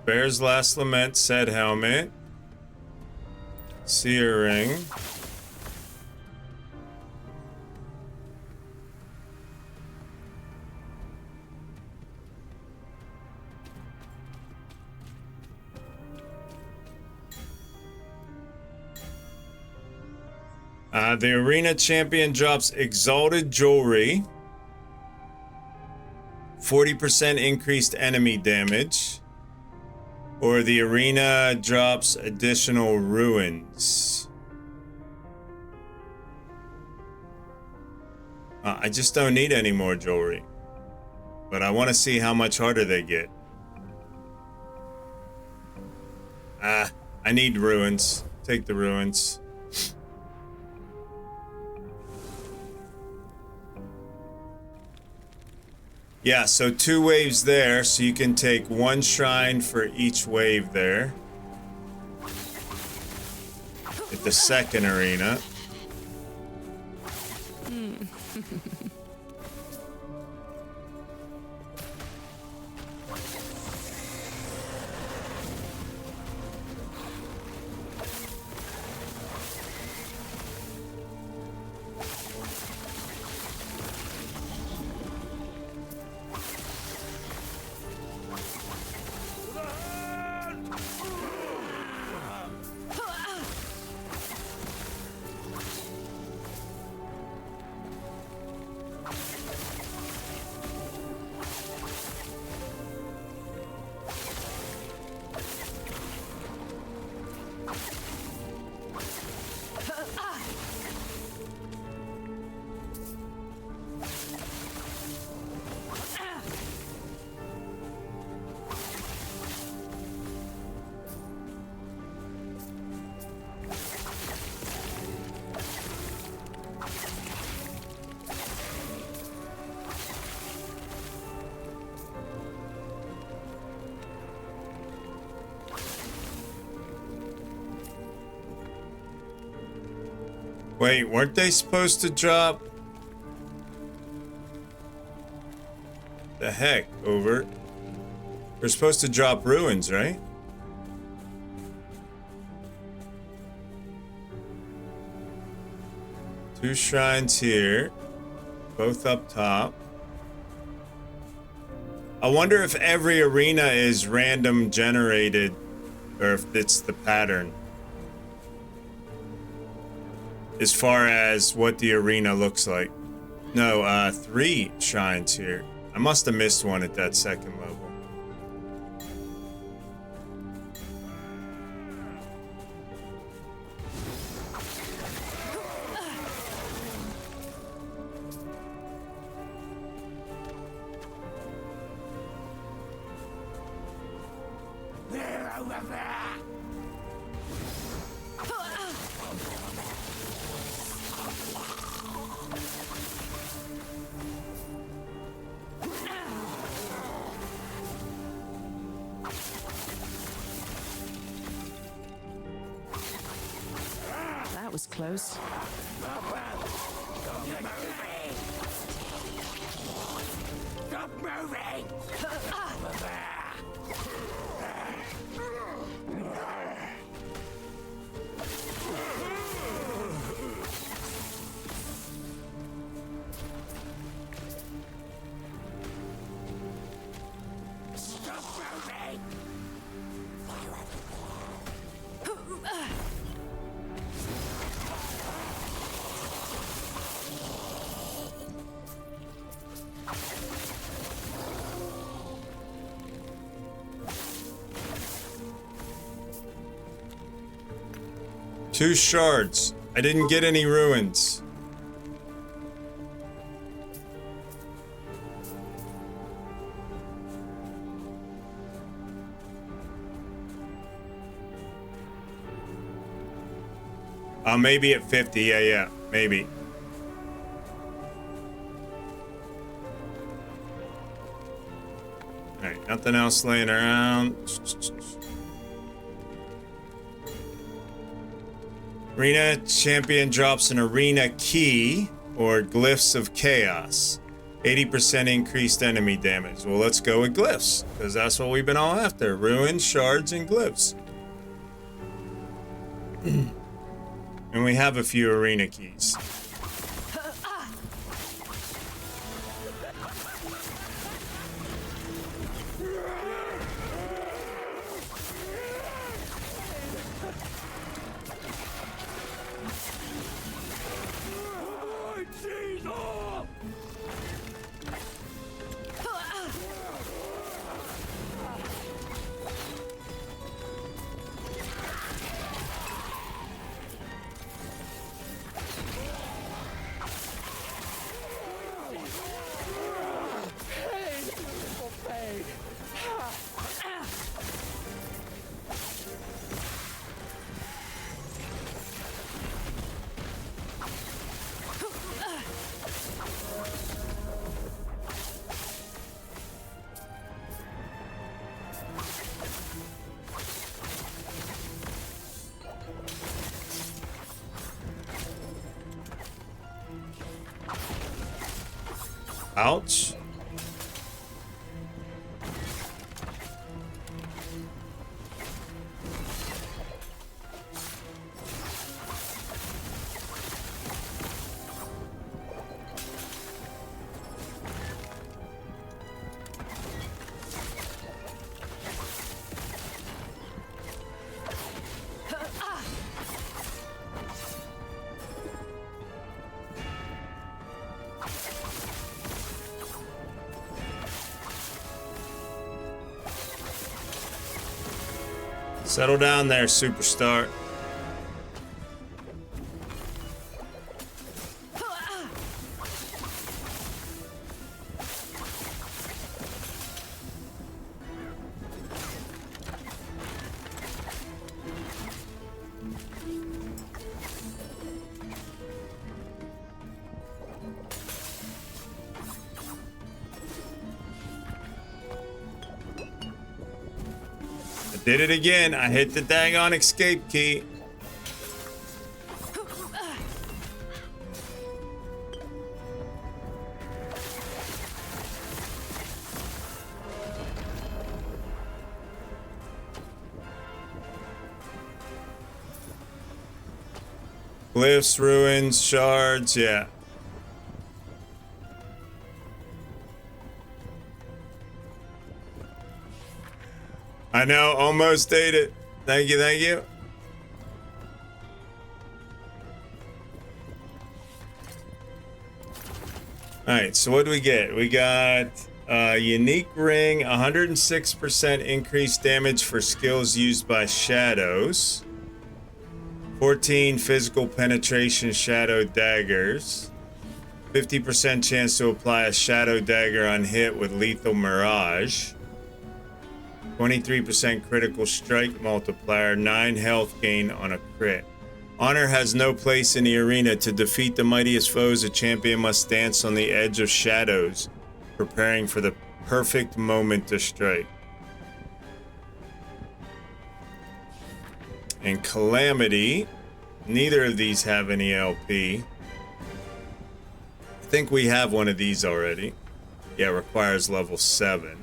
Bear's Last Lament, said helmet. Seer ring. The arena champion drops exalted jewelry. 40% increased enemy damage. Or the arena drops additional ruins. I just don't need any more jewelry. But I want to see how much harder they get. I need ruins. Take the ruins. Yeah, so 2 waves there, so you can take 1 shrine for each wave there. At the second arena. Wait, weren't they supposed to drop? The heck, over. They're supposed to drop ruins, right? Two shrines here, both up top. I wonder if every arena is random generated or if it's the pattern as far as what the arena looks like. No, 3 shrines here. I must have missed one at that second level. They're over there. That was close. Stop moving! Over there! Stop moving! Two shards. I didn't get any ruins. Maybe at 50. Yeah, maybe. All right, nothing else laying around. Arena champion drops an arena key or glyphs of chaos. 80% increased enemy damage. Well, let's go with glyphs because that's what we've been all after. Ruins, shards, and glyphs. And we have a few arena keys. Ouch. Settle down there, superstar. Did it again. I hit the daggone escape key. Glyphs, ruins, shards, yeah. I know, almost ate it. Thank you, thank you. Alright, so what do we get? We got a unique ring, 106% increased damage for skills used by shadows. 14 physical penetration shadow daggers. 50% chance to apply a shadow dagger on hit with lethal mirage. 23% critical strike multiplier, 9 health gain on a crit. Honor has no place in the arena. To defeat the mightiest foes, a champion must dance on the edge of shadows, preparing for the perfect moment to strike. And Calamity, neither of these have any LP. I think we have one of these already. Yeah, requires level 7.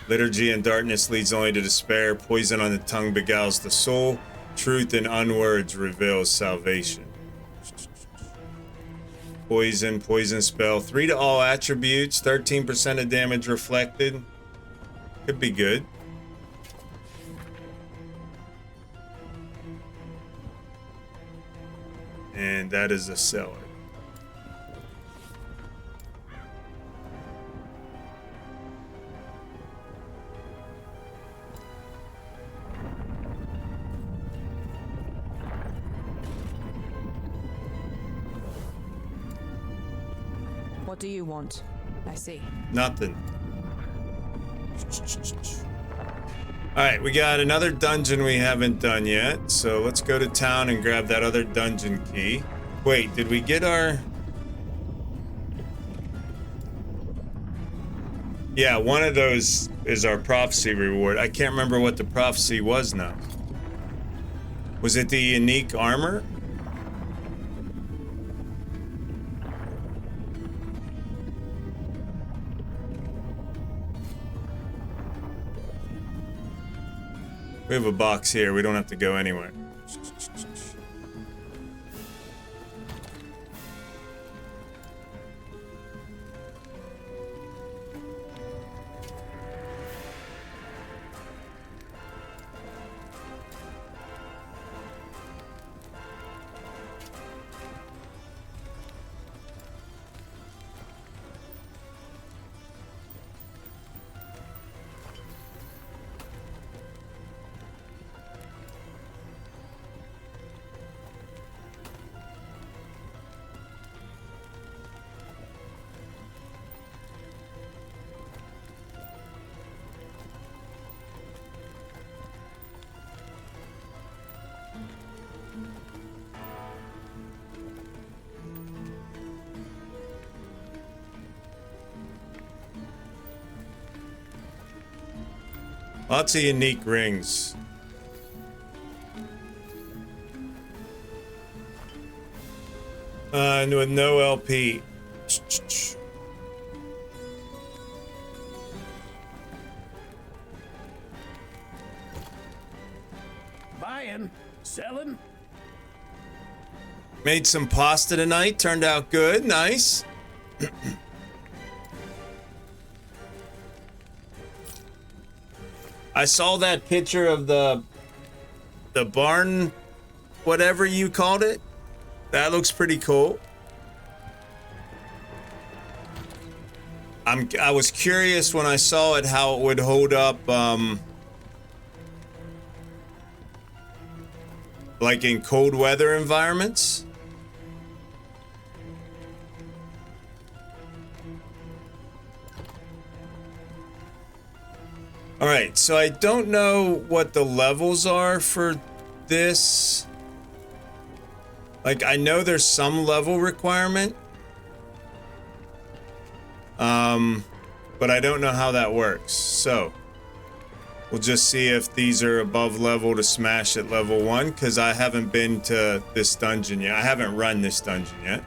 Liturgy and darkness leads only to despair. Poison on the tongue beguiles the soul. Truth in unwords reveals salvation. Poison, poison spell. 3 to all attributes. 13% of damage reflected. Could be good. And that is a seller. What do you want? I see. Nothing. Alright, we got another dungeon we haven't done yet. So let's go to town and grab that other dungeon key. Wait, did we get our... Yeah, one of those is our prophecy reward. I can't remember what the prophecy was now. Was it the unique armor? We have a box here. We don't have to go anywhere. Lots of unique rings. And with no LP. Buying, selling. Made some pasta tonight. Turned out good. Nice. I saw that picture of the barn, whatever you called it. That looks pretty cool. I was curious when I saw it how it would hold up, like in cold weather environments. All right, so I don't know what the levels are for this. Like, I know there's some level requirement. But I don't know how that works. So, we'll just see if these are above level to smash at level 1, because I haven't been to this dungeon yet. I haven't run this dungeon yet.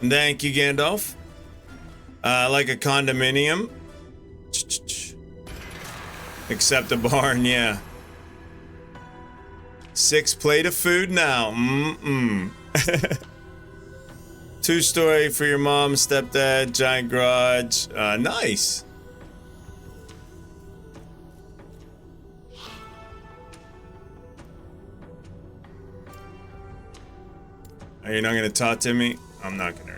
Thank you, Gandalf. Like a condominium. Except a barn, yeah. 6 plate of food now. Two-story for your mom, stepdad, giant garage. Nice. Are you not going to talk to me? I'm not going to read.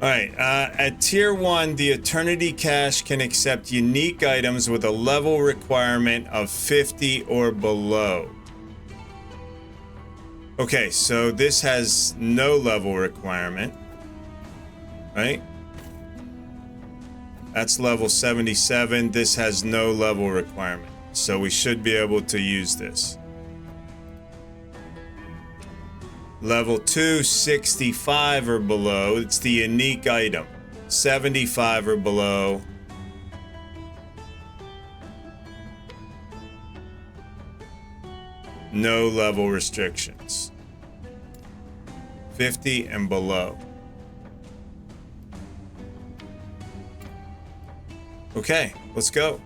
Alright, at tier 1, the Eternity Cache can accept unique items with a level requirement of 50 or below. Okay, so this has no level requirement, right? That's level 77. This has no level requirement, so we should be able to use this. Level 2, 65 or below. It's the unique item. 75 or below. No level restrictions. 50 and below. Okay, let's go.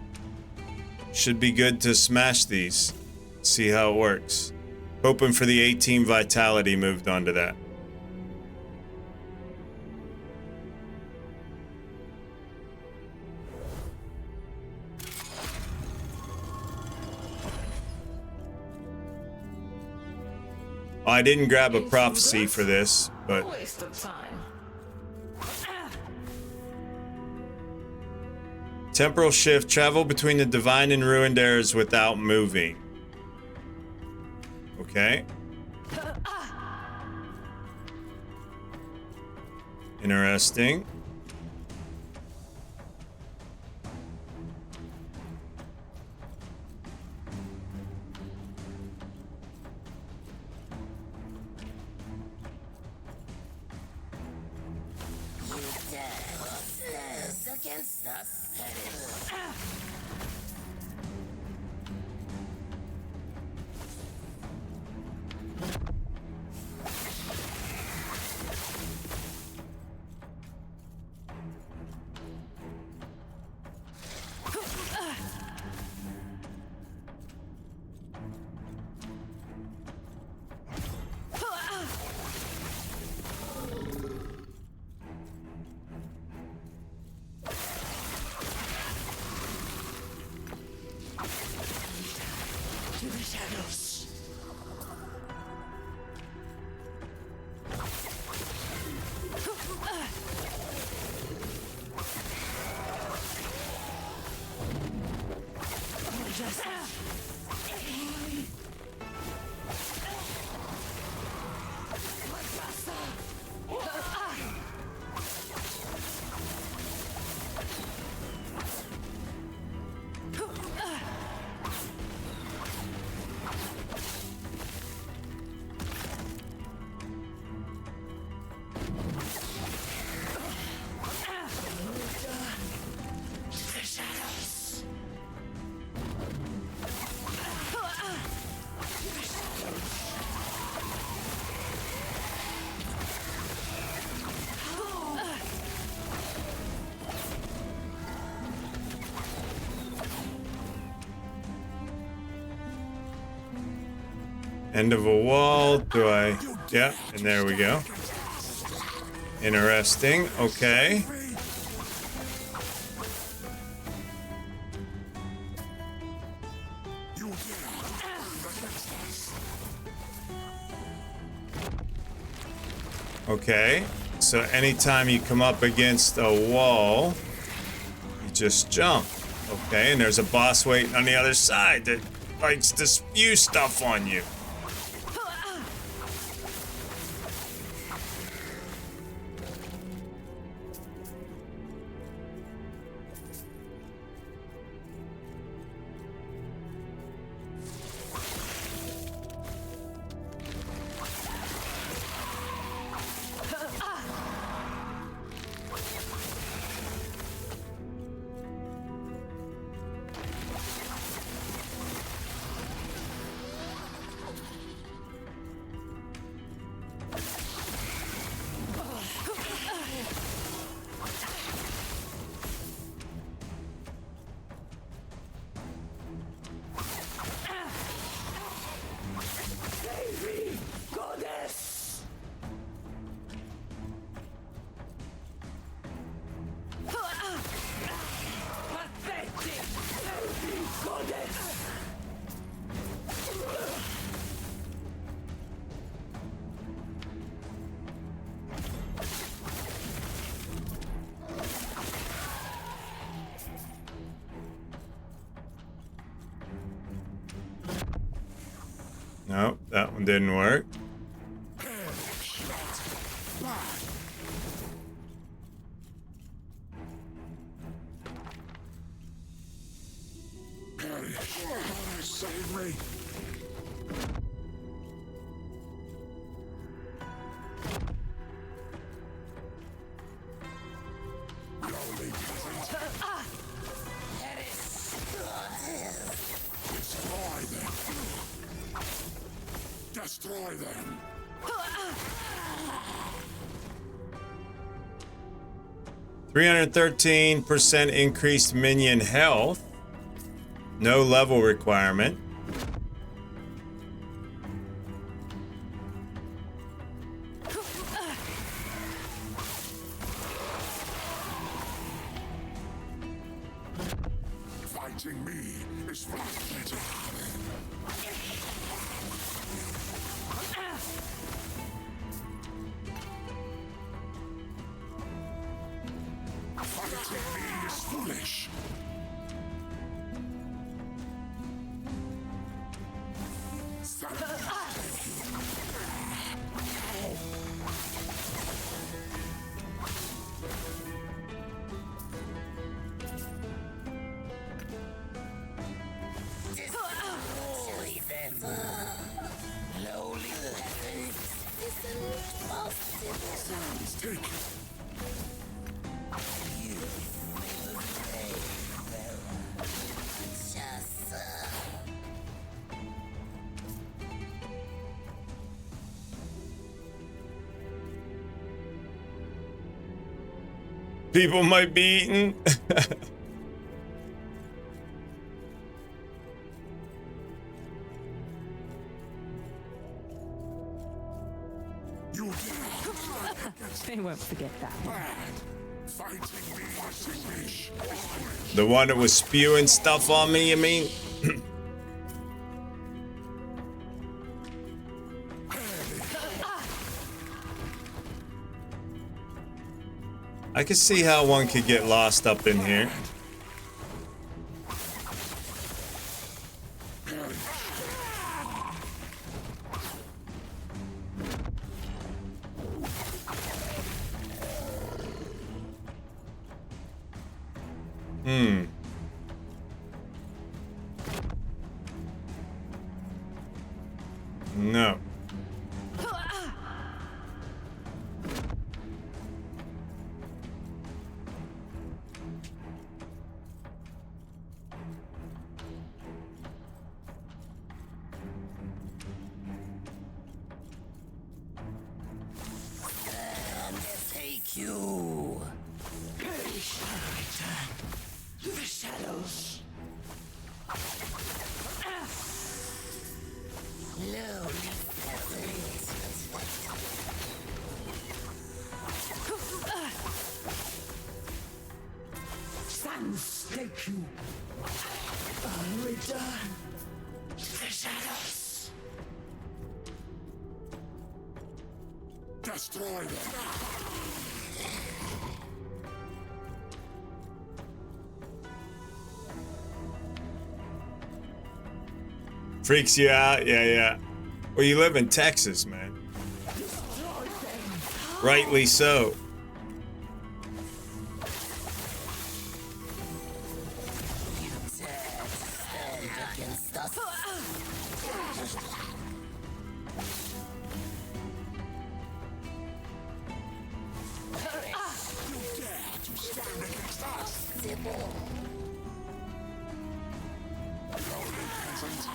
Should be good to smash these. See how it works. Hoping for the 18 vitality moved onto that. Oh, I didn't grab a prophecy for this, but Waste of time. temporal shift, travel between the divine and ruined eras without moving. Okay. Interesting. Against us. End of a wall. Do I? Yeah, and there we go. Interesting. Okay. Okay. So anytime you come up against a wall, you just jump. Okay, and there's a boss waiting on the other side that likes to spew stuff on you. Nope, that one didn't work. Save me. Destroy them. 313% increased minion health. No level requirement. Fighting me is frustrating. Fighting me is foolish. Destroy them. Lowly peasants. Is impossible. Sounds take. You will pay them. Just People might be eaten. You They won't forget that. bad. Fighting me is foolish. The one that was spewing stuff on me, you mean? I can see how one could get lost up in here. No. take you. We shall return to the shadows. Lowly peasant. Suns take you. I'll return to the shadows. Destroy them. Freaks you out? Yeah, yeah. Well, you live in Texas, man. Rightly so. You dare stand against us? You dare to stand against us? Sybil. Lowly peasant.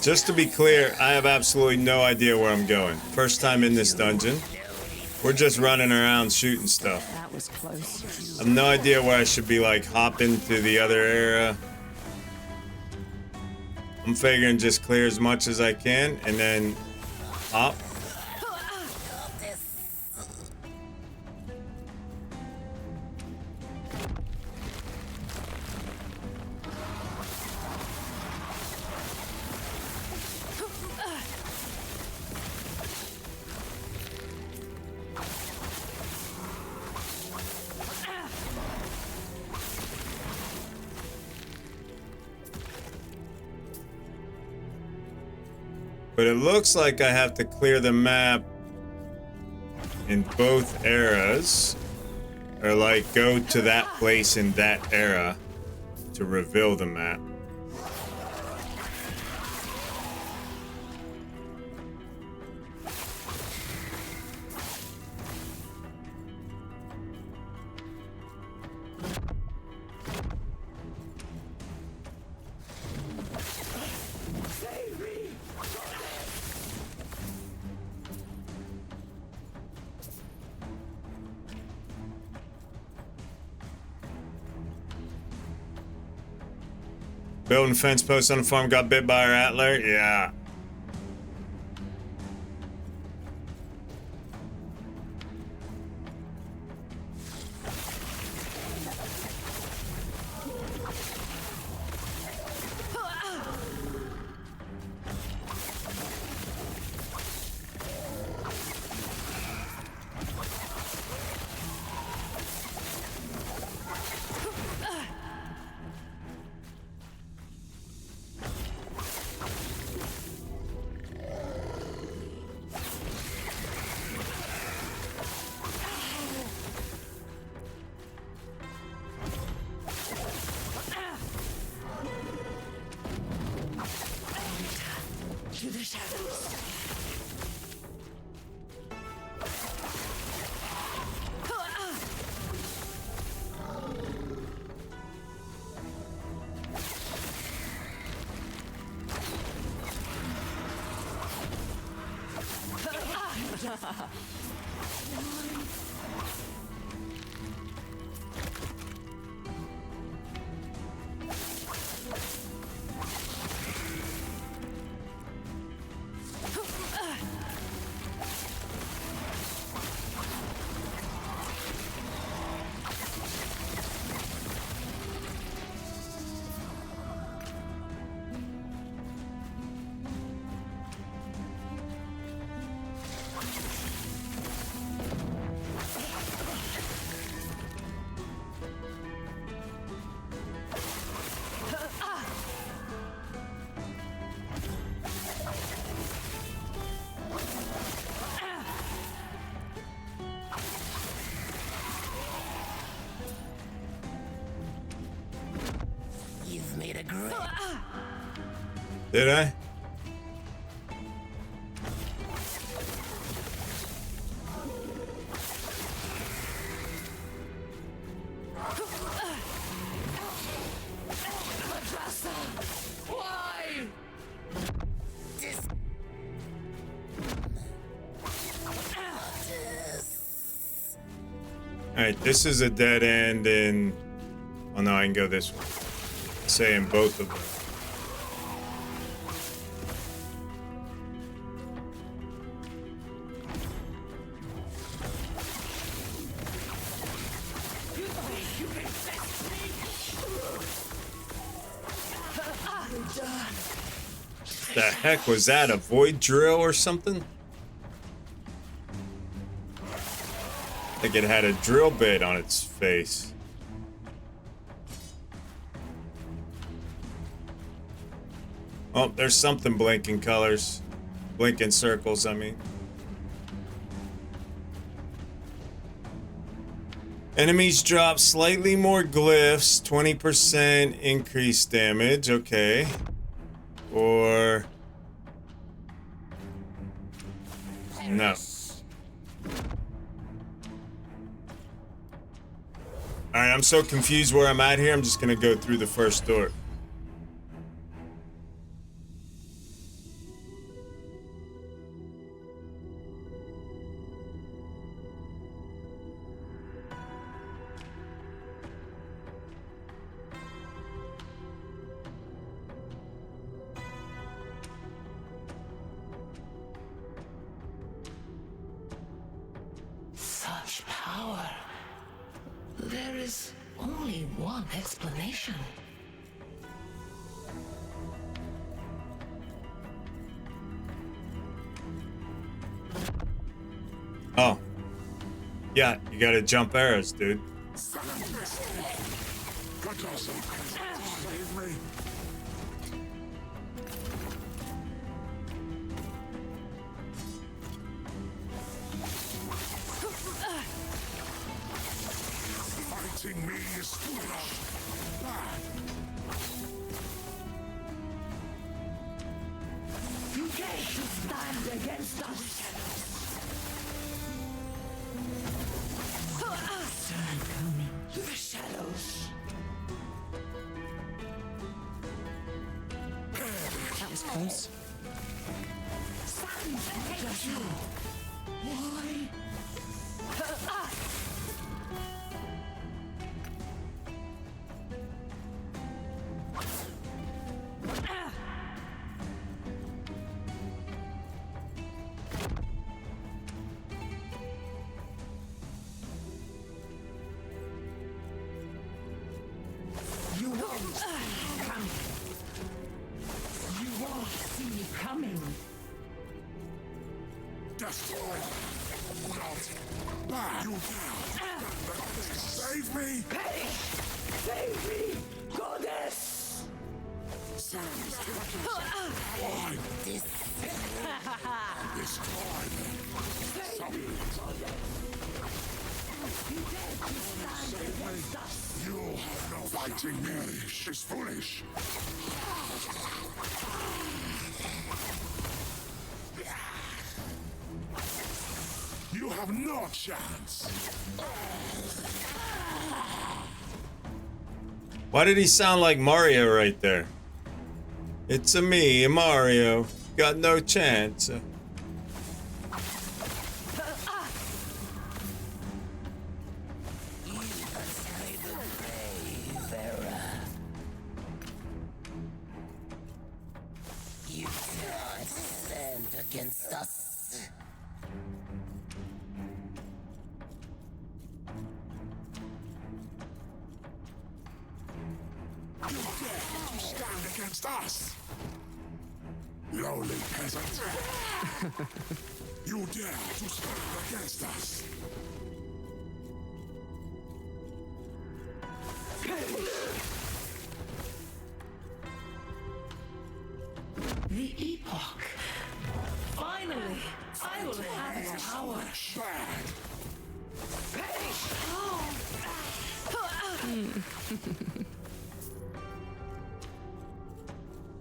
Just to be clear, I have absolutely no idea where I'm going. First time in this dungeon. We're just running around shooting stuff. That was close. I have no idea where I should be, like, hopping to the other area. I'm figuring just clear as much as I can and then hop. But it looks like I have to clear the map in both eras. Or like go to that place in that era to reveal the map. Building fence post on the farm, got bit by our antler? Yeah. To the shadows. You've made a great. Did I? Why? Alright, this is a dead end in... Oh no, I can go this way. Say in both of them. The heck was that? A void drill or something? Like it had a drill bit on its face. Oh, there's something blinking colors. Blinking circles, I mean. Enemies drop slightly more glyphs, 20% increased damage, okay. Or... No. Alright, I'm so confused where I'm at here, I'm just gonna go through the first door. Such power. There is only one explanation. Oh. Yeah, you gotta jump arrows, dude. Save me. You dare to stand against us. To the shadows. That was close. Why? You won't come. You won't see me coming. Destroy. Bad. You save me. Hey! Save me, goddess! Sans, why? Destroy them. Save me, goddess! You dare to stand against us? You have no fighting me. Is foolish. You have no chance. Why did he sound like Mario right there? It's a me, Mario. Got no chance. You cannot stand against us. You dare to stand against us? Lowly peasant. You dare to stand against us? The epoch. Finally, I will have its power. Bad.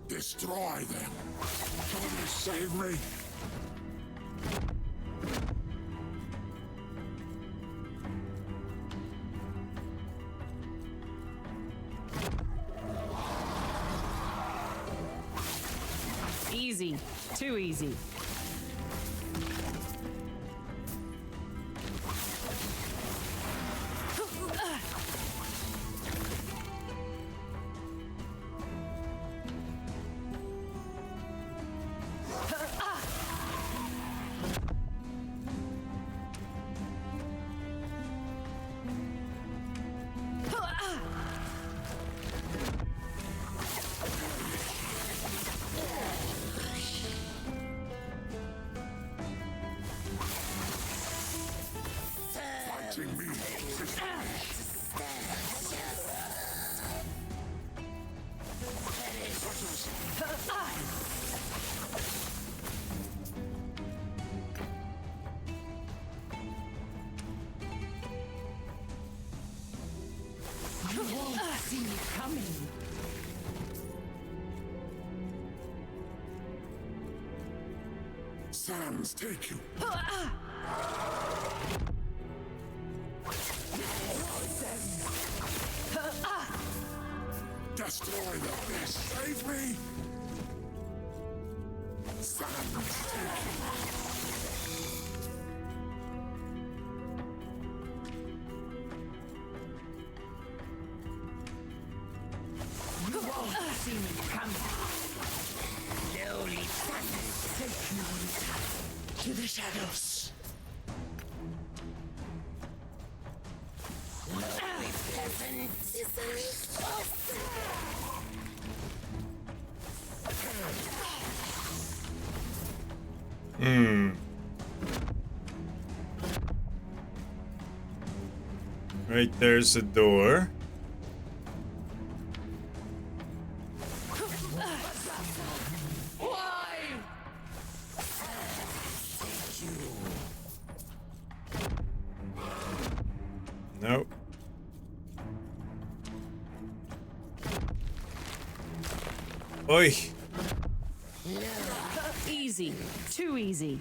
Destroy them. Can you save me? Easy. Too easy. Fighting me. You won't see me coming. Sans, take you. Destroy the fish. Save me. Sans, take you. You won't see me coming. Lowly peasants, take me to the shadows. Lowly peasants. Right there's a door. Why? Nope. Oi. Easy. Too easy.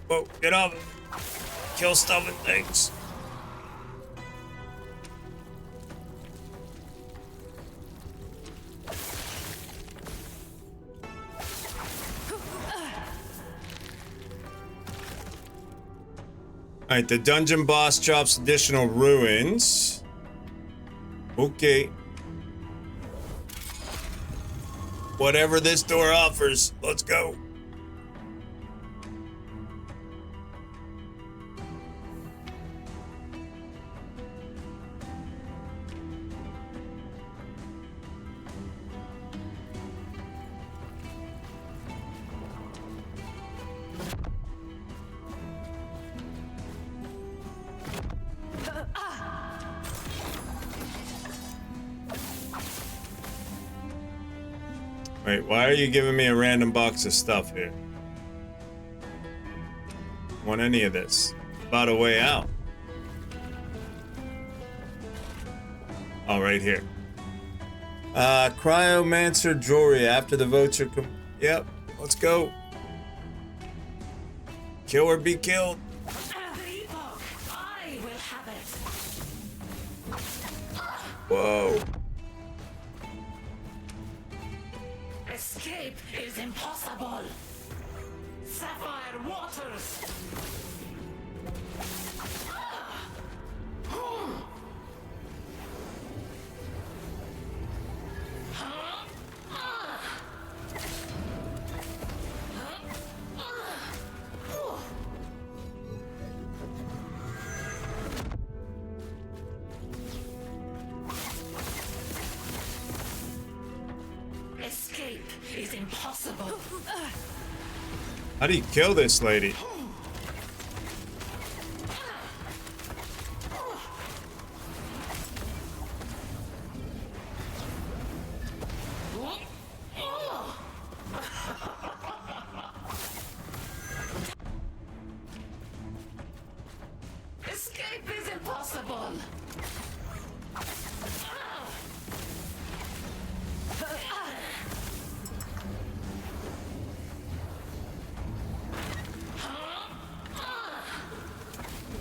Whoa, get off. Kill stuff and things. Alright, the dungeon boss drops additional ruins. Okay. Whatever this door offers, let's go. Wait, why are you giving me a random box of stuff here? Want any of this? About a way out. Oh, right here. Cryomancer jewelry after the votes are yep, let's go. Kill or be killed. I will have it. Whoa. Escape is impossible. Sapphire waters. Escape is impossible. How do you kill this lady? Escape is impossible.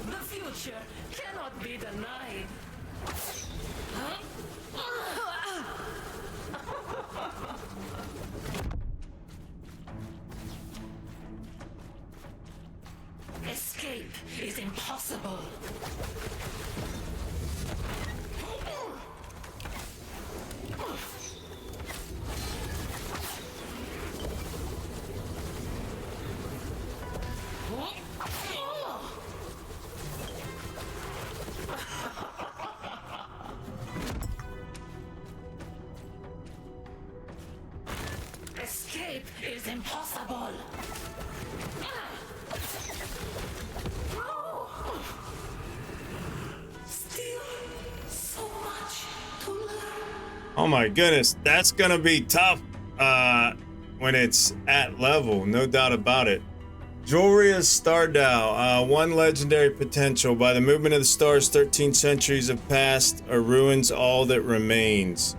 The future cannot be denied. Escape is impossible. Escape is impossible. Still so much to learn. Oh my goodness, that's gonna be tough when it's at level, no doubt about it. Jewelry of Stardow, one legendary potential. By the movement of the stars, 13 centuries have passed, or ruins all that remains.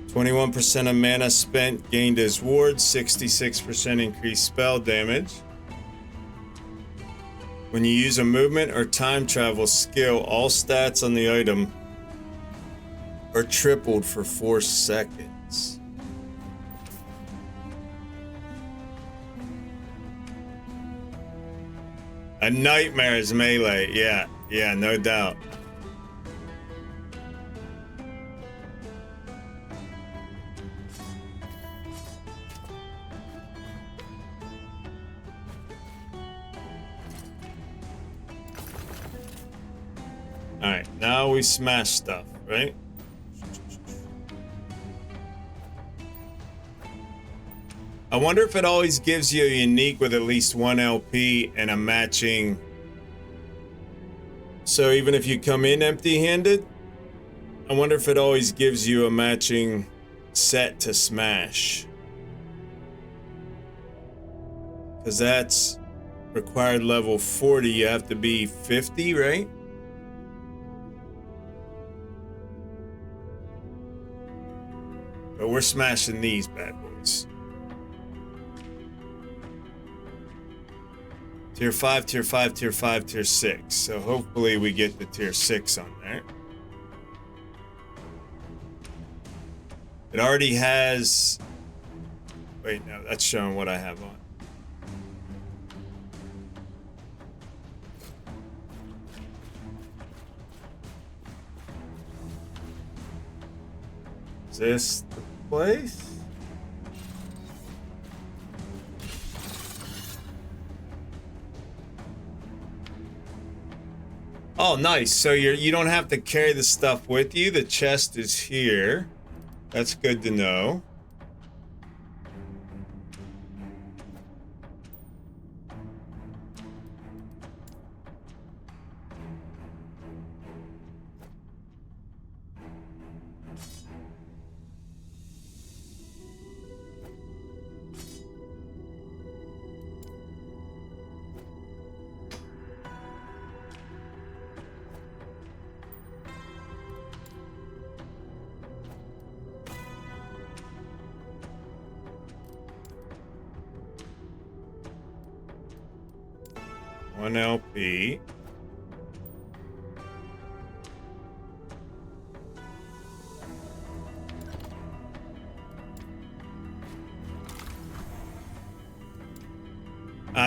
21% of mana spent gained as wards, 66% increased spell damage. When you use a movement or time travel skill, all stats on the item are tripled for 4 seconds. A nightmare's melee, yeah, no doubt. Alright, now we smash stuff, right? I wonder if it always gives you a unique with at least 1 LP and a matching. So even if you come in empty-handed, I wonder if it always gives you a matching set to smash. Because that's Required level 40, you have to be 50, right? But we're smashing these bad boys. Tier 5, Tier 5, Tier 5, Tier 6. So hopefully we get the Tier 6 on there. It already has... Wait, no, that's showing what I have on. Is this the place? Oh, nice. So you don't have to carry the stuff with you. The chest is here. That's good to know. One LP.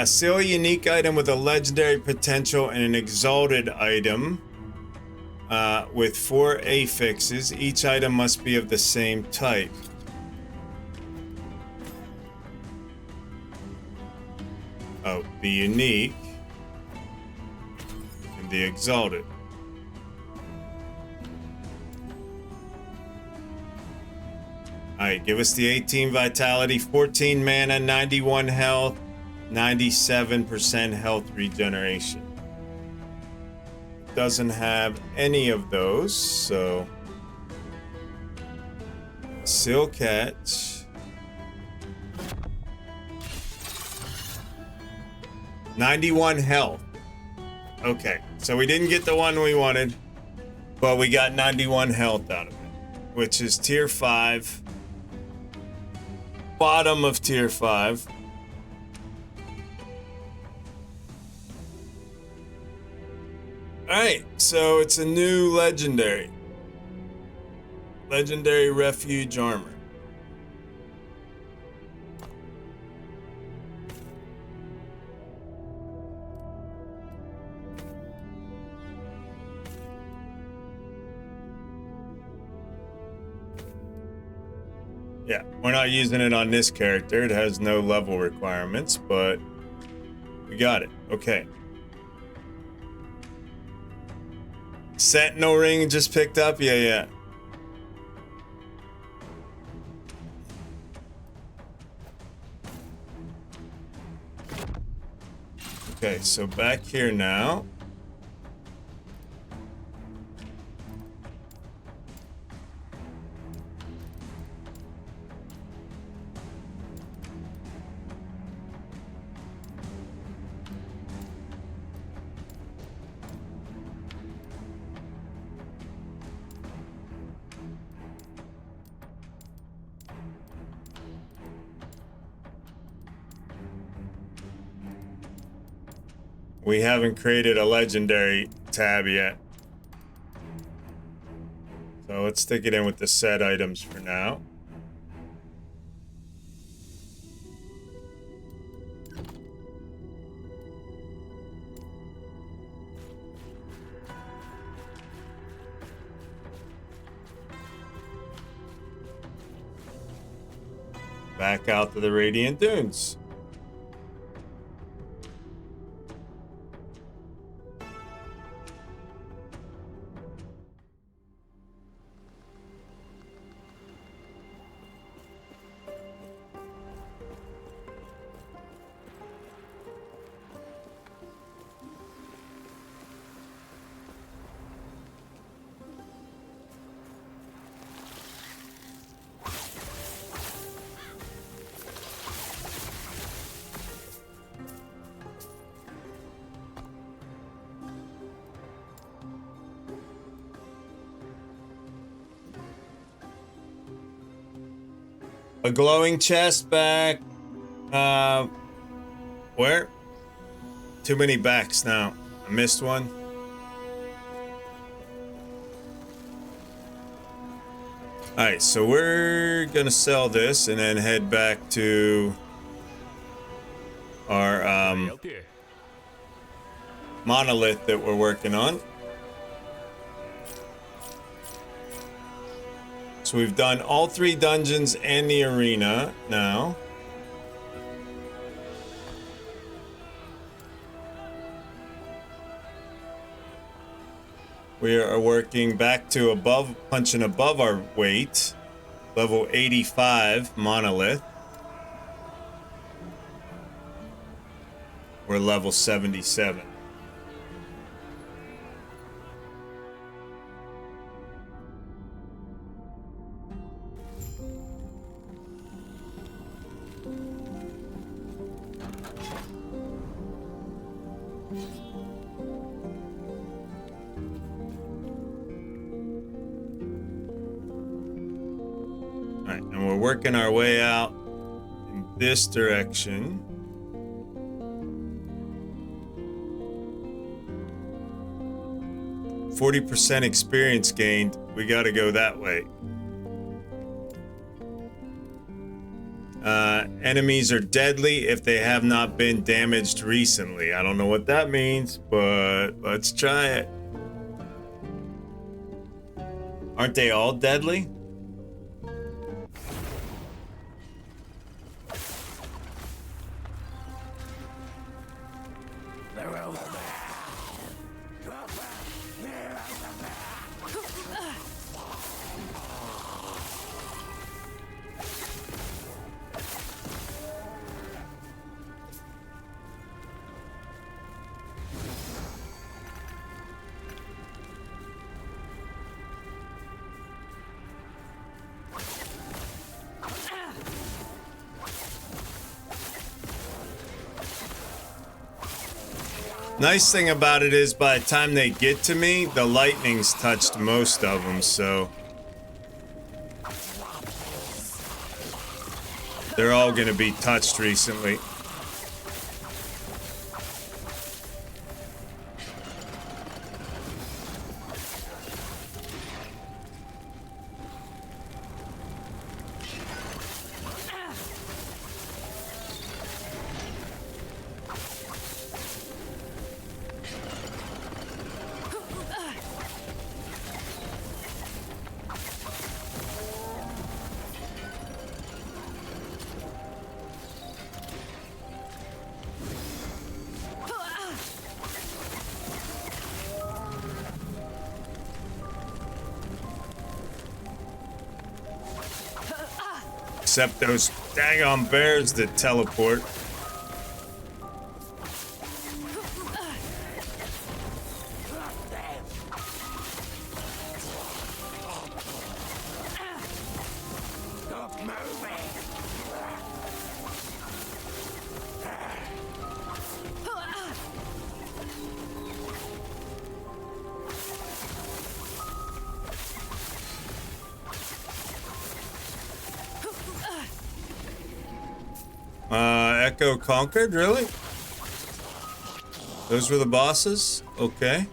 Seal a unique item with a legendary potential and an exalted item with 4 affixes. Each item must be of the same type. Oh, the unique and the exalted. Alright, give us the 18 vitality, 14 mana, 91 health, 97% health regeneration. Doesn't have any of those, so Seal Catch. 91 health. Okay, so we didn't get the one we wanted, but we got 91 health out of it, which is tier 5. Bottom of tier 5. Alright, so it's a new legendary. Legendary refuge armor. Yeah, we're not using it on this character. It has no level requirements, but we got it. Okay. Sentinel ring just picked up? Yeah. Okay, so back here now. We haven't created a legendary tab yet. So let's stick it in with the set items for now. Back out to the Radiant Dunes. A glowing chest back. Where? Too many backs now. I missed one. Alright, so we're gonna sell this and then head back to our monolith that we're working on. So we've done all 3 dungeons and the arena now. We are working back to above, punching above our weight. Level 85 monolith. We're level 77. Alright, and we're working our way out in this direction. %40 experience gained. We gotta go that way. Enemies are deadly if they have not been damaged recently. I don't know what that means, but let's try it. Aren't they all deadly? Nice thing about it is by the time they get to me, the lightning's touched most of them, so they're all gonna be touched recently. Except those daggone bears that teleport. Echo conquered, really? Those were the bosses? Okay.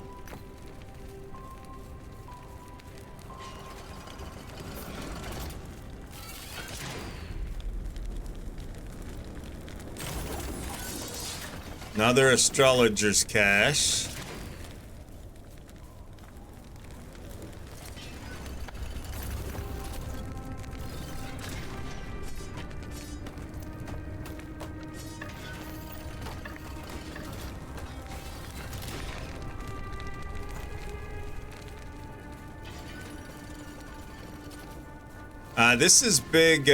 Another astrologer's cache. This is big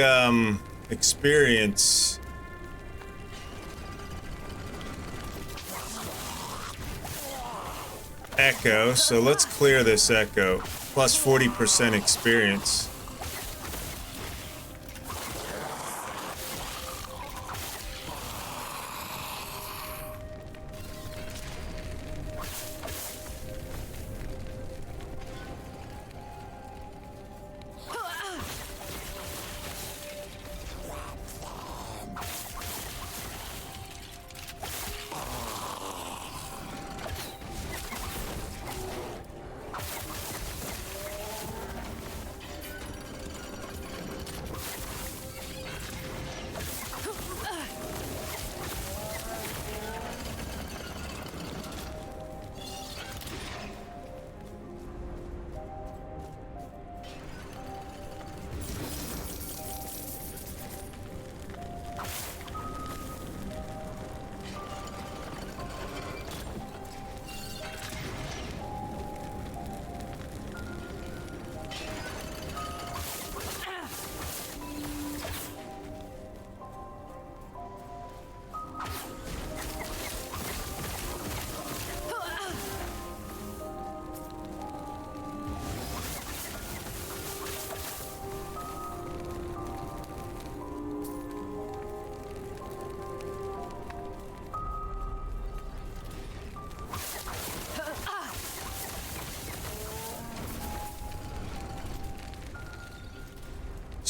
experience. Echo, so let's clear this echo. Plus 40% experience.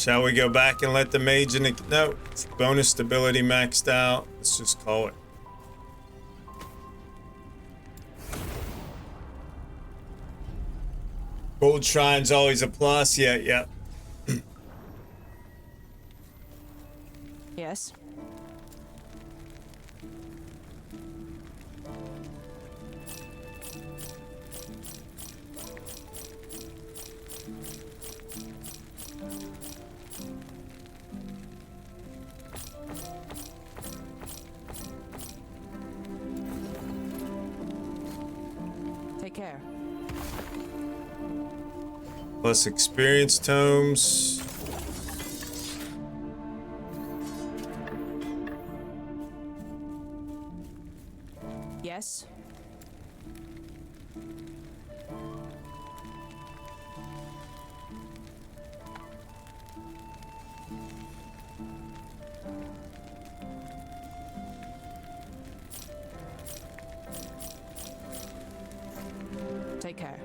Shall we go back and let the mage in the... No. Bonus stability maxed out. Let's just call it. Gold shrine's always a plus. Yeah, yeah. Yes. Take care. Plus experience tomes. Yes. Take care.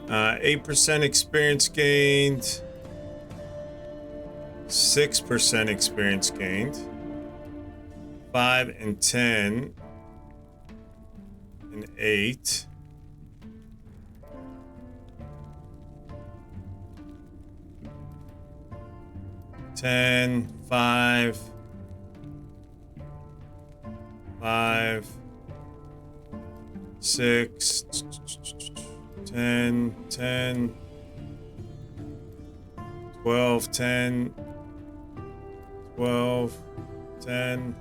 8% experience gained. 6% experience gained. 5 and 10 and 8. Ten, 5, 5, 6, 10, 10, 12, 10, 12, 10.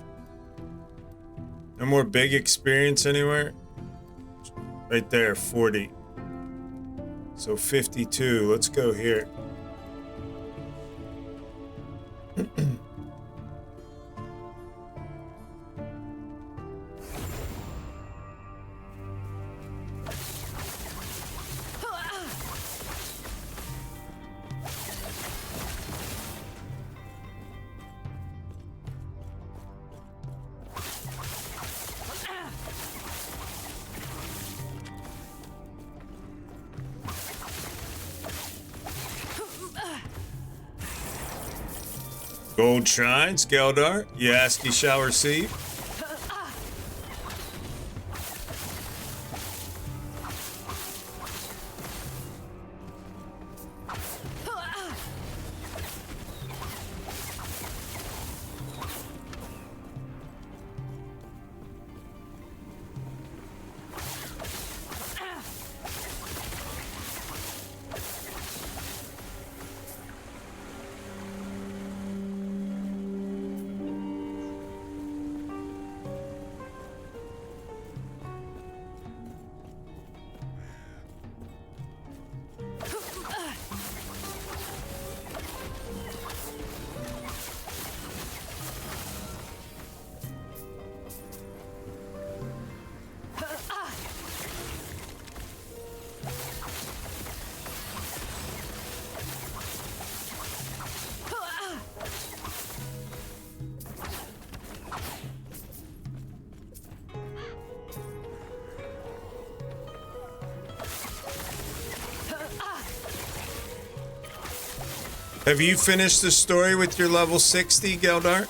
No more big experience anywhere? Right there, 40. So 52. Let's go here. Gold shrines, Geldar. You ask, you shall receive. Have you finished the story with your level 60, Geldar?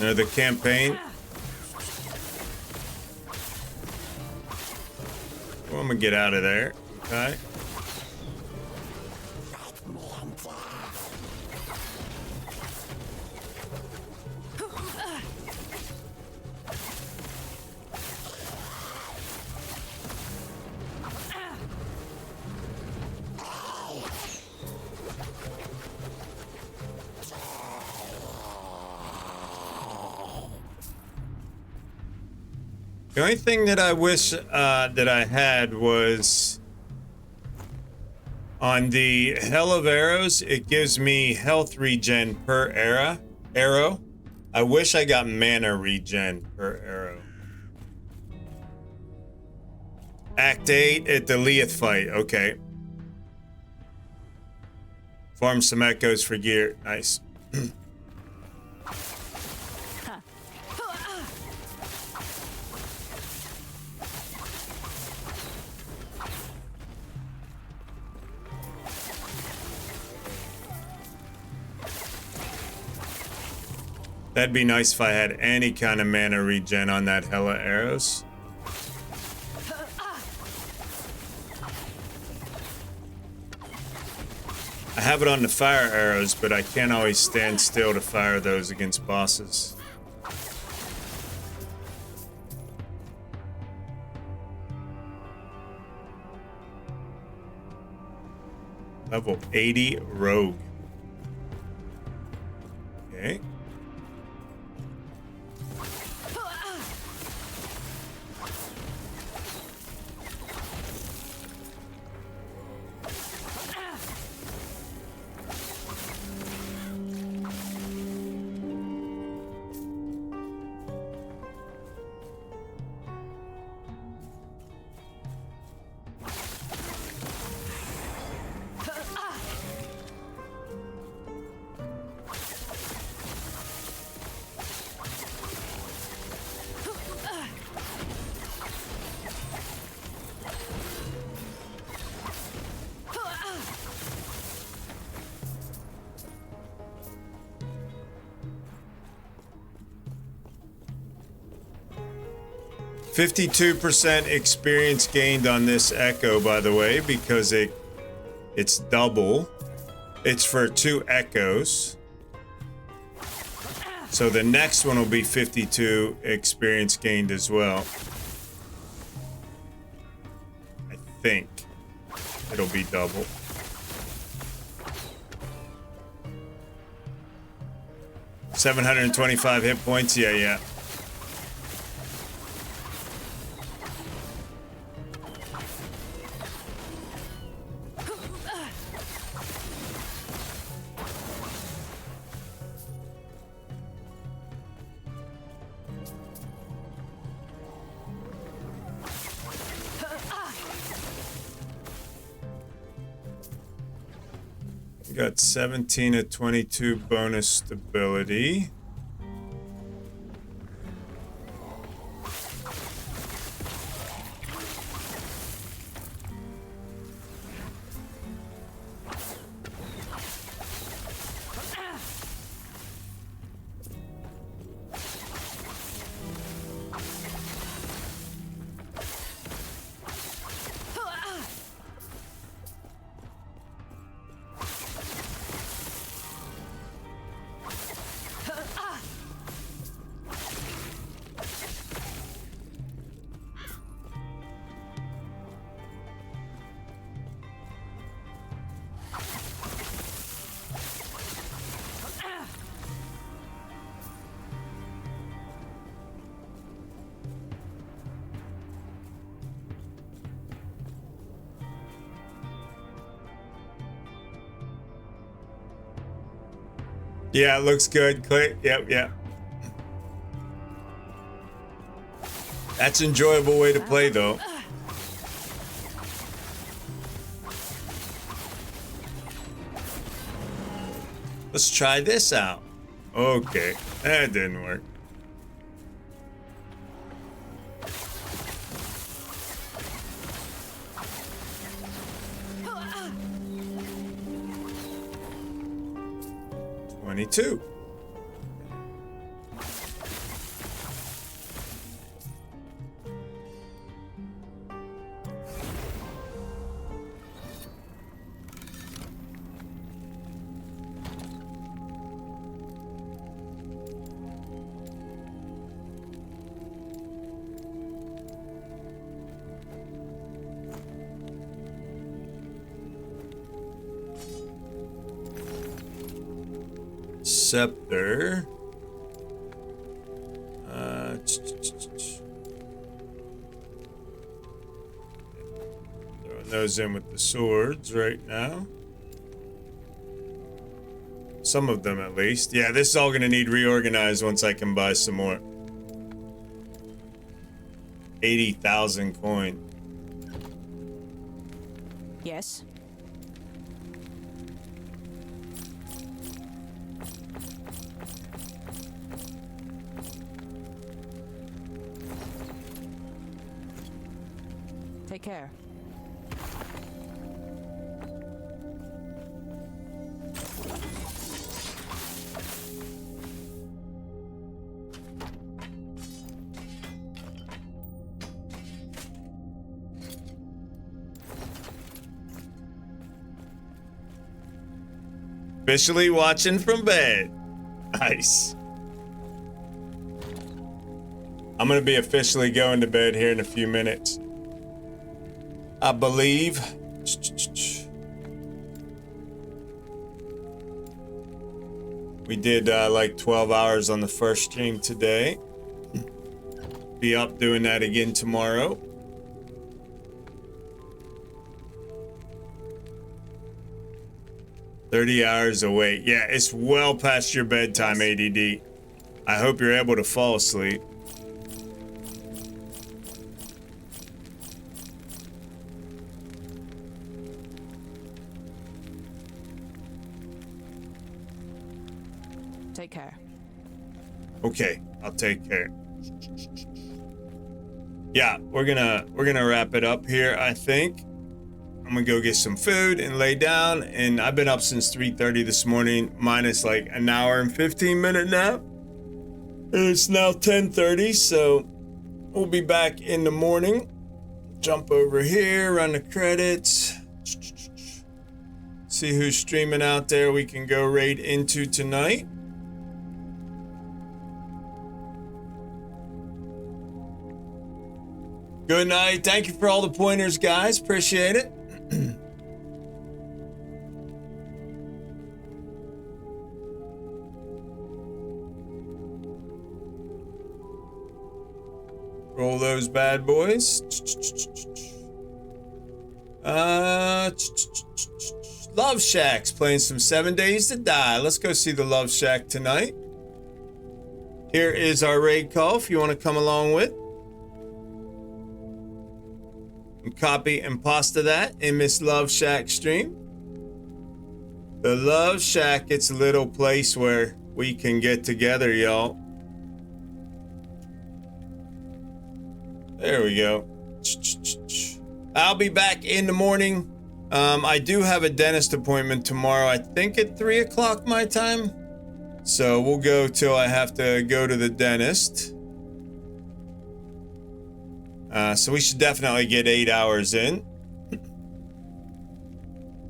No, the campaign. Well, I'm gonna get out of there. Okay. The only thing that I wish that I had was on the Hell of Arrows, it gives me health regen per arrow. I wish I got mana regen per arrow. Act 8 at the Leith fight. Okay. Farm some echoes for gear. Nice. That'd be nice if I had any kind of mana regen on that hella arrows. I have it on the fire arrows, but I can't always stand still to fire those against bosses. Level 80 rogue. Okay. %52% experience gained on this echo, by the way, because it's double. It's for 2 echoes. So the next one will be 52 experience gained as well. I think it'll be double. $725 hit points. Yeah. Got 17 of 22 bonus stability. Yeah, it looks good. Click. Yep. That's an enjoyable way to play, though. Let's try this out. Okay, that didn't work. $22. Scepter. Throwing those in with the swords right now. Some of them at least. Yeah, this is all going to need reorganized once I can buy some more. 80,000 coin. Yes. Take care. Officially watching from bed. Nice. I'm gonna be officially going to bed here in a few minutes, I believe. We did like 12 hours on the first stream today. Be up doing that again tomorrow. "30 hours awake." Yeah, it's well past your bedtime, ADD. I hope you're able to fall asleep. Take care. Okay, I'll take care. Yeah, we're gonna wrap it up here, I think. I'm gonna go get some food and lay down, and I've been up since 3:30 this morning, minus like an hour and 15-minute nap. And it's now 10:30, so we'll be back in the morning. Jump over here, run the credits. See who's streaming out there we can go raid into tonight. Good night. Thank you for all the pointers, guys. Appreciate it. Roll those bad boys. Love Shack's playing some 7 Days to Die. Let's go see the Love Shack tonight. Here is our raid call if you want to come along with. And copy and pasta that in Miss Love Shack stream. The Love Shack, it's a little place where we can get together, y'all. There we go. I'll be back in the morning. I do have a dentist appointment tomorrow, I think at 3 o'clock my time. So we'll go till I have to go to the dentist. So we should definitely get 8 hours in.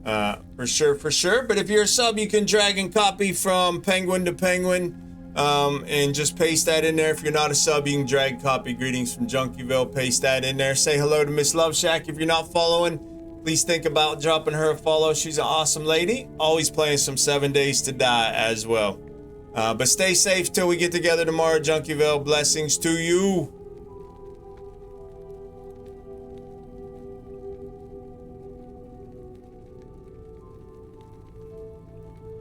For sure. But if you're a sub, you can drag and copy from Penguin to Penguin and just paste that in there. If you're not a sub, you can drag copy Greetings from Junkieville, paste that in there. Say hello to Miss Love Shack. If you're not following, please think about dropping her a follow. She's an awesome lady. Always playing some 7 Days to Die as well. But stay safe till we get together tomorrow, Junkieville. Blessings to you.